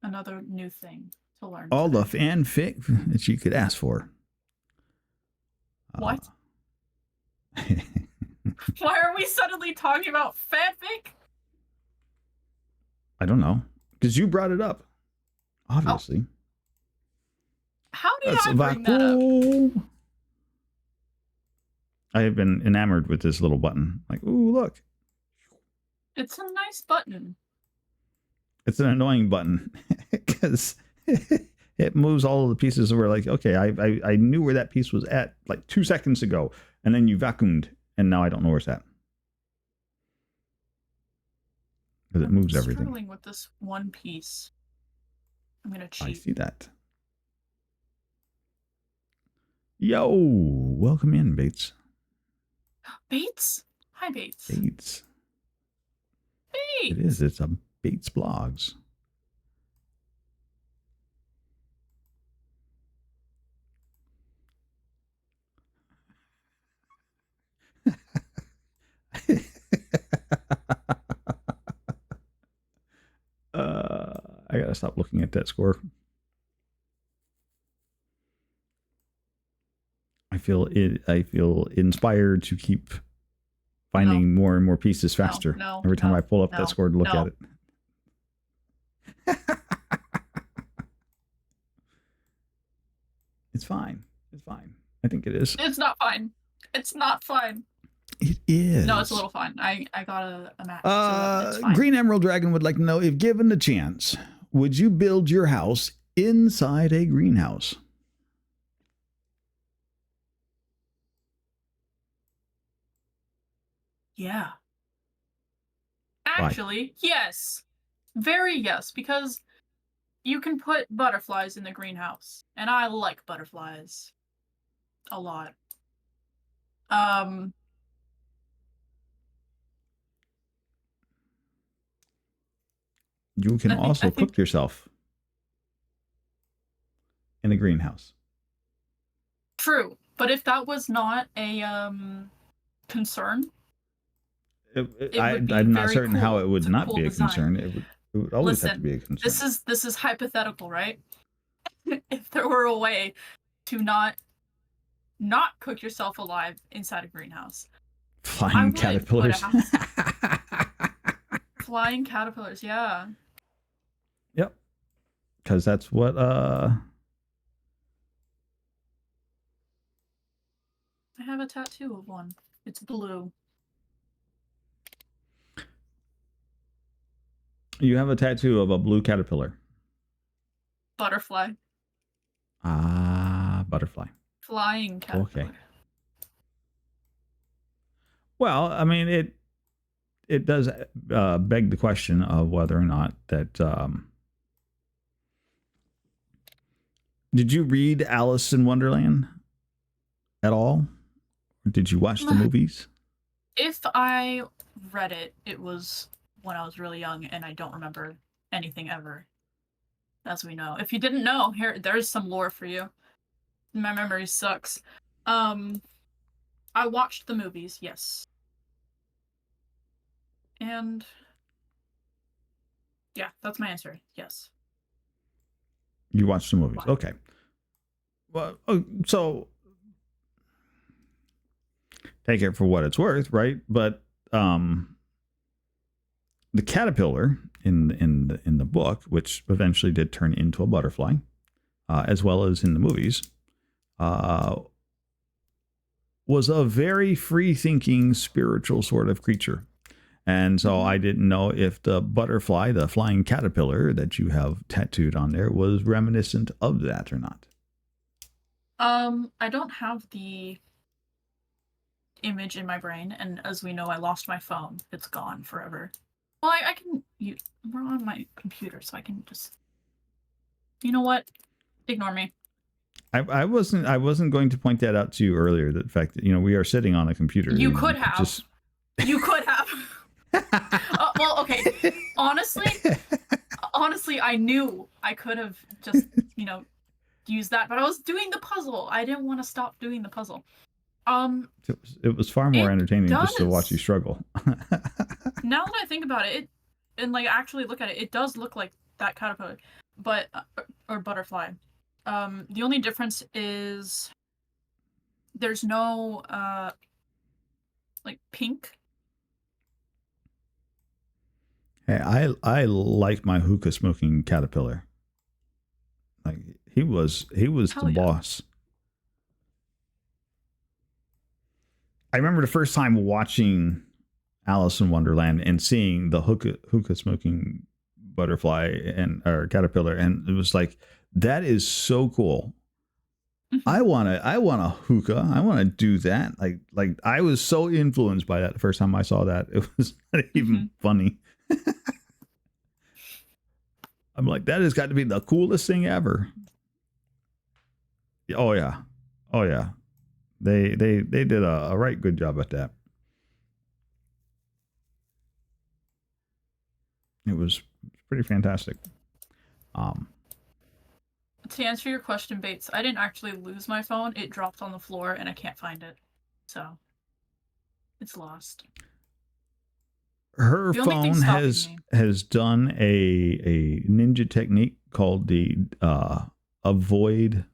Another new thing to learn. All the fanfic that you could ask for. What? Why are we suddenly talking about fanfic? I don't know. Because you brought it up. Obviously. Oh. How did I bring that up? I have been enamored with this little button. Like, ooh, look. It's a nice button. It's an annoying button because it moves all of the pieces where, like, okay, I knew where that piece was at like 2 seconds ago, and then you vacuumed, and now I don't know where it's at. Because it moves everything. I'm struggling with this one piece. I'm going to cheat. I see that. Yo, welcome in, Bates. Bates? Hi, Bates. Bates. Bates. It is. It's a Bates Blogs. I gotta stop looking at that score. I feel inspired to keep finding more and more pieces faster. Every time I pull up that score to look at it. It's fine. It's fine. I think it is. It's not fine. It's not fine. It is. No, it's a little fine. I got a match. So it's fine. Green Emerald Dragon would like to know, if given the chance, would you build your house inside a greenhouse? Yeah. Actually, yes. Very yes, because you can put butterflies in the greenhouse, and I like butterflies a lot. You can also cook yourself in a greenhouse. True, but if that was not a concern, I'm not certain how it would not be a concern. It would always have to be a concern. This is hypothetical, right? If there were a way to not cook yourself alive inside a greenhouse. Flying caterpillars. Flying caterpillars, yeah. Yep. Because that's what I have a tattoo of one. It's blue. You have a tattoo of a blue caterpillar. Butterfly. Butterfly. Flying caterpillar. Okay. Well, I mean, it does beg the question of whether or not that. Did you read Alice in Wonderland at all? Or did you watch the movies? If I read it, it was when I was really young, and I don't remember anything ever, as we know. If you didn't know, there's some lore for you. My memory sucks. I watched the movies, yes. And yeah, that's my answer. Yes. You watched the movies. Why? Okay. Well, so take it for what it's worth, right? But the caterpillar in the book, which eventually did turn into a butterfly, as well as in the movies, was a very free-thinking, spiritual sort of creature. And so I didn't know if the butterfly, the flying caterpillar that you have tattooed on there, was reminiscent of that or not. I don't have the image in my brain, and as we know, I lost my phone. It's gone forever. Well, I can. We're on my computer, so I can just. You know what? Ignore me. I wasn't going to point that out to you earlier. The fact that we are sitting on a computer. You could have. You could have. Well, okay. Honestly, I knew I could have just used that, but I was doing the puzzle. I didn't want to stop doing the puzzle. It was far more entertaining just to watch you struggle. Now that I think about it, and actually look at it, it does look like that caterpillar, but or butterfly. The only difference is there's no pink. Hey, I like my hookah smoking caterpillar. Like he was the boss. I remember the first time watching Alice in Wonderland and seeing the hookah smoking butterfly or caterpillar, and it was like, that is so cool. I want a hookah. I want to do that. Like I was so influenced by that the first time I saw that. It was not even funny. I'm like, that has got to be the coolest thing ever. Oh yeah. Oh yeah, they did a right good job at that. It was pretty fantastic. To answer your question, Bates, I didn't actually lose my phone. It dropped on the floor and I can't find it. So it's lost. Her The only thing phone stopping has me. done a ninja technique called the avoid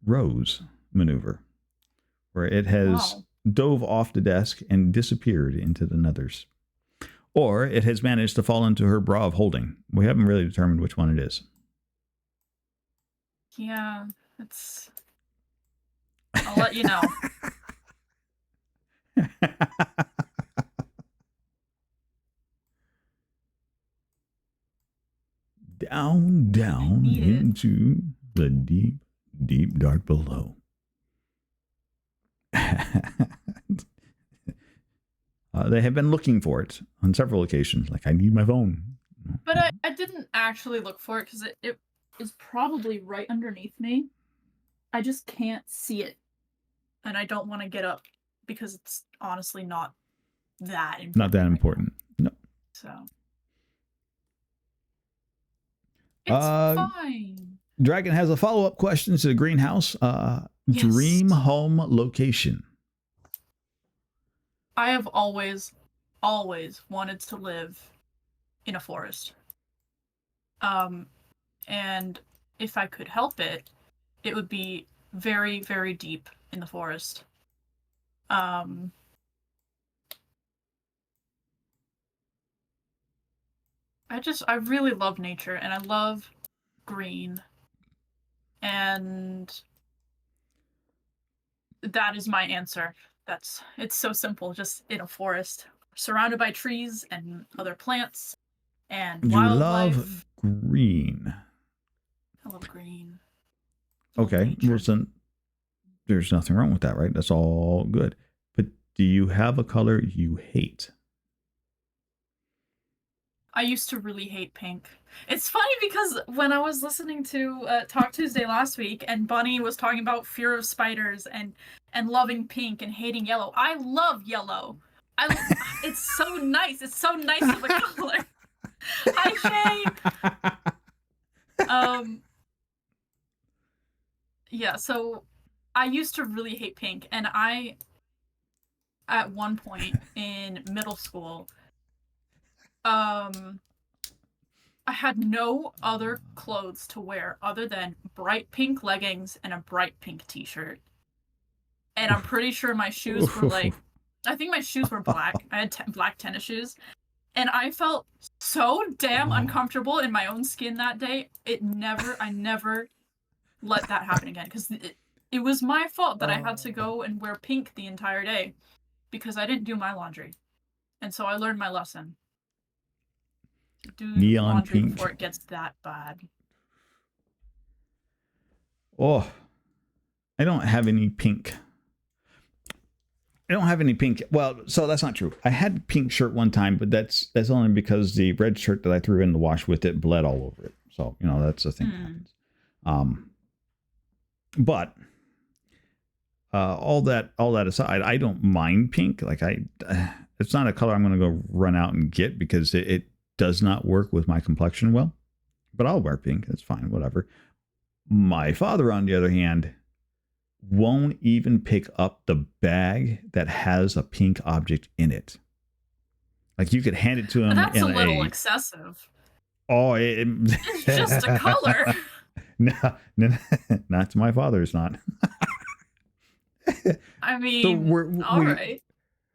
rose maneuver, where it has Wow. dove off the desk and disappeared into the nethers. Or it has managed to fall into her bra of holding. We haven't really determined which one it is. Yeah, it's. I'll let you know. Down, down Need it. into the deep, deep dark below. They have been looking for it on several occasions. Like, I need my phone. But I didn't actually look for it because it is probably right underneath me. I just can't see it. And I don't want to get up because it's honestly not that important. Not that important. No. So. It's fine. Dragon has a follow-up question to the greenhouse. Yes. Dream home location. I have always wanted to live in a forest. And if I could help it, it would be very, very deep in the forest. I really love nature, and I love green. And that is my answer. It's so simple, just in a forest, surrounded by trees and other plants and wildlife. You love green. I love green. Okay, well, then there's nothing wrong with that, right? That's all good. But do you have a color you hate? I used to really hate pink. It's funny because when I was listening to Talk Tuesday last week and Bunny was talking about fear of spiders and loving pink and hating yellow, I love yellow. It's so nice. It's so nice of a color. Hi, Shay. Yeah, so I used to really hate pink, and at one point in middle school, I had no other clothes to wear other than bright pink leggings and a bright pink t-shirt. And I'm pretty sure my shoes were I think my shoes were black. I had black tennis shoes. And I felt so damn uncomfortable in my own skin that day. I never let that happen again. Because it was my fault that I had to go and wear pink the entire day. Because I didn't do my laundry. And so I learned my lesson. Do neon laundry pink before it gets that bad. Oh, I don't have any pink. Well, so that's not true. I had a pink shirt one time, but that's only because the red shirt that I threw in the wash with it bled all over it. So, that's the thing that happens. But all that aside, I don't mind pink. Like it's not a color I'm going to go run out and get because it does not work with my complexion well. But I'll wear pink. It's fine, whatever. My father, on the other hand, won't even pick up the bag that has a pink object in it. Like you could hand it to him. But that's a little excessive. Oh, it's just a color. No, not to my father. It's not. I mean, right.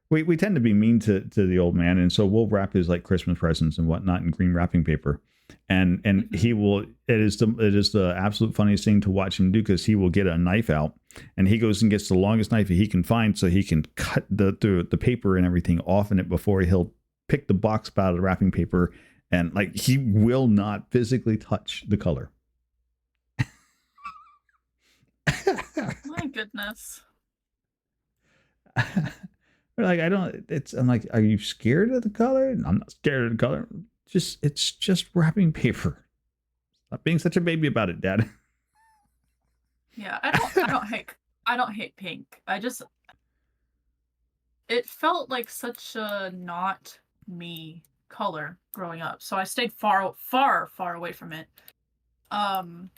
We tend to be mean to the old man, and so we'll wrap his like Christmas presents and whatnot in green wrapping paper, and he will. It is the absolute funniest thing to watch him do because he will get a knife out and he goes and gets the longest knife he can find so he can cut the paper and everything off in it before he'll pick the box out of the wrapping paper, and like he will not physically touch the color. My goodness. Like I'm like, are you scared of the color? I'm not scared of the color. It's just wrapping paper. Stop being such a baby about it, Dad. Yeah, I don't hate I don't hate pink. It felt like such a not me color growing up, so I stayed far away from it. Um,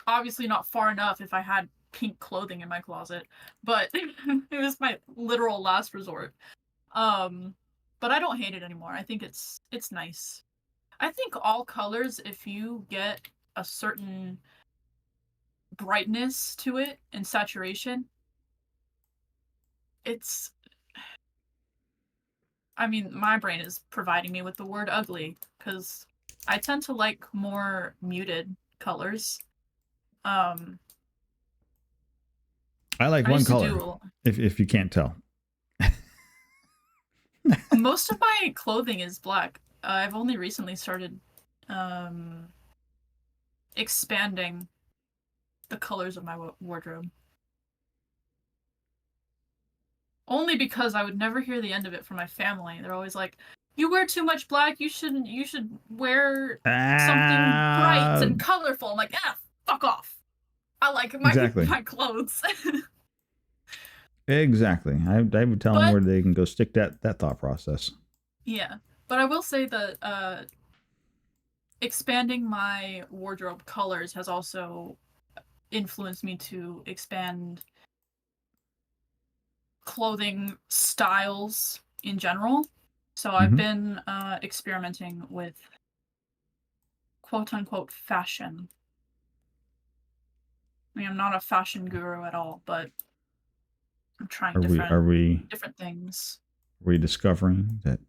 Obviously not far enough if I had pink clothing in my closet, but it was my literal last resort. But I don't hate it anymore. I think it's nice. I think all colors, if you get a certain brightness to it and saturation, it's I mean, my brain is providing me with the word ugly because I tend to like more muted colors. Um, I like I one used to color, do if you can't tell. most of my clothing is black. I've only recently started um, expanding the colors of my wardrobe. Only because I would never hear the end of it from my family. They're always like, "You wear too much black. You shouldn't. You should wear something bright and colorful." I'm like, "Ah, fuck off. I like my Exactly. my clothes." Exactly. I would tell them But where they can go stick that thought process. yeah, but I will say that expanding my wardrobe colors has also influenced me to expand clothing styles in general. So I've been experimenting with quote unquote fashion. I mean, I'm not a fashion guru at all, but I'm trying Are we different things. discovering that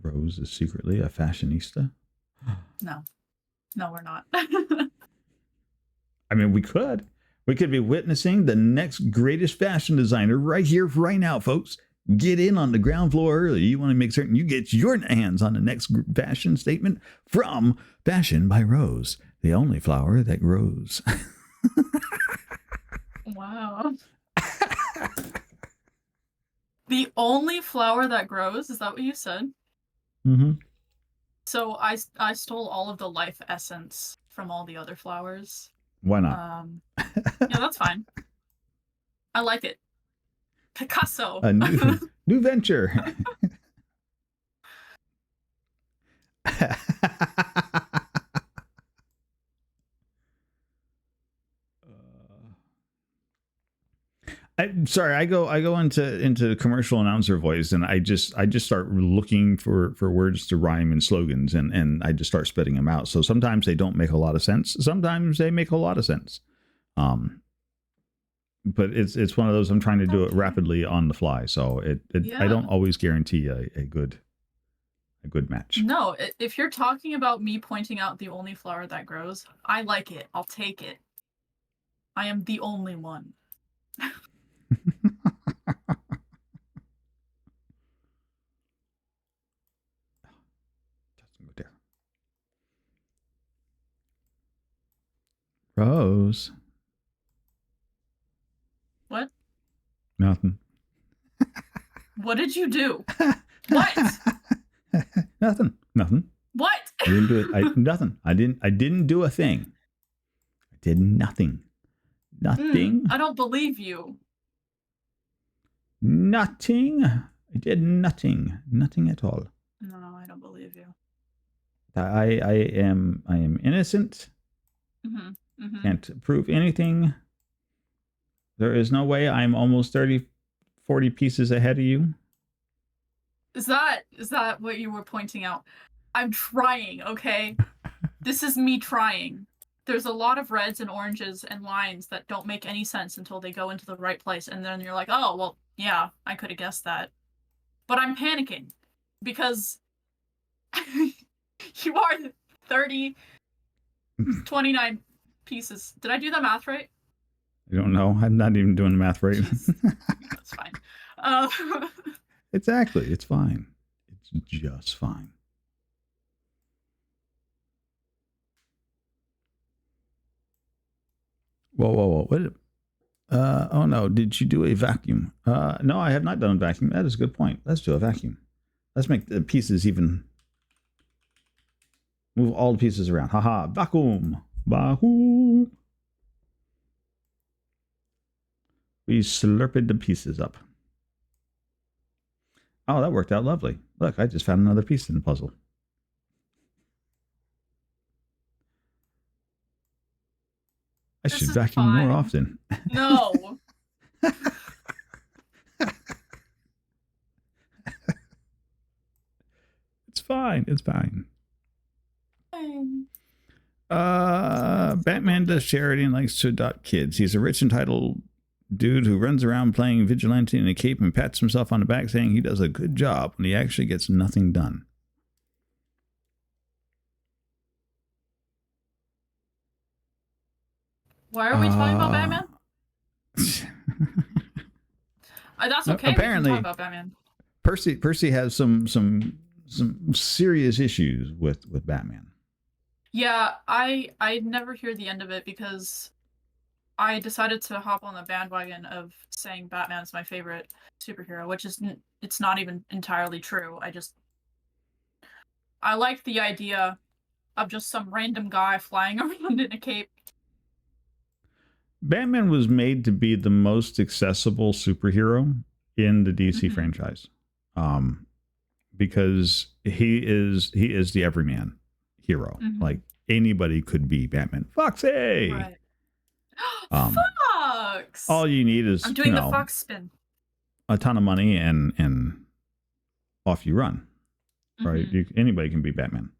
Rose is secretly a fashionista? No, no, we're not. I mean, we could. We could be witnessing the next greatest fashion designer right here, right now, folks. Get in on the ground floor early. You want to make certain you get your hands on the next fashion statement from Fashion by Rose, the only flower that grows. Wow. The only flower that grows? Is that what you said? Mm-hmm. So I stole all of the life essence from all the other flowers. Why not? Yeah, that's fine. I like it. Picasso. A new venture. I'm sorry. I go into commercial announcer voice, and I just start looking for words to rhyme and slogans, and I just start spitting them out. So sometimes they don't make a lot of sense. Sometimes they make a lot of sense. But it's one of those. I'm trying to do it rapidly on the fly, so I don't always guarantee a good match. No, if you're talking about me pointing out the only flower that grows, I like it. I'll take it. I am the only one. Rose. What? Nothing. What did you do? What? Nothing. What? I didn't do it. Nothing. I didn't do a thing. I did nothing. Nothing. I don't believe you. Nothing. I did nothing. Nothing at all. No, I don't believe you. I am innocent. Can't prove anything. There is no way I'm almost 30, 40 pieces ahead of you. Is that what you were pointing out? I'm trying, okay? This is me trying. There's a lot of reds and oranges and lines that don't make any sense until they go into the right place, and then you're like, oh, well, yeah, I could have guessed that. But I'm panicking because you are 29 pieces. Did I do the math right? I don't know. I'm not even doing the math right. That's fine. Exactly. It's fine. It's just fine. Whoa. What? Oh no. Did you do a vacuum? No, I have not done a vacuum. That is a good point. Let's do a vacuum. Let's make the pieces even. Move all the pieces around. Haha. Vacuum. Vacuum. We slurped the pieces up. Oh, that worked out lovely. Look, I just found another piece in the puzzle. I should vacuum more often. No. It's fine. It's fine. Batman does charity and likes to adopt kids. He's a rich, entitled dude who runs around playing vigilante in a cape and pats himself on the back saying he does a good job when he actually gets nothing done. Why are we talking about Batman? That's okay. Apparently, we can talk about Batman. Percy has some serious issues with Batman. Yeah, I never hear the end of it because I decided to hop on the bandwagon of saying Batman's my favorite superhero, which is it's not even entirely true. I like the idea of just some random guy flying around in a cape. Batman was made to be the most accessible superhero in the DC franchise, because he is the everyman hero. Like anybody could be Batman. Foxy. Right. Fox. All you need is I'm doing the Fox spin. A ton of money and off you run. Right? Anybody can be Batman.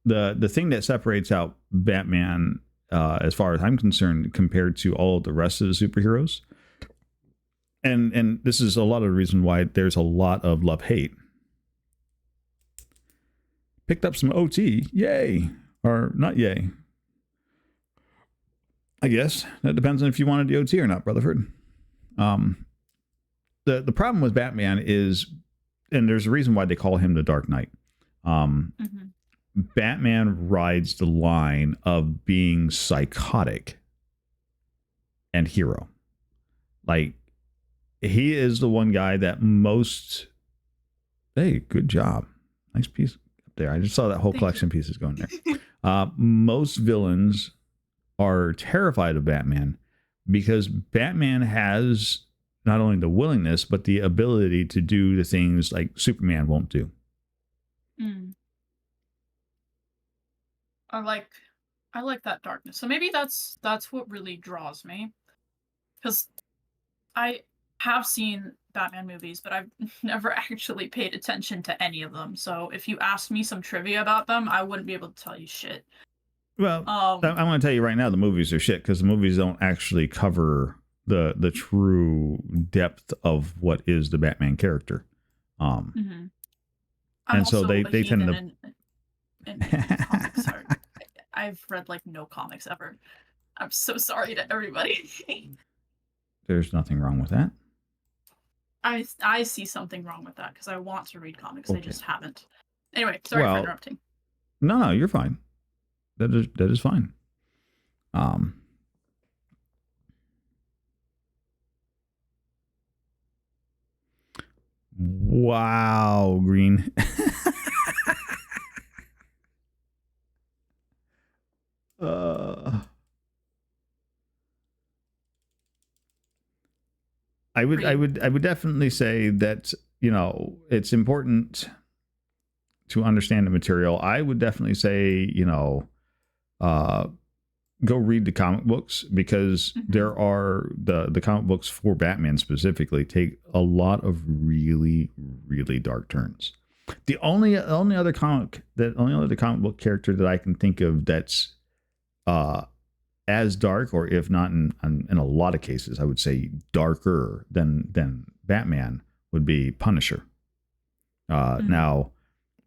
The thing that separates out Batman, as far as I'm concerned, compared to all of the rest of the superheroes, and this is a lot of the reason why there's a lot of love-hate. Picked up some OT, yay, or not yay. I guess that depends on if you wanted the OT or not, Rutherford. The problem with Batman is, and there's a reason why they call him the Dark Knight. Batman rides the line of being psychotic and hero. Like, he is the one guy that most... Hey, good job. Nice piece up there. I just saw that whole collection of pieces going there. Most villains are terrified of Batman because Batman has not only the willingness, but the ability to do the things like Superman won't do. I like that darkness. So maybe that's what really draws me. Because I have seen Batman movies, but I've never actually paid attention to any of them. So if you asked me some trivia about them, I wouldn't be able to tell you shit. Well, I'm going to tell you right now, the movies are shit because the movies don't actually cover the true depth of what is the Batman character. And so they tend to... in comics. Sorry. I've read like no comics ever. I'm so sorry to everybody. There's nothing wrong with that. I see something wrong with that because I want to read comics. Okay. I just haven't. Anyway, sorry for interrupting. No, you're fine. That is fine. Wow, Green. I would definitely say that, it's important to understand the material. I would definitely say, go read the comic books because there are the comic books for Batman specifically take a lot of really, really dark turns. The only other comic book character that I can think of that's as dark, or if not in a lot of cases, I would say darker than Batman, would be Punisher. Now,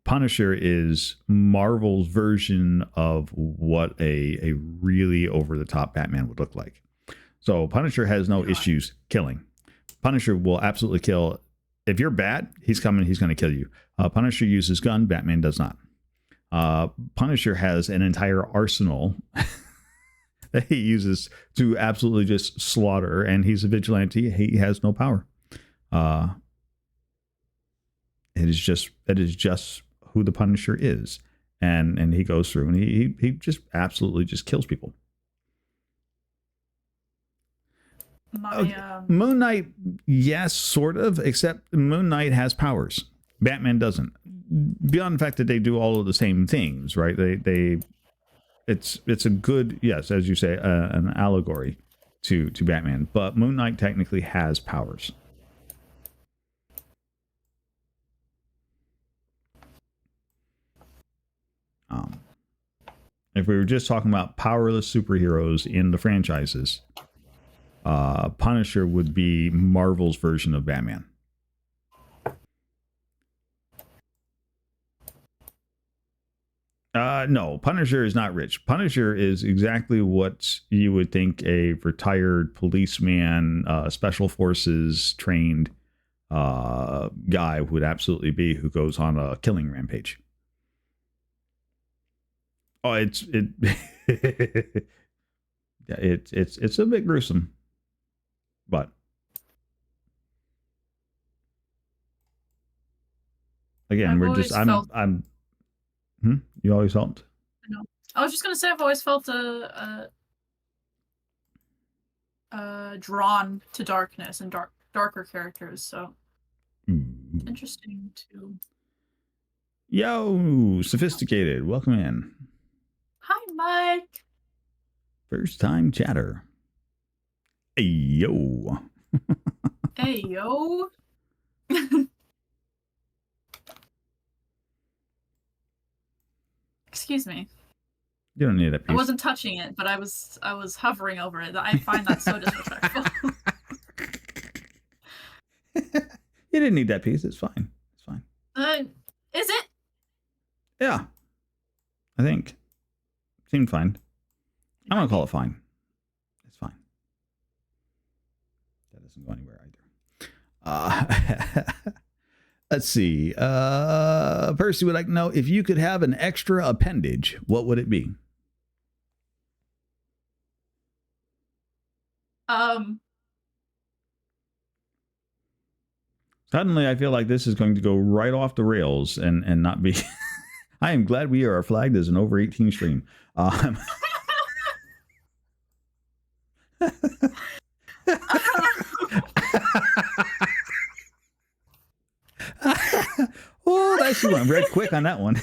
Punisher is Marvel's version of what a really over-the-top Batman would look like. So Punisher has no issues killing. Punisher will absolutely kill. If you're bad, he's coming, he's going to kill you. Punisher uses gun, Batman does not. Punisher has an entire arsenal that he uses to absolutely just slaughter, and he's a vigilante. He has no power. That is just who the Punisher is, and he goes through and he just absolutely just kills people. my Moon Knight, yes, sort of, except Moon Knight has powers. Batman doesn't. Beyond the fact that they do all of the same things, right? It's a good, yes, as you say, an allegory to Batman. But Moon Knight technically has powers. If we were just talking about powerless superheroes in the franchises, Punisher would be Marvel's version of Batman. No, Punisher is not rich. Punisher is exactly what you would think a retired policeman, special forces trained guy would absolutely be, who goes on a killing rampage. Oh, it's a bit gruesome, but again, you always felt? No, I was just gonna say I've always felt drawn to darkness and darker characters. So interesting to. Yo, Sophisticated, welcome in. Hi, Mike. First time chatter. Hey, yo. Hey, yo. Excuse me. You don't need that piece. I wasn't touching it, but I was hovering over it. I find that so disrespectful. You didn't need that piece. It's fine. It's fine. Is it? Yeah. I think. Seemed fine. I'm going to call it fine. It's fine. That doesn't go anywhere either. Let's see. Percy would like to know, if you could have an extra appendage, what would it be? Suddenly, I feel like this is going to go right off the rails and not be. I am glad we are flagged as an over 18 stream. Oh, that actually went very quick on that one.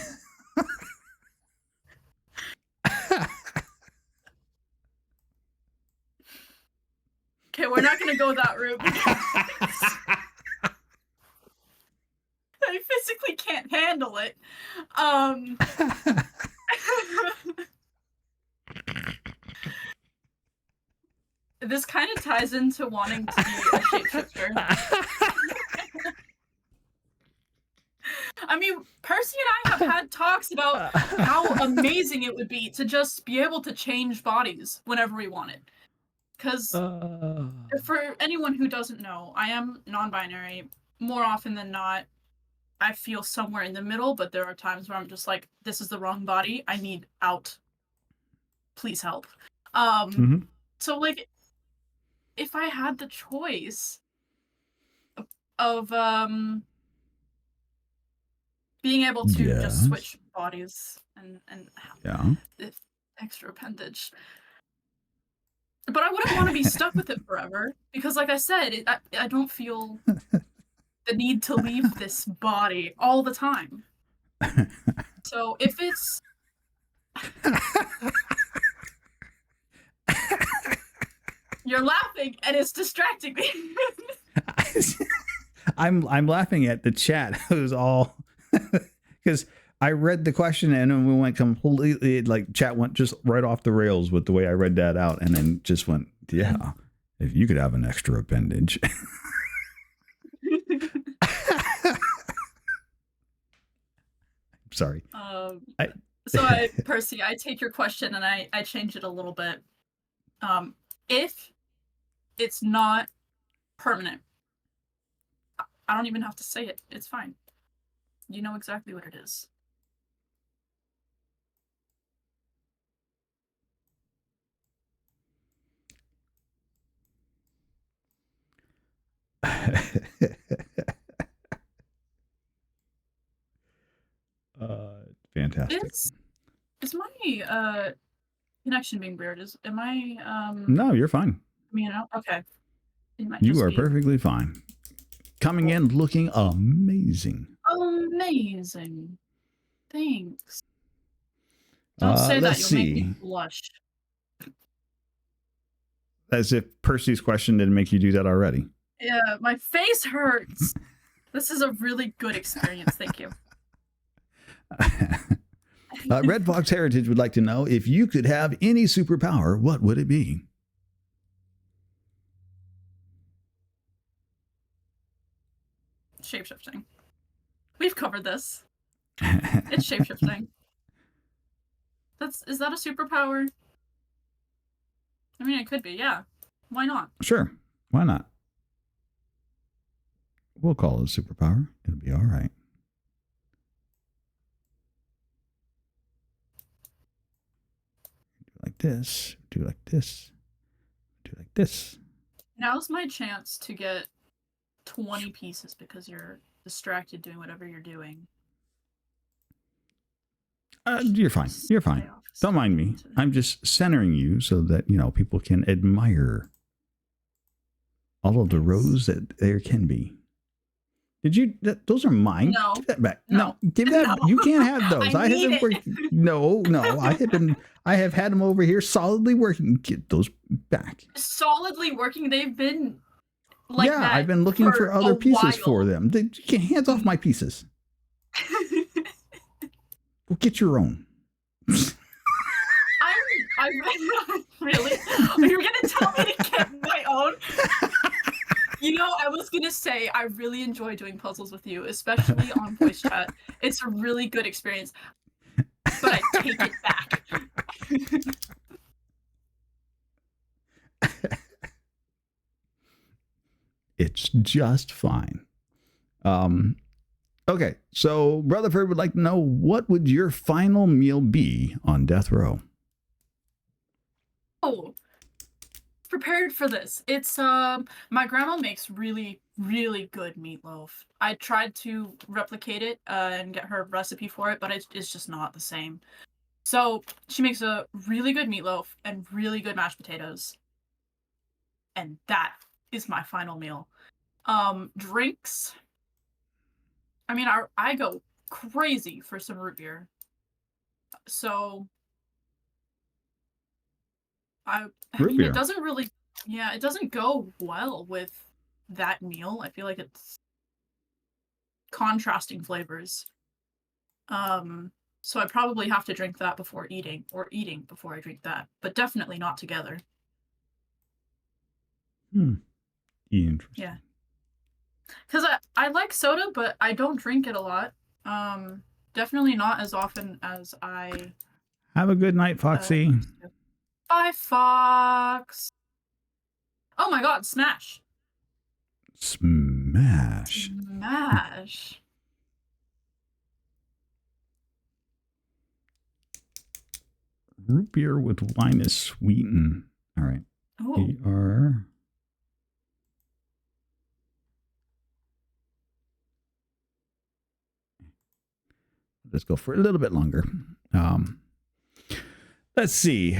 Okay, we're not going to go that route. I physically can't handle it. This kind of ties into wanting to be a shapeshifter. I mean, Percy and I have had talks about how amazing it would be to just be able to change bodies whenever we wanted. Because for anyone who doesn't know, I am non-binary. More often than not, I feel somewhere in the middle, but there are times where I'm just like, this is the wrong body. I need out. Please help. So, like, if I had the choice of being able to just switch bodies and have the extra appendage. But I wouldn't want to be stuck with it forever, because like I said, I don't feel the need to leave this body all the time. So if it's... You're laughing and it's distracting me. I'm laughing at the chat. It was all because I read the question and then we went completely, like, chat went just right off the rails with the way I read that out, and then just went, yeah, if you could have an extra appendage. Sorry. Percy, I take your question and I change it a little bit. If it's not permanent, I don't even have to say it. It's fine. You know exactly what it is. Fantastic. Is my connection being weird? Am I No, you're fine. You know, okay. It might You just are be perfectly fine. Coming in looking amazing. amazing. Thanks. Don't say that. Let's You'll make me see. blush. As if Percy's question didn't make you do that already. Yeah, my face hurts. This is a really good experience. Thank you. Red Fox Heritage would like to know, if you could have any superpower, what would it be? Shapeshifting. We've covered this. It's shapeshifting. Is that a superpower? I mean, it could be, yeah. Why not? Sure. Why not? We'll call it a superpower. It'll be all right. Do like this. Do like this. Do like this. Now's my chance to get 20 pieces because you're distracted doing whatever you're doing. You're fine. You're fine. Don't mind me. I'm just centering you so that, people can admire all of the rows that there can be. Did you? Those are mine. No. Give that back. No, give that. No. You can't have those. I have been working. No. I have had them over here solidly working. Get those back. Solidly working. They've been like that. I've been looking for other pieces for them. Hands off my pieces. Well, get your own. I really? You're gonna tell me to get my own? I was gonna say I really enjoy doing puzzles with you, especially on voice chat. It's a really good experience, but I take it back. It's just fine. Okay, so Rutherford would like to know, what would your final meal be on death row? Oh, prepared for this. It's my grandma makes really, really good meatloaf. I tried to replicate it and get her recipe for it, but it's just not the same. So she makes a really good meatloaf and really good mashed potatoes. And that is my final meal. Drinks. I mean, I go crazy for some root beer. So I mean, it doesn't really, it doesn't go well with that meal. I feel like it's contrasting flavors. So I probably have to drink that before eating, or eating before I drink that, but definitely not together. Interesting. Yeah. Because I like soda, but I don't drink it a lot. Definitely not as often as I... Have a good night, Foxy. Bye, Fox. Oh my god, Smash. Smash. Smash. Root beer with wine is sweetened. All right. Oh. We are... Let's go for a little bit longer. Let's see.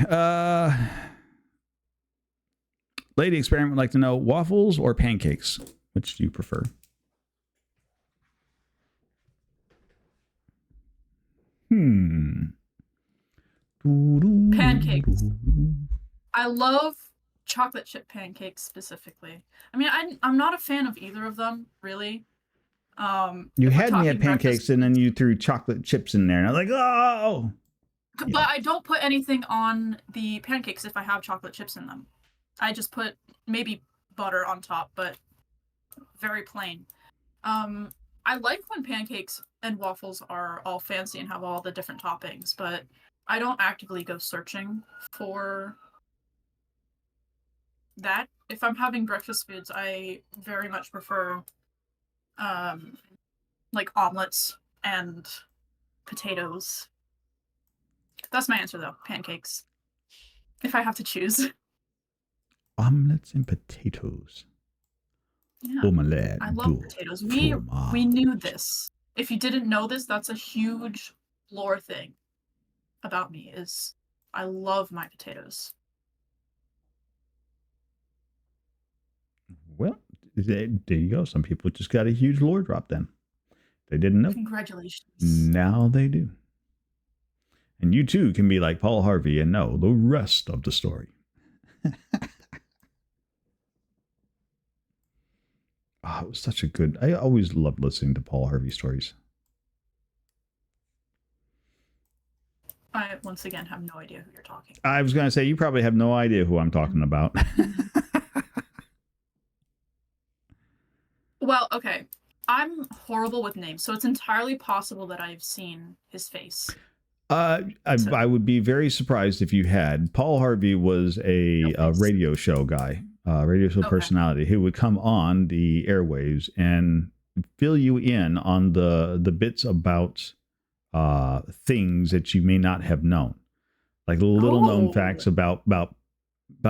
Lady Experiment would like to know, waffles or pancakes? Which do you prefer? Pancakes. I love chocolate chip pancakes specifically. I mean, I'm not a fan of either of them, really. You had me at pancakes and then you threw chocolate chips in there. And I was like, oh! But I don't put anything on the pancakes if I have chocolate chips in them. I just put maybe butter on top, but very plain. I like when pancakes and waffles are all fancy and have all the different toppings, but I don't actively go searching for that. If I'm having breakfast foods, I very much prefer like omelets and potatoes. That's my answer though, pancakes. If I have to choose. Omelets and potatoes. Yeah. Omelette. I love potatoes. We knew this. If you didn't know this, that's a huge lore thing about me, is I love my potatoes. there you go. Some people just got a huge lore drop then. They didn't know. Congratulations. Now they do. And you too can be like Paul Harvey and know the rest of the story. Oh, it was such a good. I always loved listening to Paul Harvey stories. I once again have no idea who you're talking about. I was going to say, you probably have no idea who I'm talking about. Well, okay. I'm horrible with names, so it's entirely possible that I've seen his face. I would be very surprised if you had. Paul Harvey was a radio show guy, radio show personality who would come on the airwaves and fill you in on the bits about things that you may not have known, like little known facts about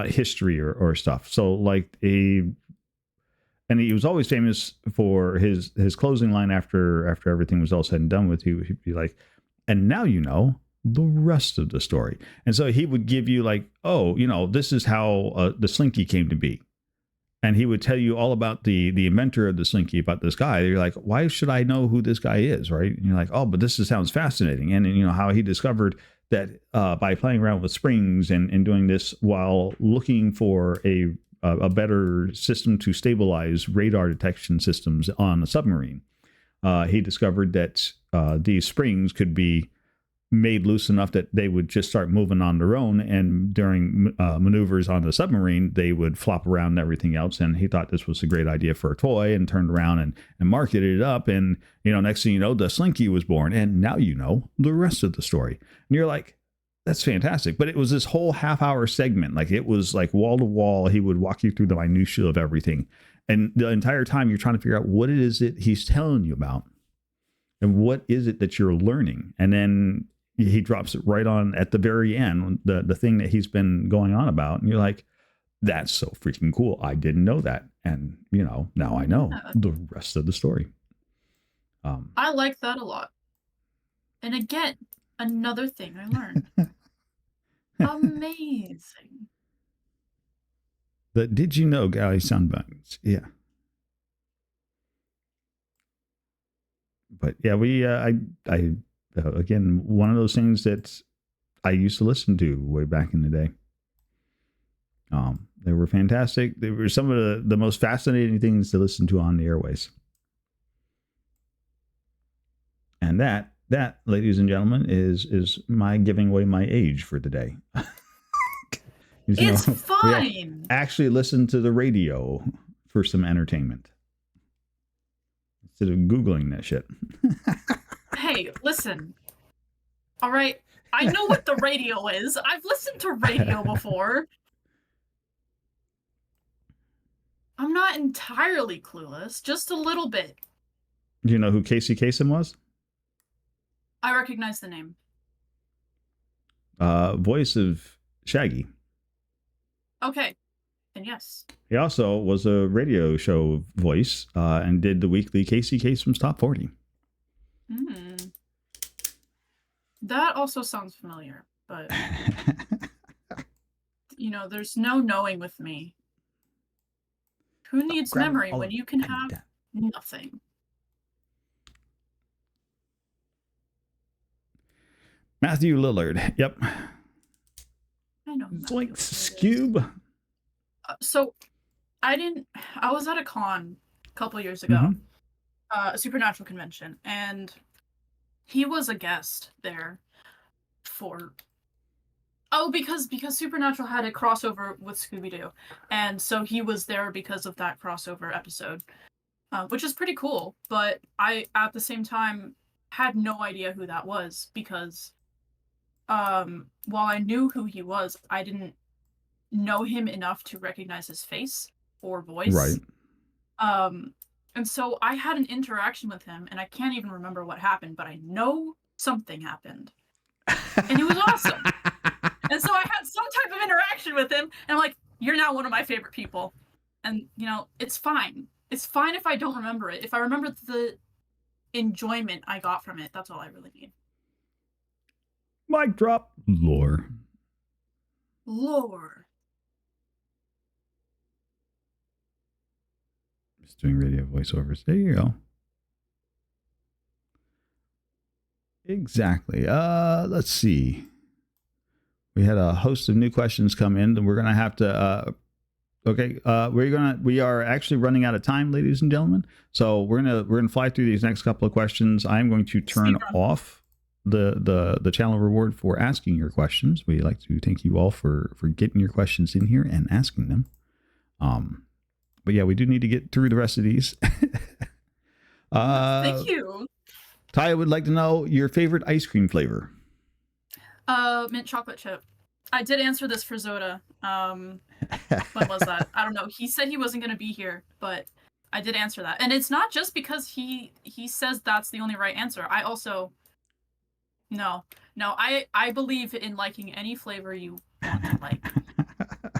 history or stuff. So like and he was always famous for his closing line after everything was all said and done with. He'd be like, and now you know the rest of the story. And so he would give you like, oh, this is how the Slinky came to be. And he would tell you all about the inventor of the Slinky, about this guy. You're like, why should I know who this guy is, right? And you're like, oh, but this sounds fascinating. And how he discovered that by playing around with springs and doing this while looking for a better system to stabilize radar detection systems on a submarine. He discovered that these springs could be made loose enough that they would just start moving on their own. And during maneuvers on the submarine, they would flop around and everything else. And he thought this was a great idea for a toy and turned around and marketed it up. And, next thing you know, the Slinky was born. And now you know the rest of the story. And you're like, that's fantastic. But it was this whole half-hour segment. Like it was like wall to wall. He would walk you through the minutiae of everything. And the entire time you're trying to figure out what it is that he's telling you about and what is it that you're learning. And then he drops it right on at the very end, the thing that he's been going on about. And you're like, that's so freaking cool. I didn't know that. And, now I know the rest of the story. I like that a lot. And again, another thing I learned. Amazing. But did you know Galley Sunbuns? Yeah. But yeah, we, again, one of those things that I used to listen to way back in the day. They were fantastic. They were some of the most fascinating things to listen to on the airways. And that, ladies and gentlemen, is my giving away my age for the day. It's fine. Actually listen to the radio for some entertainment instead of Googling that shit. Hey, listen. All right. I know what the radio is. I've listened to radio before. I'm not entirely clueless, just a little bit. Do you know who Casey Kasem was? I recognize the name. Voice of Shaggy. Okay. And yes. He also was a radio show voice and did the weekly Casey Kasem's Top 40. That also sounds familiar, but there's no knowing with me. Who needs memory when you can have nothing? Matthew Lillard. Yep. I know. Like Scoob. So I was at a con a couple years ago, a Supernatural convention, and he was a guest there because Supernatural had a crossover with Scooby-Doo, and so he was there because of that crossover episode, which is pretty cool. But I, at the same time, had no idea who that was because while I knew who he was, I didn't know him enough to recognize his face or voice. Right. And so I had an interaction with him, and I can't even remember what happened, but I know something happened. And it was awesome. And so I had some type of interaction with him, and I'm like, you're now one of my favorite people. And, it's fine. It's fine if I don't remember it. If I remember the enjoyment I got from it, that's all I really need. Mic drop. Lore. Just doing radio voiceovers. There you go. Exactly. Let's see. We had a host of new questions come in, and we're gonna have to. We are actually running out of time, ladies and gentlemen. So we're gonna fly through these next couple of questions. I'm going to turn off the channel reward for asking your questions. We like to thank you all for getting your questions in here and asking them. But yeah, we do need to get through the rest of these. Thank you. Taya would like to know your favorite ice cream flavor. Mint chocolate chip. I did answer this for Zoda. When was that? I don't know. He said he wasn't going to be here, but I did answer that. And it's not just because he says that's the only right answer. I also... No, I believe in liking any flavor you want to like.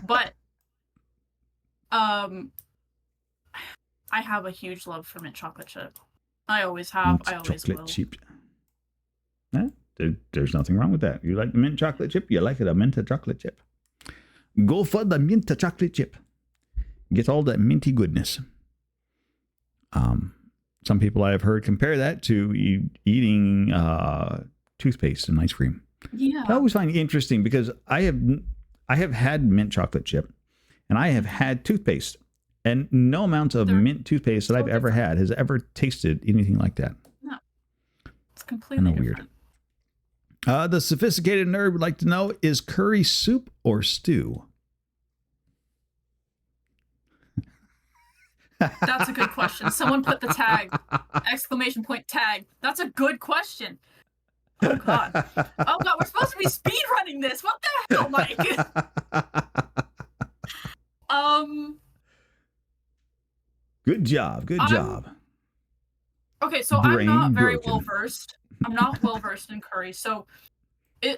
But, I have a huge love for mint chocolate chip. I always have. Mint I always will. Chip. Huh? There's nothing wrong with that. You like the mint chocolate chip? You like it a mint chocolate chip. Go for the mint chocolate chip. Get all that minty goodness. Some people I have heard compare that to eating toothpaste and ice cream. Yeah. I always find it interesting because I have had mint chocolate chip and I have had toothpaste, and no amount of mint toothpaste that I've ever had has ever tasted anything like that. No. It's completely different. Weird. The sophisticated nerd would like to know, is curry soup or stew? That's a good question. Someone put the tag, ! Tag. That's a good question. Oh God. Oh God, we're supposed to be speed running this. What the hell, Mike? Good job. Good job. Okay, so I'm not very well versed. I'm not well versed in curry. So,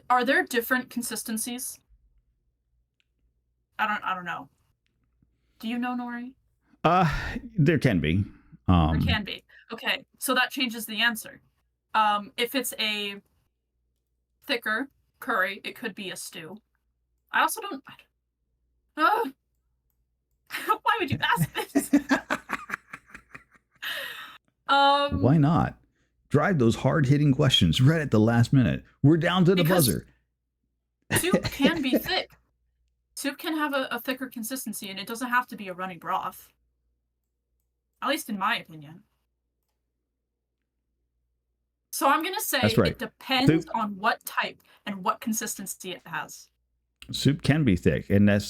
are there different consistencies? I don't know. Do you know, Nori? There can be. There can be. Okay, so that changes the answer. If it's a thicker curry, it could be a stew. I also don't. Why would you ask this? Why not? Drive those hard-hitting questions right at the last minute. We're down to the buzzer. Soup can be thick. Soup can have a thicker consistency, and it doesn't have to be a runny broth. At least in my opinion. So I'm going to say it depends on what type and what consistency it has. Soup can be thick, and that's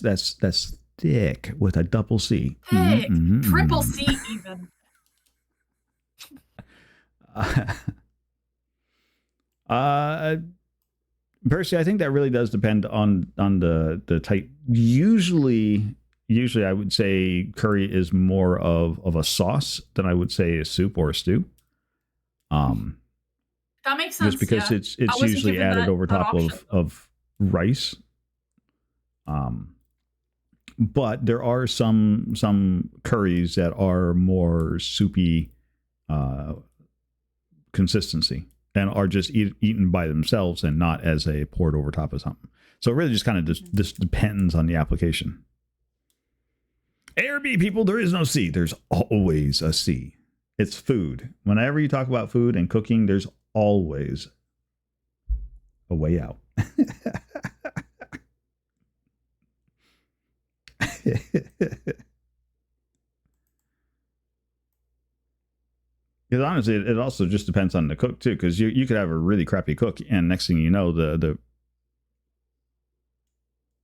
thick with a double C. Thick. Triple C even. Percy, I think that really does depend on the type. Usually I would say curry is more of a sauce than I would say a soup or a stew. That makes sense. Just because it's usually added over top of rice. But there are some curries that are more soupy consistency and are just eaten by themselves and not as a poured over top of something. So it really just kind of just depends on the application. A or B, people, there is no C. There's always a C. It's food. Whenever you talk about food and cooking, there's always a way out. Because honestly, it also just depends on the cook too. Because you could have a really crappy cook, and next thing you know, the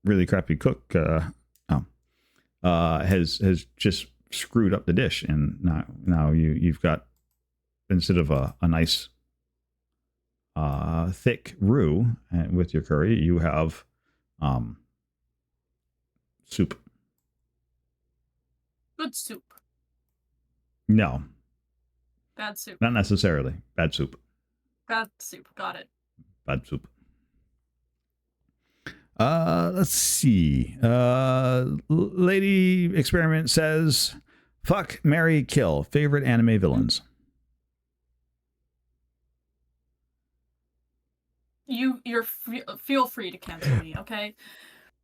really crappy cook has just screwed up the dish, and now you've got, instead of a nice thick roux with your curry, you have soup. Good soup. No. Bad soup. Not necessarily. Bad soup. Bad soup. Got it. Bad soup. Let's see. Lady Experiment says, fuck, marry, kill. Favorite anime villains. Feel free to cancel me, okay?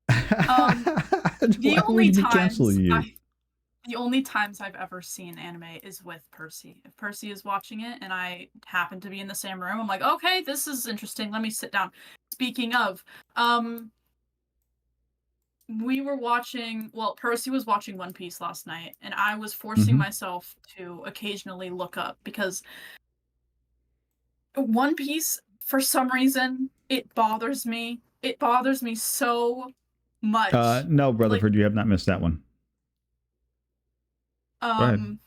The only times The only times I've ever seen anime is with Percy. If Percy is watching it and I happen to be in the same room, I'm like, okay, this is interesting. Let me sit down. Speaking of, um, we were watching, well, Percy was watching One Piece last night, and I was forcing Hmm. myself to occasionally look up because One Piece, for some reason, it bothers me. It bothers me so much. No, Like, Rutherford, you have not missed that one. Go ahead. um,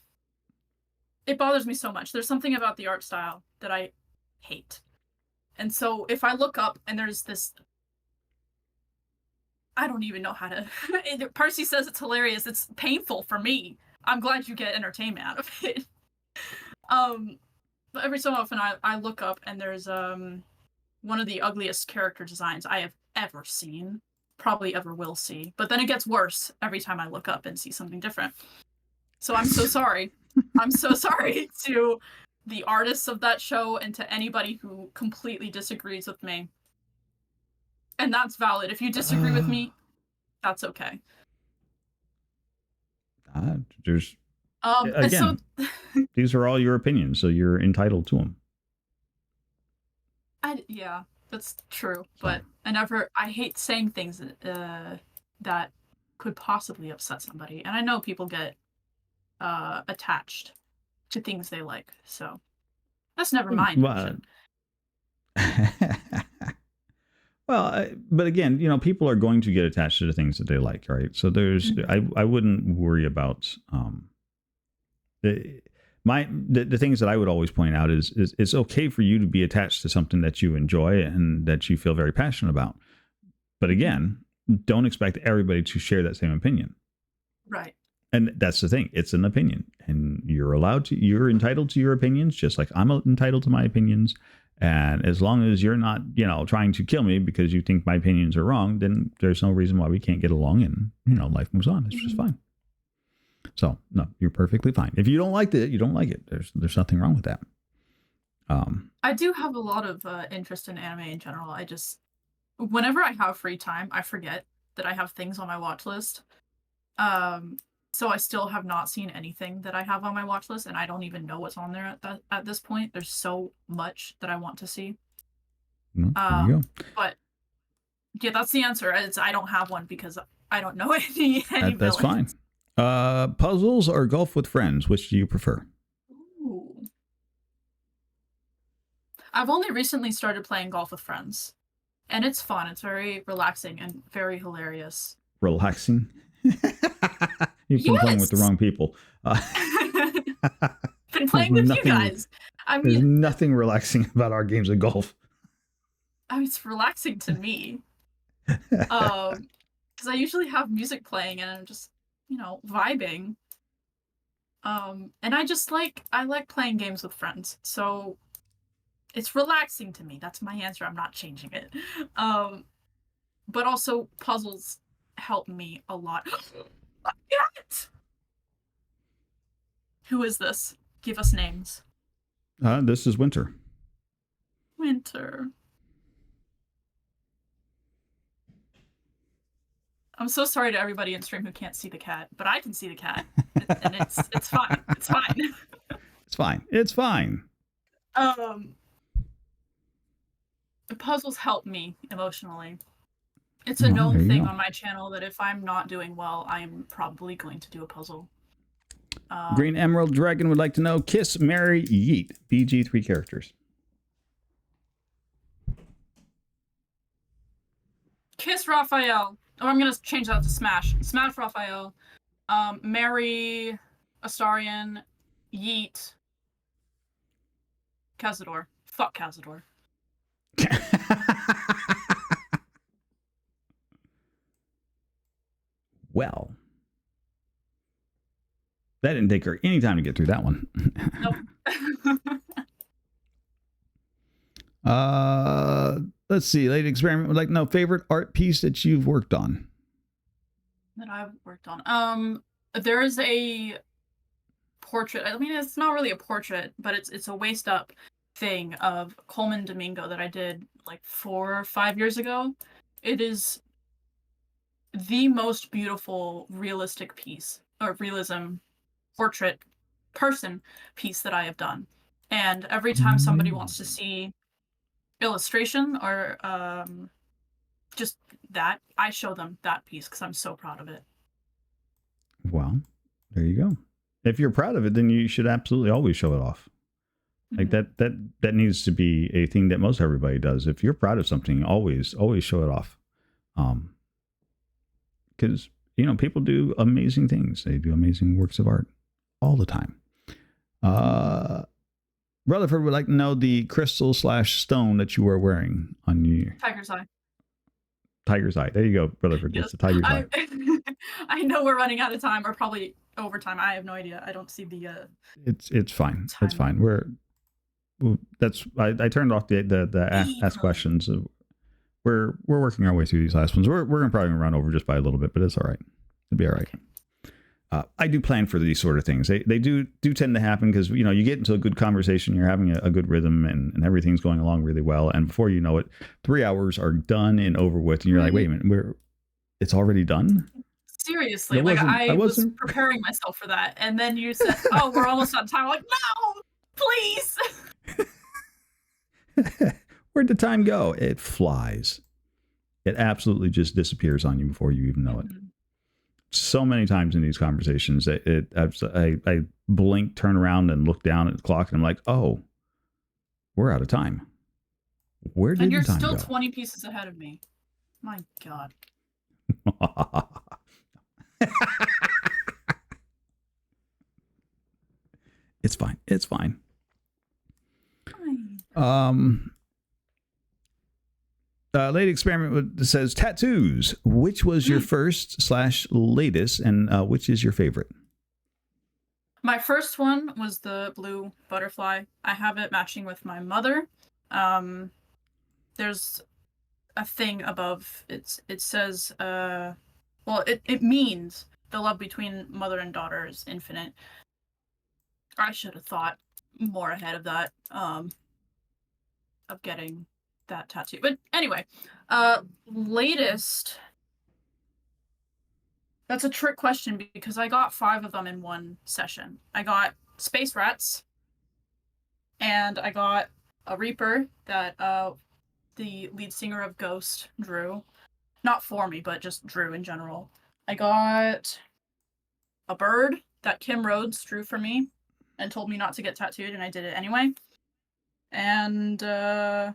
it bothers me so much. There's something about the art style that I hate. And so if I look up and there's this, I don't even know how to. Percy says it's hilarious. It's painful for me. I'm glad you get entertainment out of it. Um, but every so often I look up and there's one of the ugliest character designs I have ever seen, probably ever will see. But then it gets worse every time I look up and see something different. So I'm so sorry. I'm so sorry to the artists of that show and to anybody who completely disagrees with me. And that's valid. If you disagree with me, that's okay. There's So again, these are all your opinions, so you're entitled to them. yeah, that's true. But I hate saying things that could possibly upset somebody. And I know people get attached to things they like. So that's never my intention. Well, but again, people are going to get attached to the things that they like, right? So I wouldn't worry about the things that I would always point out is it's okay for you to be attached to something that you enjoy and that you feel very passionate about. But again, don't expect everybody to share that same opinion. Right. And that's the thing. It's an opinion, and you're entitled to your opinions, just like I'm entitled to my opinions. And as long as you're not, trying to kill me because you think my opinions are wrong, then there's no reason why we can't get along, and life moves on. It's just fine. So no, you're perfectly fine. If you don't like it, you don't like it. There's nothing wrong with that. I do have a lot of interest in anime in general. Whenever I have free time, I forget that I have things on my watch list. So I still have not seen anything that I have on my watch list, and I don't even know what's on there at this point. There's so much that I want to see. There you go. But yeah, that's the answer. I don't have one because I don't know any That's villains. fine. Puzzles or golf with friends? Which do you prefer? Ooh. I've only recently started playing golf with friends, and it's fun. It's very relaxing and very hilarious. Relaxing? You've been playing with the wrong people. Been playing with you guys. There's nothing relaxing about our games of golf. It's relaxing to me. Because I usually have music playing and I'm just, vibing. And I like playing games with friends. So it's relaxing to me. That's my answer. I'm not changing it. But also puzzles help me a lot. Who is this? Give us names. This is Winter. Winter. I'm so sorry to everybody in stream who can't see the cat, but I can see the cat, and it's fine. It's fine. It's fine. It's fine. The puzzles help me emotionally. It's a known thing on my channel that if I'm not doing well, I am probably going to do a puzzle. Green Emerald Dragon would like to know: Kiss, Marry, Yeet. BG 3 characters. Kiss Raphael. Oh, I'm gonna change that to Smash. Smash Raphael. Marry Astarion. Yeet. Cazador. Fuck Cazador. Well, that didn't take her any time to get through that one. Nope. Let's see. Lady Experiment would like to know favorite art piece that you've worked on. That I've worked on. There is a portrait. I mean, it's not really a portrait, but it's a waist up thing of Coleman Domingo that I did like 4 or 5 years ago. It is the most beautiful realistic piece or realism portrait person piece that I have done. And every time somebody wants to see illustration or just that, I show them that piece because I'm so proud of it. Well, there you go. If you're proud of it, then you should absolutely always show it off. Like that needs to be a thing that most everybody does. If you're proud of something, always show it off. Because people do amazing things. They do amazing works of art all the time. Rutherford would like to know the crystal / stone that you were wearing on your Tiger's eye. Tiger's eye. There you go, Rutherford. Yes. It's the tiger's eye. I know we're running out of time, or probably over time. I have no idea. I don't see the. It's fine. Time. It's fine. I turned off the ask questions. We're working our way through these last ones. We're gonna probably run over just by a little bit, but it's all right. It'll be all right. I do plan for these sort of things. They do tend to happen because you get into a good conversation, you're having a good rhythm, and everything's going along really well. And before you know it, 3 hours are done and over with, and you're like, wait a minute, it's already done? Seriously, I was preparing myself for that, and then you said, "Oh, we're almost on time." I'm like, no, please. Where'd the time go? It flies. It absolutely just disappears on you before you even know it. So many times in these conversations, I blink, turn around, and look down at the clock, and I'm like, "Oh, we're out of time. Where did the time go?" And you're still 20 pieces ahead of me. My God. It's fine. It's fine. Lady Experiment says tattoos. Which was your first / latest, and which is your favorite? My first one was the blue butterfly. I have it matching with my mother. There's a thing above. It says it means the love between mother and daughter is infinite. I should have thought more ahead of that, of getting that tattoo. But anyway, latest. That's a trick question because I got 5 of them in one session. I got space rats, and I got a Reaper that the lead singer of Ghost drew. Not for me, but just drew in general. I got a bird that Kim Rhodes drew for me and told me not to get tattooed, and I did it anyway. And I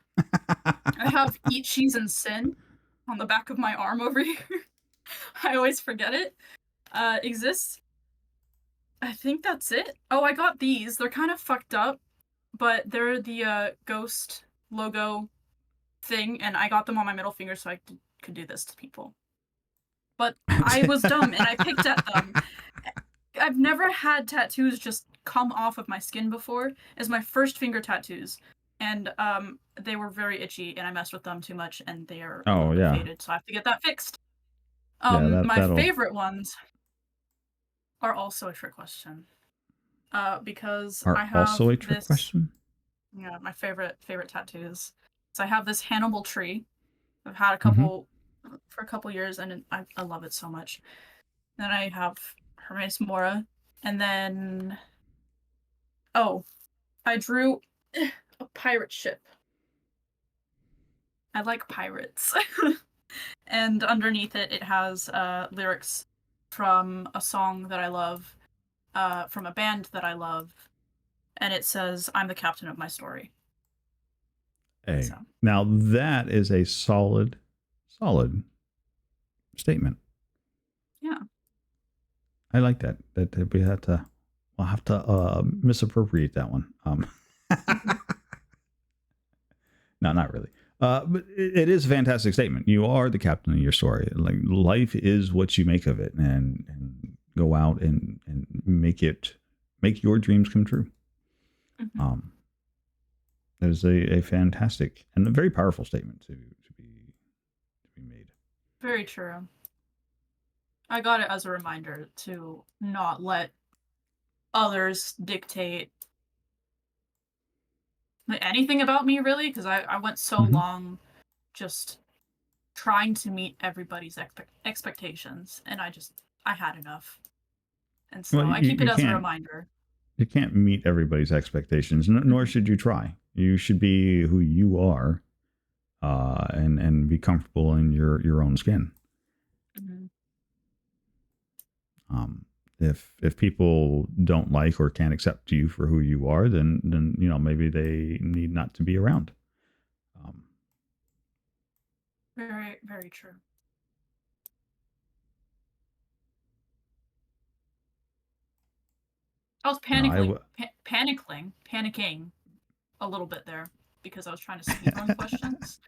have Eat, Cheese, and Sin on the back of my arm over here. I always forget it exists. I think that's it. Oh, I got these. They're kind of fucked up, but they're the Ghost logo thing, and I got them on my middle finger so I could do this to people. But I was dumb, and I picked at them. I've never had tattoos just come off of my skin before. It's my first finger tattoos, and they were very itchy, and I messed with them too much, and they are faded, so I have to get that fixed. My favorite ones are also a trick question. Because I have also a trick question? Yeah, my favorite tattoos. So I have this Hannibal tree. I've had a couple for a couple years, and I love it so much. Then I have Hermes Mora, and then I drew a pirate ship. I like pirates. And underneath it has lyrics from a song that I love, from a band that I love, and it says, "I'm the captain of my story." Hey, now that is a solid statement. Yeah, I like that. We'll have to misappropriate that one. No, not really. But it is a fantastic statement. You are the captain of your story. Like, life is what you make of it, and go out and make your dreams come true. That is a fantastic and a very powerful statement to be made. Very true. I got it as a reminder to not let others dictate anything about me, really, because I went so long just trying to meet everybody's expectations, and I had enough. And so I keep it as a reminder. You can't meet everybody's expectations, nor should you try. You should be who you are, and be comfortable in your own skin. Mm-hmm. If people don't like or can't accept you for who you are, then maybe they need not to be around. Very, very true. I was panicking a little bit there because I was trying to speak on questions.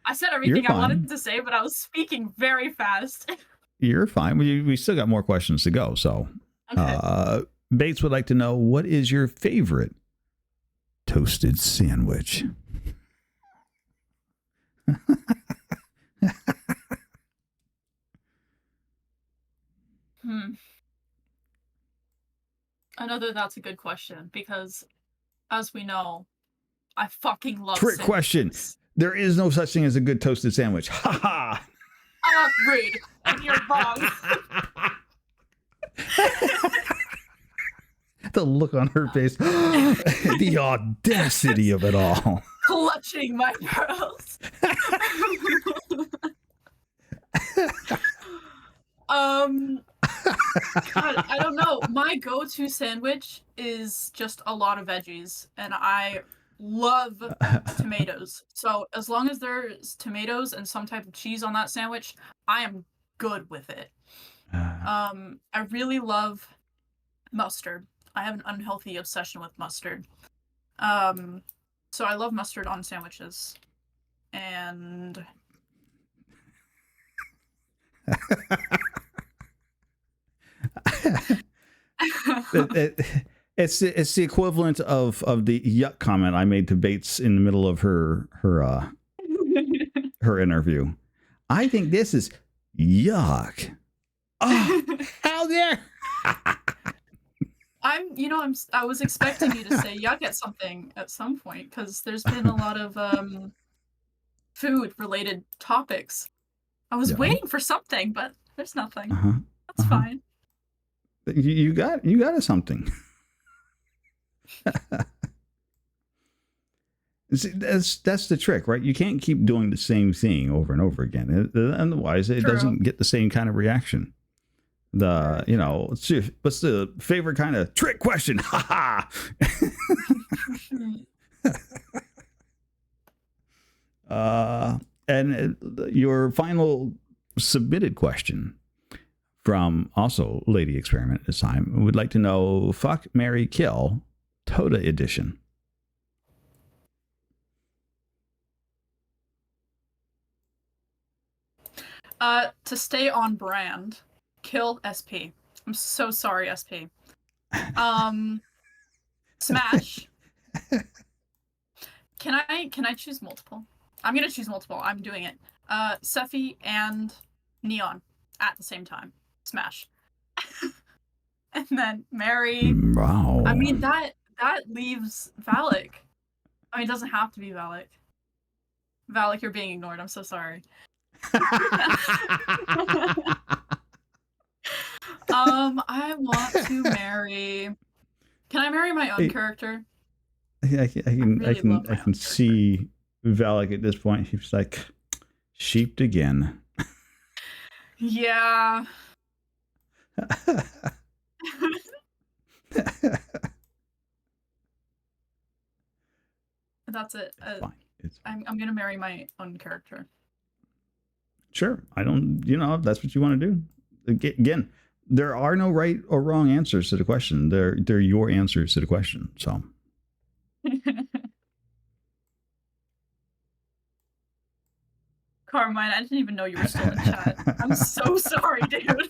I said everything I wanted to say, but I was speaking very fast. You're fine. We still got more questions to go. So, okay. Bates would like to know, what is your favorite toasted sandwich? That's a good question, because as we know, I fucking love trick sandwiches. Question. There is no such thing as a good toasted sandwich. Ha ha. Rude. And you're wrong. The look on her face. The audacity of it all. Clutching my pearls. God, I don't know. My go-to sandwich is just a lot of veggies, and I love tomatoes. So as long as there's tomatoes and some type of cheese on that sandwich, I am good with it. I really love mustard. I have an unhealthy obsession with mustard. So I love mustard on sandwiches. And it's the equivalent of the yuck comment I made to Bates in the middle of her interview. I think this is yuck. Oh, how dare! I was expecting you to say yuck at some point, because there's been a lot of food related topics. I was waiting for something, but there's nothing. That's fine. You got something. See, that's the trick, right? You can't keep doing the same thing over and over again. Otherwise, it doesn't get the same kind of reaction. What's the favorite kind of trick question? Ha ha. And your final submitted question from also Lady Experiment this time would like to know, fuck, marry, kill, Toda edition. To stay on brand, kill SP. I'm so sorry, SP. Smash. Can I choose multiple? I'm gonna choose multiple. I'm doing it. Sephi and Neon at the same time. Smash. And then marry. Wow. I mean, that leaves Valak. I mean, it doesn't have to be Valak. Valak, you're being ignored. I'm so sorry. I want to marry. Can I marry my own character? I can see Valak at this point. He's like, sheeped again. Yeah. That's it. I'm gonna marry my own character. Sure. I don't, if that's what you want to do. Again, there are no right or wrong answers to the question. They're your answers to the question. So. Carmine, I didn't even know you were still in chat. I'm so sorry, dude.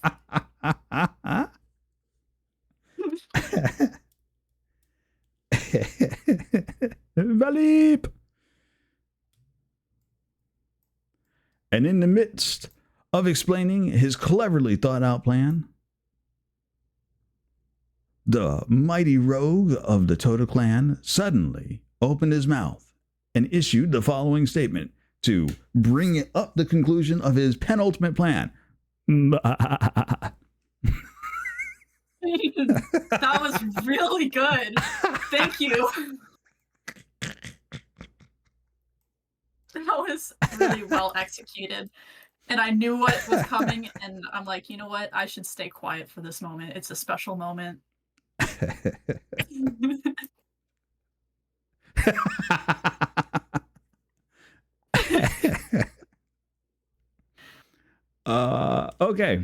Valip. And in the midst of explaining his cleverly thought out plan, the mighty rogue of the Toda clan suddenly opened his mouth and issued the following statement to bring up the conclusion of his penultimate plan. That was really good. Thank you. That was really well executed. And I knew what was coming, and I'm like, you know what? I should stay quiet for this moment. It's a special moment. Okay.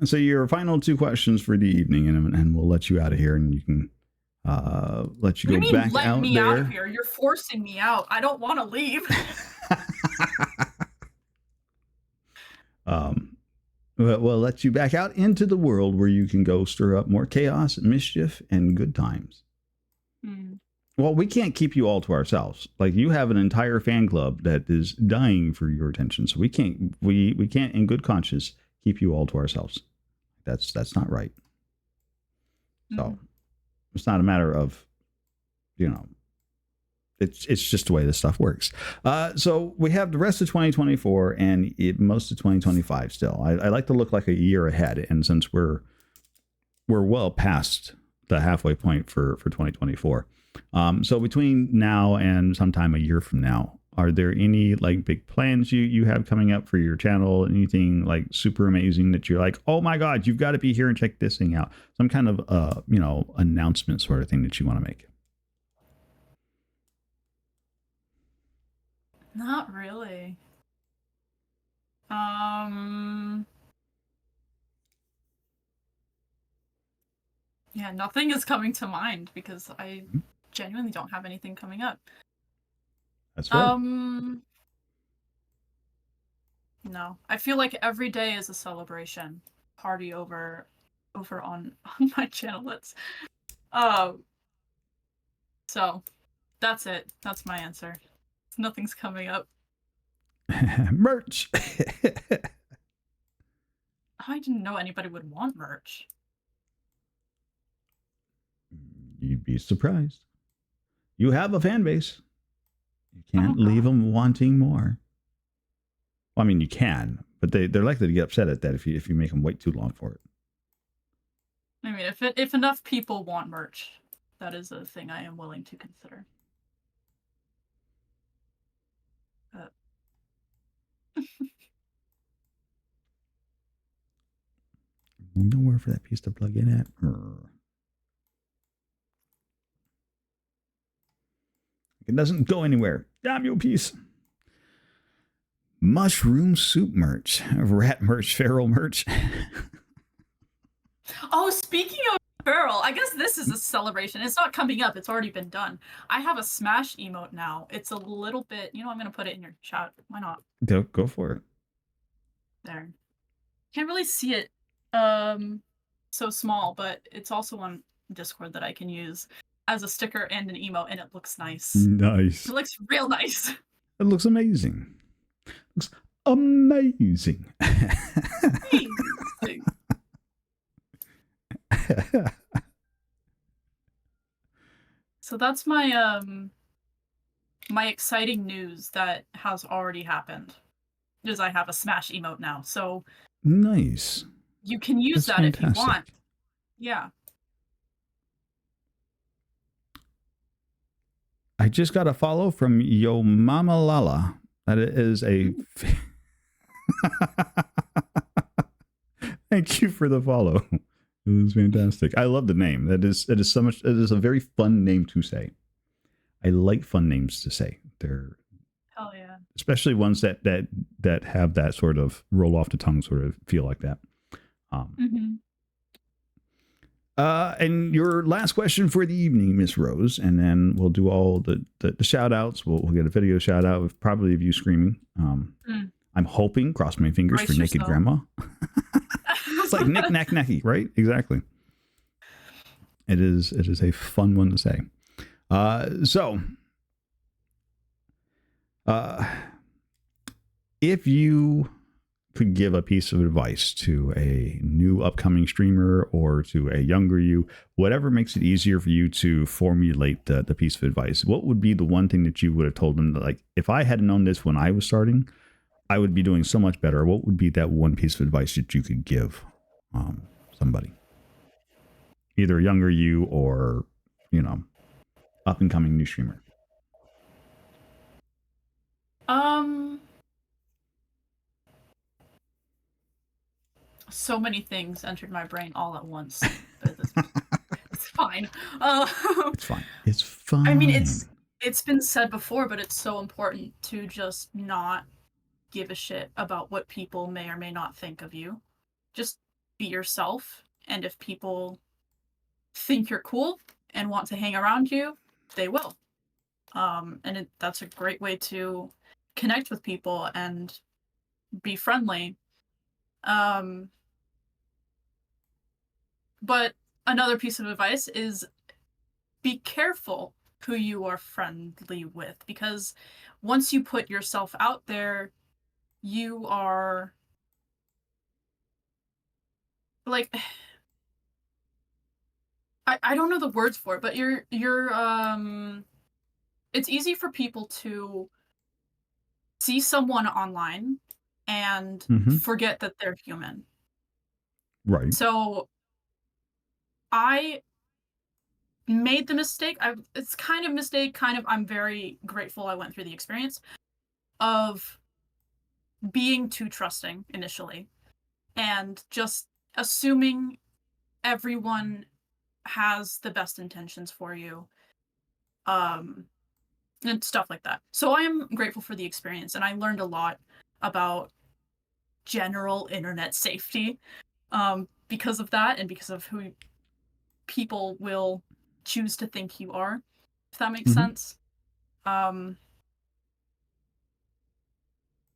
So your final two questions for the evening, and we'll let you out of here, and you can let you What do go you mean back let out me there. out of here? You're forcing me out. I don't want to leave. We'll let you back out into the world where you can go stir up more chaos, mischief, and good times. Well, we can't keep you all to ourselves. Like, you have an entire fan club that is dying for your attention, so we can't in good conscience keep you all to ourselves. That's not right. So it's not a matter of, it's just the way this stuff works. So we have the rest of 2024 and most of 2025 still. I like to look like a year ahead, and since we're well past the halfway point for 2024. So between now and sometime a year from now, are there any like big plans you have coming up for your channel? Anything like super amazing that you're like, oh my God, you've got to be here and check this thing out? Some kind of announcement sort of thing that you want to make? Not really. Yeah, nothing is coming to mind because I genuinely don't have anything coming up. That's right. No, I feel like every day is a celebration party over on my channel. So that's it. That's my answer. Nothing's coming up. Merch. I didn't know anybody would want merch. You'd be surprised. You have a fan base. You can't leave them wanting more. Well, I mean, you can, but they're likely to get upset at that if you make them wait too long for it. I mean, if enough people want merch, that is a thing I am willing to consider. Nowhere for that piece to plug in at. It doesn't go anywhere. Damn you, piece. Mushroom soup merch, rat merch, feral merch. Oh, speaking of feral, I guess this is a celebration. It's not coming up. It's already been done. I have a Smash emote now. It's a little bit, I'm going to put it in your chat. Why not? Go for it. There. Can't really see it so small, but it's also on Discord that I can use as a sticker and an emote, and it looks nice. Nice. It looks real nice. It looks amazing. Looks amazing. Amazing. So that's my my exciting news that has already happened. Is I have a Smash emote now. So nice. You can use that fantastic. If you want. Yeah. I just got a follow from Yo Mama Lala. That is a thank you for the follow. It was fantastic. I love the name. It is so much. It is a very fun name to say. I like fun names to say. They're hell yeah. Especially ones that have that sort of roll off the tongue sort of feel like that. And your last question for the evening, Miss Rose, and then we'll do all the shout outs. We'll get a video shout out of probably of you screaming. I'm hoping, cross my fingers, for Naked Grandma. It's like knick knack knacky, right? Exactly. It is a fun one to say. If you could give a piece of advice to a new upcoming streamer or to a younger you, whatever makes it easier for you to formulate the piece of advice, what would be the one thing that you would have told them that, like, if I had known this when I was starting, I would be doing so much better? What would be that one piece of advice that you could give somebody? either younger you or, you know, up and coming new streamer? So many things entered my brain all at once. But it's fine. It's fine. It's fine. I mean, it's been said before, but it's so important to just not give a shit about what people may or may not think of you. Just be yourself, and if people think you're cool and want to hang around you, they will. And that's a great way to connect with people and be friendly. But another piece of advice is be careful who you are friendly with, because once you put yourself out there, you are like I don't know the words for it, but you're it's easy for people to see someone online and forget that they're human. Right. So I made the mistake. It's kind of mistake, kind of I'm very grateful I went through the experience of being too trusting initially and just assuming everyone has the best intentions for you. And stuff like that. So I am grateful for the experience, and I learned a lot about general internet safety because of that and because of who people will choose to think you are, if that makes sense.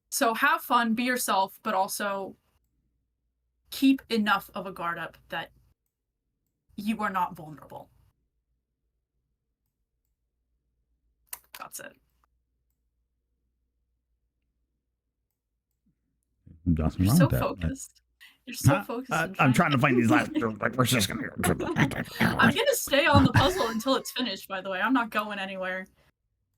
So have fun, be yourself, but also keep enough of a guard up that you are not vulnerable. That's it. Nothing You're wrong so with that. focused. You're so focused. I'm trying to find these last. Like, we're just gonna. I'm gonna stay on the puzzle until it's finished. By the way, I'm not going anywhere.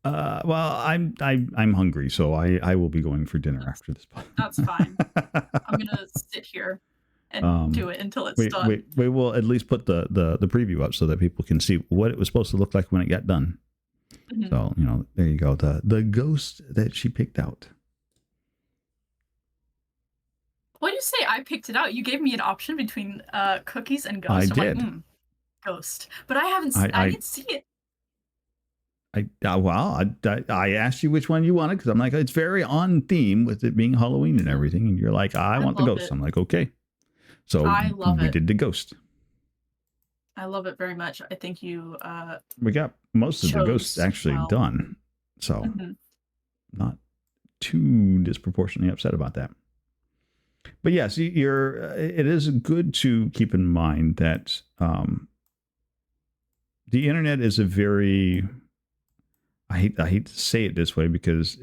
Well, I'm hungry, so I will be going for dinner after this. That's fine. I'm gonna sit here and do it until it's done. We will at least put the preview up so that people can see what it was supposed to look like when it got done. So, you know, there you go. The ghost that she picked out. What do you say? I picked it out. You gave me an option between cookies and ghost. I did. Like, ghost, but I haven't. I didn't see it. I asked you which one you wanted because I'm like, it's very on theme with it being Halloween and everything, and you're like, I want the ghost. I'm like, okay. So we did the ghost. I love it very much. I think you. We got most of the ghosts actually done, so not too disproportionately upset about that. But yes, it is good to keep in mind that the internet is a very, I hate to say it this way because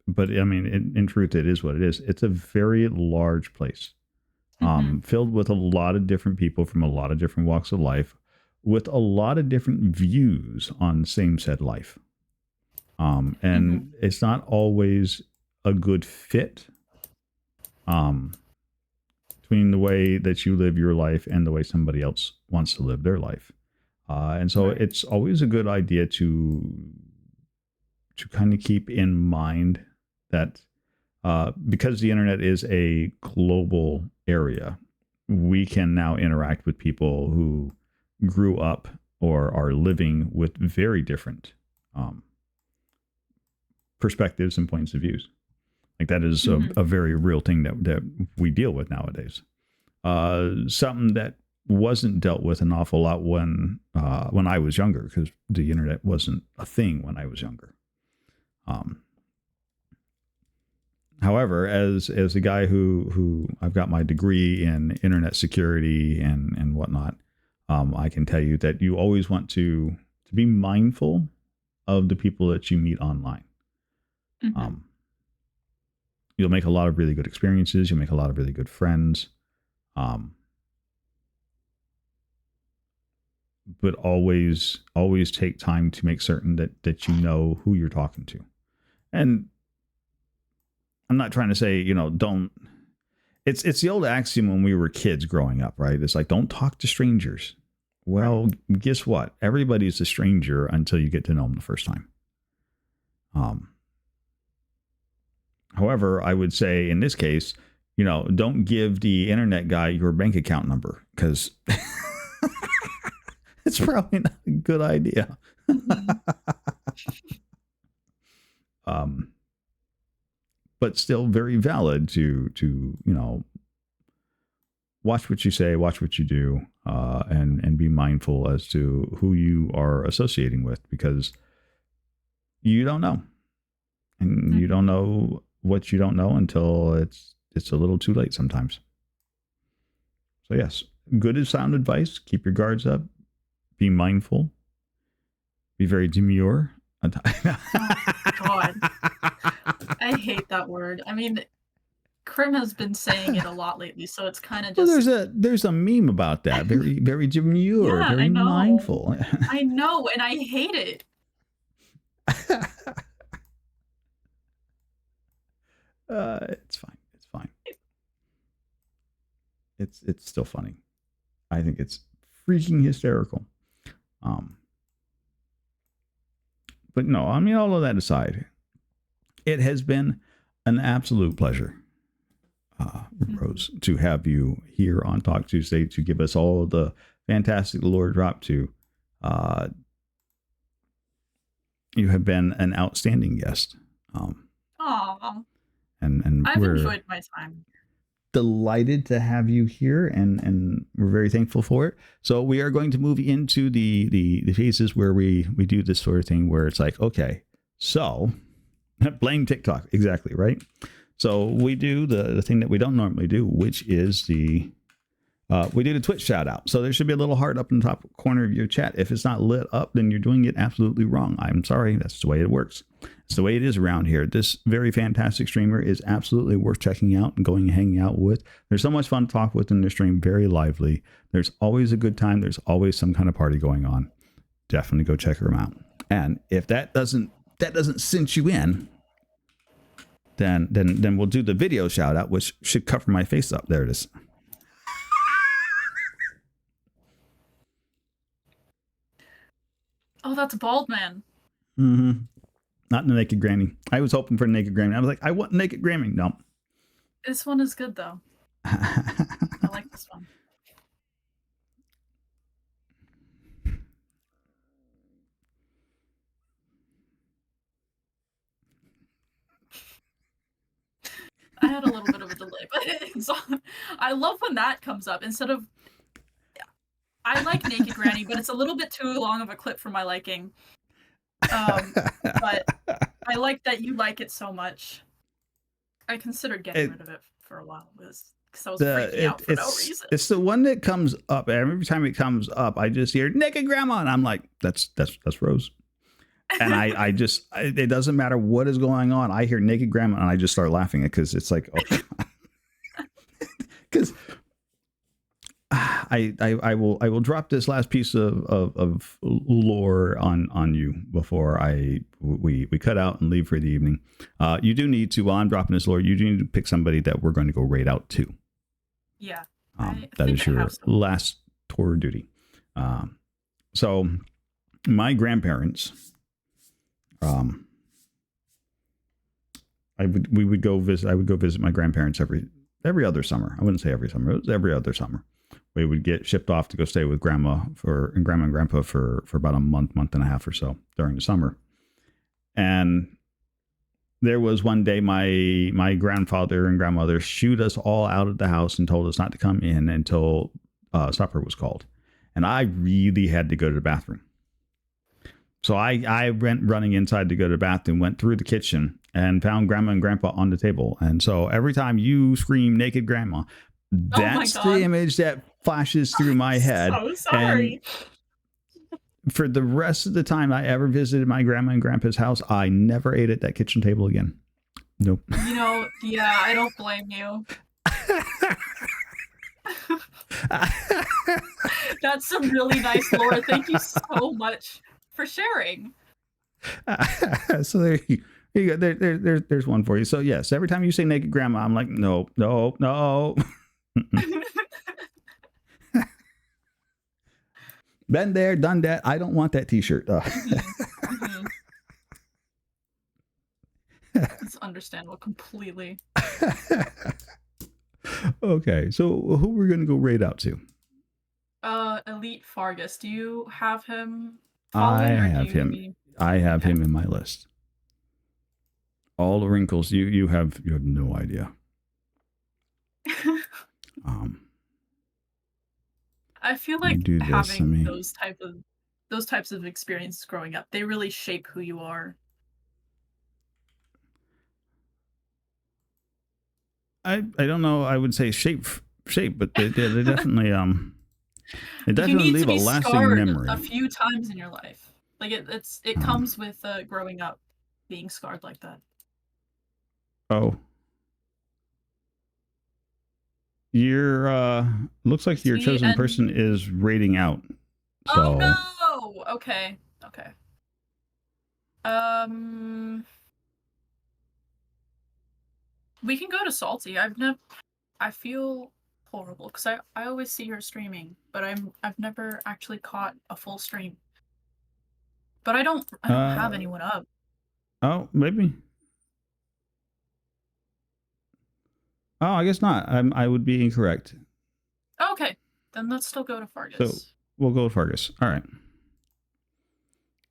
but I mean, in truth, it is what it is. It's a very large place, filled with a lot of different people from a lot of different walks of life, with a lot of different views on same said life. And it's not always a good fit between the way that you live your life and the way somebody else wants to live their life. And so it's always a good idea to kind of keep in mind that because the internet is a global area, we can now interact with people who grew up or are living with very different perspectives and points of views. Like that is a very real thing that we deal with nowadays. Something that wasn't dealt with an awful lot when I was younger, because the internet wasn't a thing when I was younger. However, as a guy who I've got my degree in internet security and whatnot, I can tell you that you always want to be mindful of the people that you meet online. You'll make a lot of really good experiences. You'll make a lot of really good friends. But always take time to make certain that you know who you're talking to. And I'm not trying to say, don't. It's the old axiom when we were kids growing up, right? It's like, don't talk to strangers. Right. Well, guess what? Everybody's a stranger until you get to know them the first time. Um, However, I would say in this case, don't give the internet guy your bank account number because it's probably not a good idea. Mhm. um, but still very valid to watch what you say, watch what you do, and be mindful as to who you are associating with because you don't know, and you don't Mhm. know what you don't know until it's a little too late sometimes. So yes, good is sound advice. Keep your guards up. Be mindful. Be very demure. Oh God, I hate that word. I mean, Krim has been saying it a lot lately, so it's kind of Well, just. there's a meme about that. Very very demure, Yeah, I very know. mindful. I know, and I hate it. It's fine. It's fine. It's still funny. I think it's freaking hysterical. Um, but no, I mean all of that aside, it has been an absolute pleasure, Mhm. Rose, to have you here on Talk Tuesday to give us all the fantastic lore drop to. Uh, you have been an outstanding guest, um, Aw, and I've we're enjoyed my time. delighted to have you here, and we're very thankful for it. So we are going to move into the phases where we do this sort of thing where it's like, okay, so blame TikTok, exactly right. So we do the thing that we don't normally do, which is we did a Twitch shout out. So there should be a little heart up in the top corner of your chat. If it's not lit up, then you're doing it absolutely wrong. I'm sorry. That's the way it works. It's the way it is around here. This very fantastic streamer is absolutely worth checking out and going and hanging out with. There's so much fun to talk with in the stream. Very lively. There's always a good time. There's always some kind of party going on. Definitely go check her out. And if that doesn't cinch you in, then we'll do the video shout out, which should cover my face up. There it is. Oh, that's Bald Man. Mm-hmm. Not the naked granny. I was hoping for a naked granny. I was like, I want naked granny. No. This one is good though. I like this one. I had a little bit of a delay, but it's on. I love when that comes up instead of. I like Naked Granny, but it's a little bit too long of a clip for my liking. But I like that you like it so much. I considered getting it, rid of it for a while because I was the freaking it out for no it's reason. it's the one that comes up every time it comes up. I just hear naked grandma, and I'm like, that's Rose. And it doesn't matter what is going on. I hear naked grandma, and I just start laughing because it's like, oh, because I will drop this last piece of lore on you before we cut out and leave for the evening. You do need to, while I'm dropping this lore, you do need to pick somebody that we're going to go raid out to. Yeah, I That think is I have your some. last tour duty. So my grandparents, we would go visit. I would go visit my grandparents every other summer. I wouldn't say every summer. It was every other summer. We would get shipped off to go stay with grandma and grandpa for about a month and a half or so during the summer. And there was one day my grandfather and grandmother shooed us all out of the house and told us not to come in until supper was called. And I really had to go to the bathroom. So I went running inside to go to the bathroom, went through the kitchen and found grandma and grandpa on the table. And so every time you scream naked grandma, Oh my that's the god. image that flashes through my head. So And sorry. for the rest of the time I ever visited my grandma and grandpa's house, I never ate at that kitchen table again. Nope. Yeah, I don't blame you. That's some really nice lore. Thank you so much for sharing. So there you go. There's one for you. So yes, every time you say naked grandma, I'm like, no, no, no. Been there, done that. I don't want that T-shirt. It's understandable completely. Okay, so who we're gonna go raid out to? Elite Fargus. Do you have him I following, or have do you him. need... I have Okay. him in my list. All the wrinkles you have no idea. I feel Let me like do this. having those types of experiences growing up, they really shape who you are. I don't know. I would say shape, but they definitely they Like, you definitely need to leave a be lasting scarred memory. a few times in your life. Like it comes with growing up, being scarred like that. Oh, you're looks like your See, chosen and... person is raiding out. So Oh no! Okay. Okay. We can go to Salty. I feel horrible because I always see her streaming, but I've never actually caught a full stream. But I don't have anyone up. Oh, maybe. Oh, I guess not. I would be incorrect. Okay, then let's still go to Fargus. So we'll go with Fargus. All right.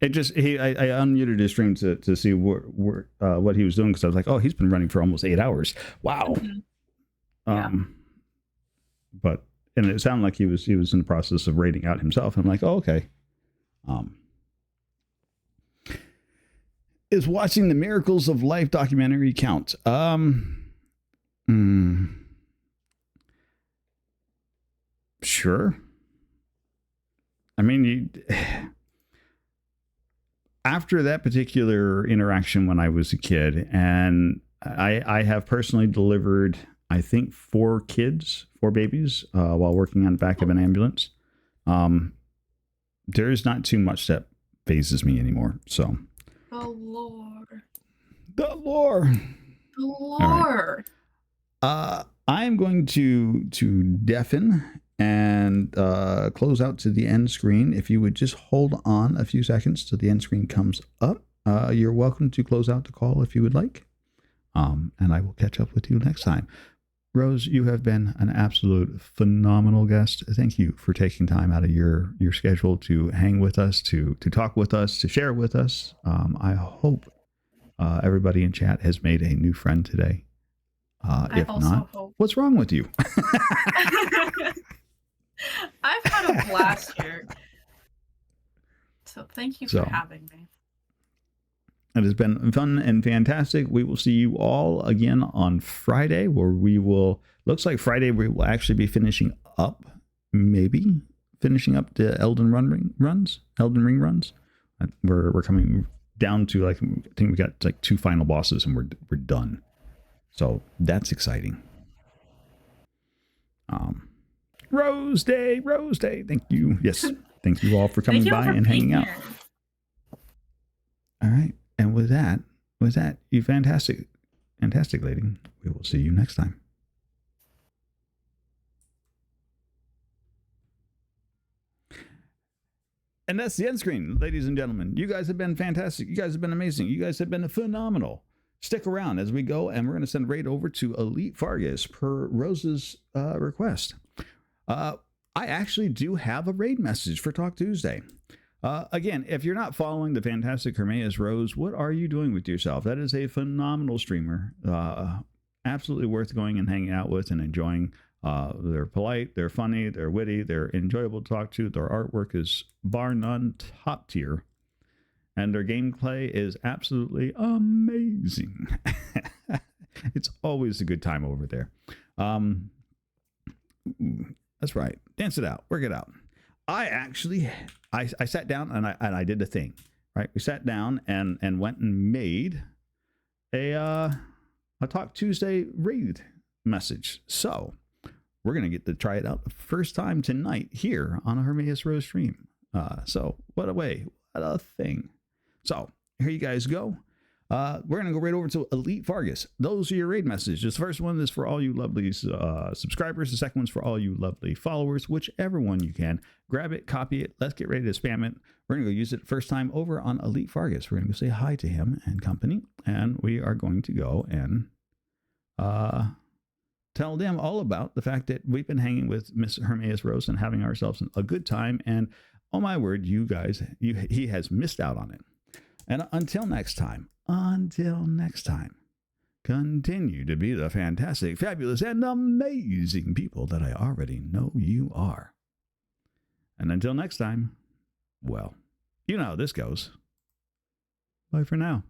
It just I unmuted his stream to see what he was doing, because I was like, oh, he's been running for almost 8 hours. Wow. Yeah. But and it sounded like he was in the process of raiding out himself. I'm like, oh, okay. Is watching the Miracles of Life documentary count? Sure. I mean, after that particular interaction when I was a kid, and I have personally delivered, I think, 4 babies, while working on the back of an ambulance. There is not too much that phases me anymore. So. The lore. The lore. The lore. Right. I am going to deafen and close out to the end screen. If you would just hold on a few seconds till the end screen comes up. You're welcome to close out the call if you would like. And I will catch up with you next time. Rose, you have been an absolute phenomenal guest. Thank you for taking time out of your schedule to hang with us, to talk with us, to share with us. I hope everybody in chat has made a new friend today. If not, hope. What's wrong with you? I've had a blast here. So thank you for having me. It has been fun and fantastic. We will see you all again on Friday, where looks like Friday we will actually be finishing up the Elden Ring runs. We're coming down to, like, I think we got like 2 final bosses and we're done. So that's exciting. Rose Day. Thank you. Yes. Thank you all for coming by and hanging out. All right. And with that, you fantastic lady. We will see you next time. And that's the end screen, ladies and gentlemen. You guys have been fantastic. You guys have been amazing. You guys have been phenomenal. Stick around as we go, and we're going to send raid over to Elite Fargus per Rose's request. I actually do have a raid message for Talk Tuesday. Again, if you're not following the fantastic Hermaeus Rose, what are you doing with yourself? That is a phenomenal streamer. Absolutely worth going and hanging out with and enjoying. They're polite, they're funny, they're witty, they're enjoyable to talk to. Their artwork is bar none top tier. And their gameplay is absolutely amazing. It's always a good time over there. That's right. Dance it out. Work it out. I sat down and I did the thing, right? We sat down and went and made a Talk Tuesday raid message. So we're going to get to try it out the first time tonight here on a Hermaeus Rose stream. So what a way. What a thing. So here you guys go. We're going to go right over to Elite Fargus. Those are your raid messages. The first one is for all you lovely subscribers. The second one's for all you lovely followers. Whichever one you can. Grab it, copy it. Let's get ready to spam it. We're going to go use it first time over on Elite Fargus. We're going to go say hi to him and company. And we are going to go and tell them all about the fact that we've been hanging with Miss Hermaeus Rose and having ourselves a good time. And oh my word, you guys, he has missed out on it. And until next time, continue to be the fantastic, fabulous, and amazing people that I already know you are. And until next time, well, you know how this goes. Bye for now.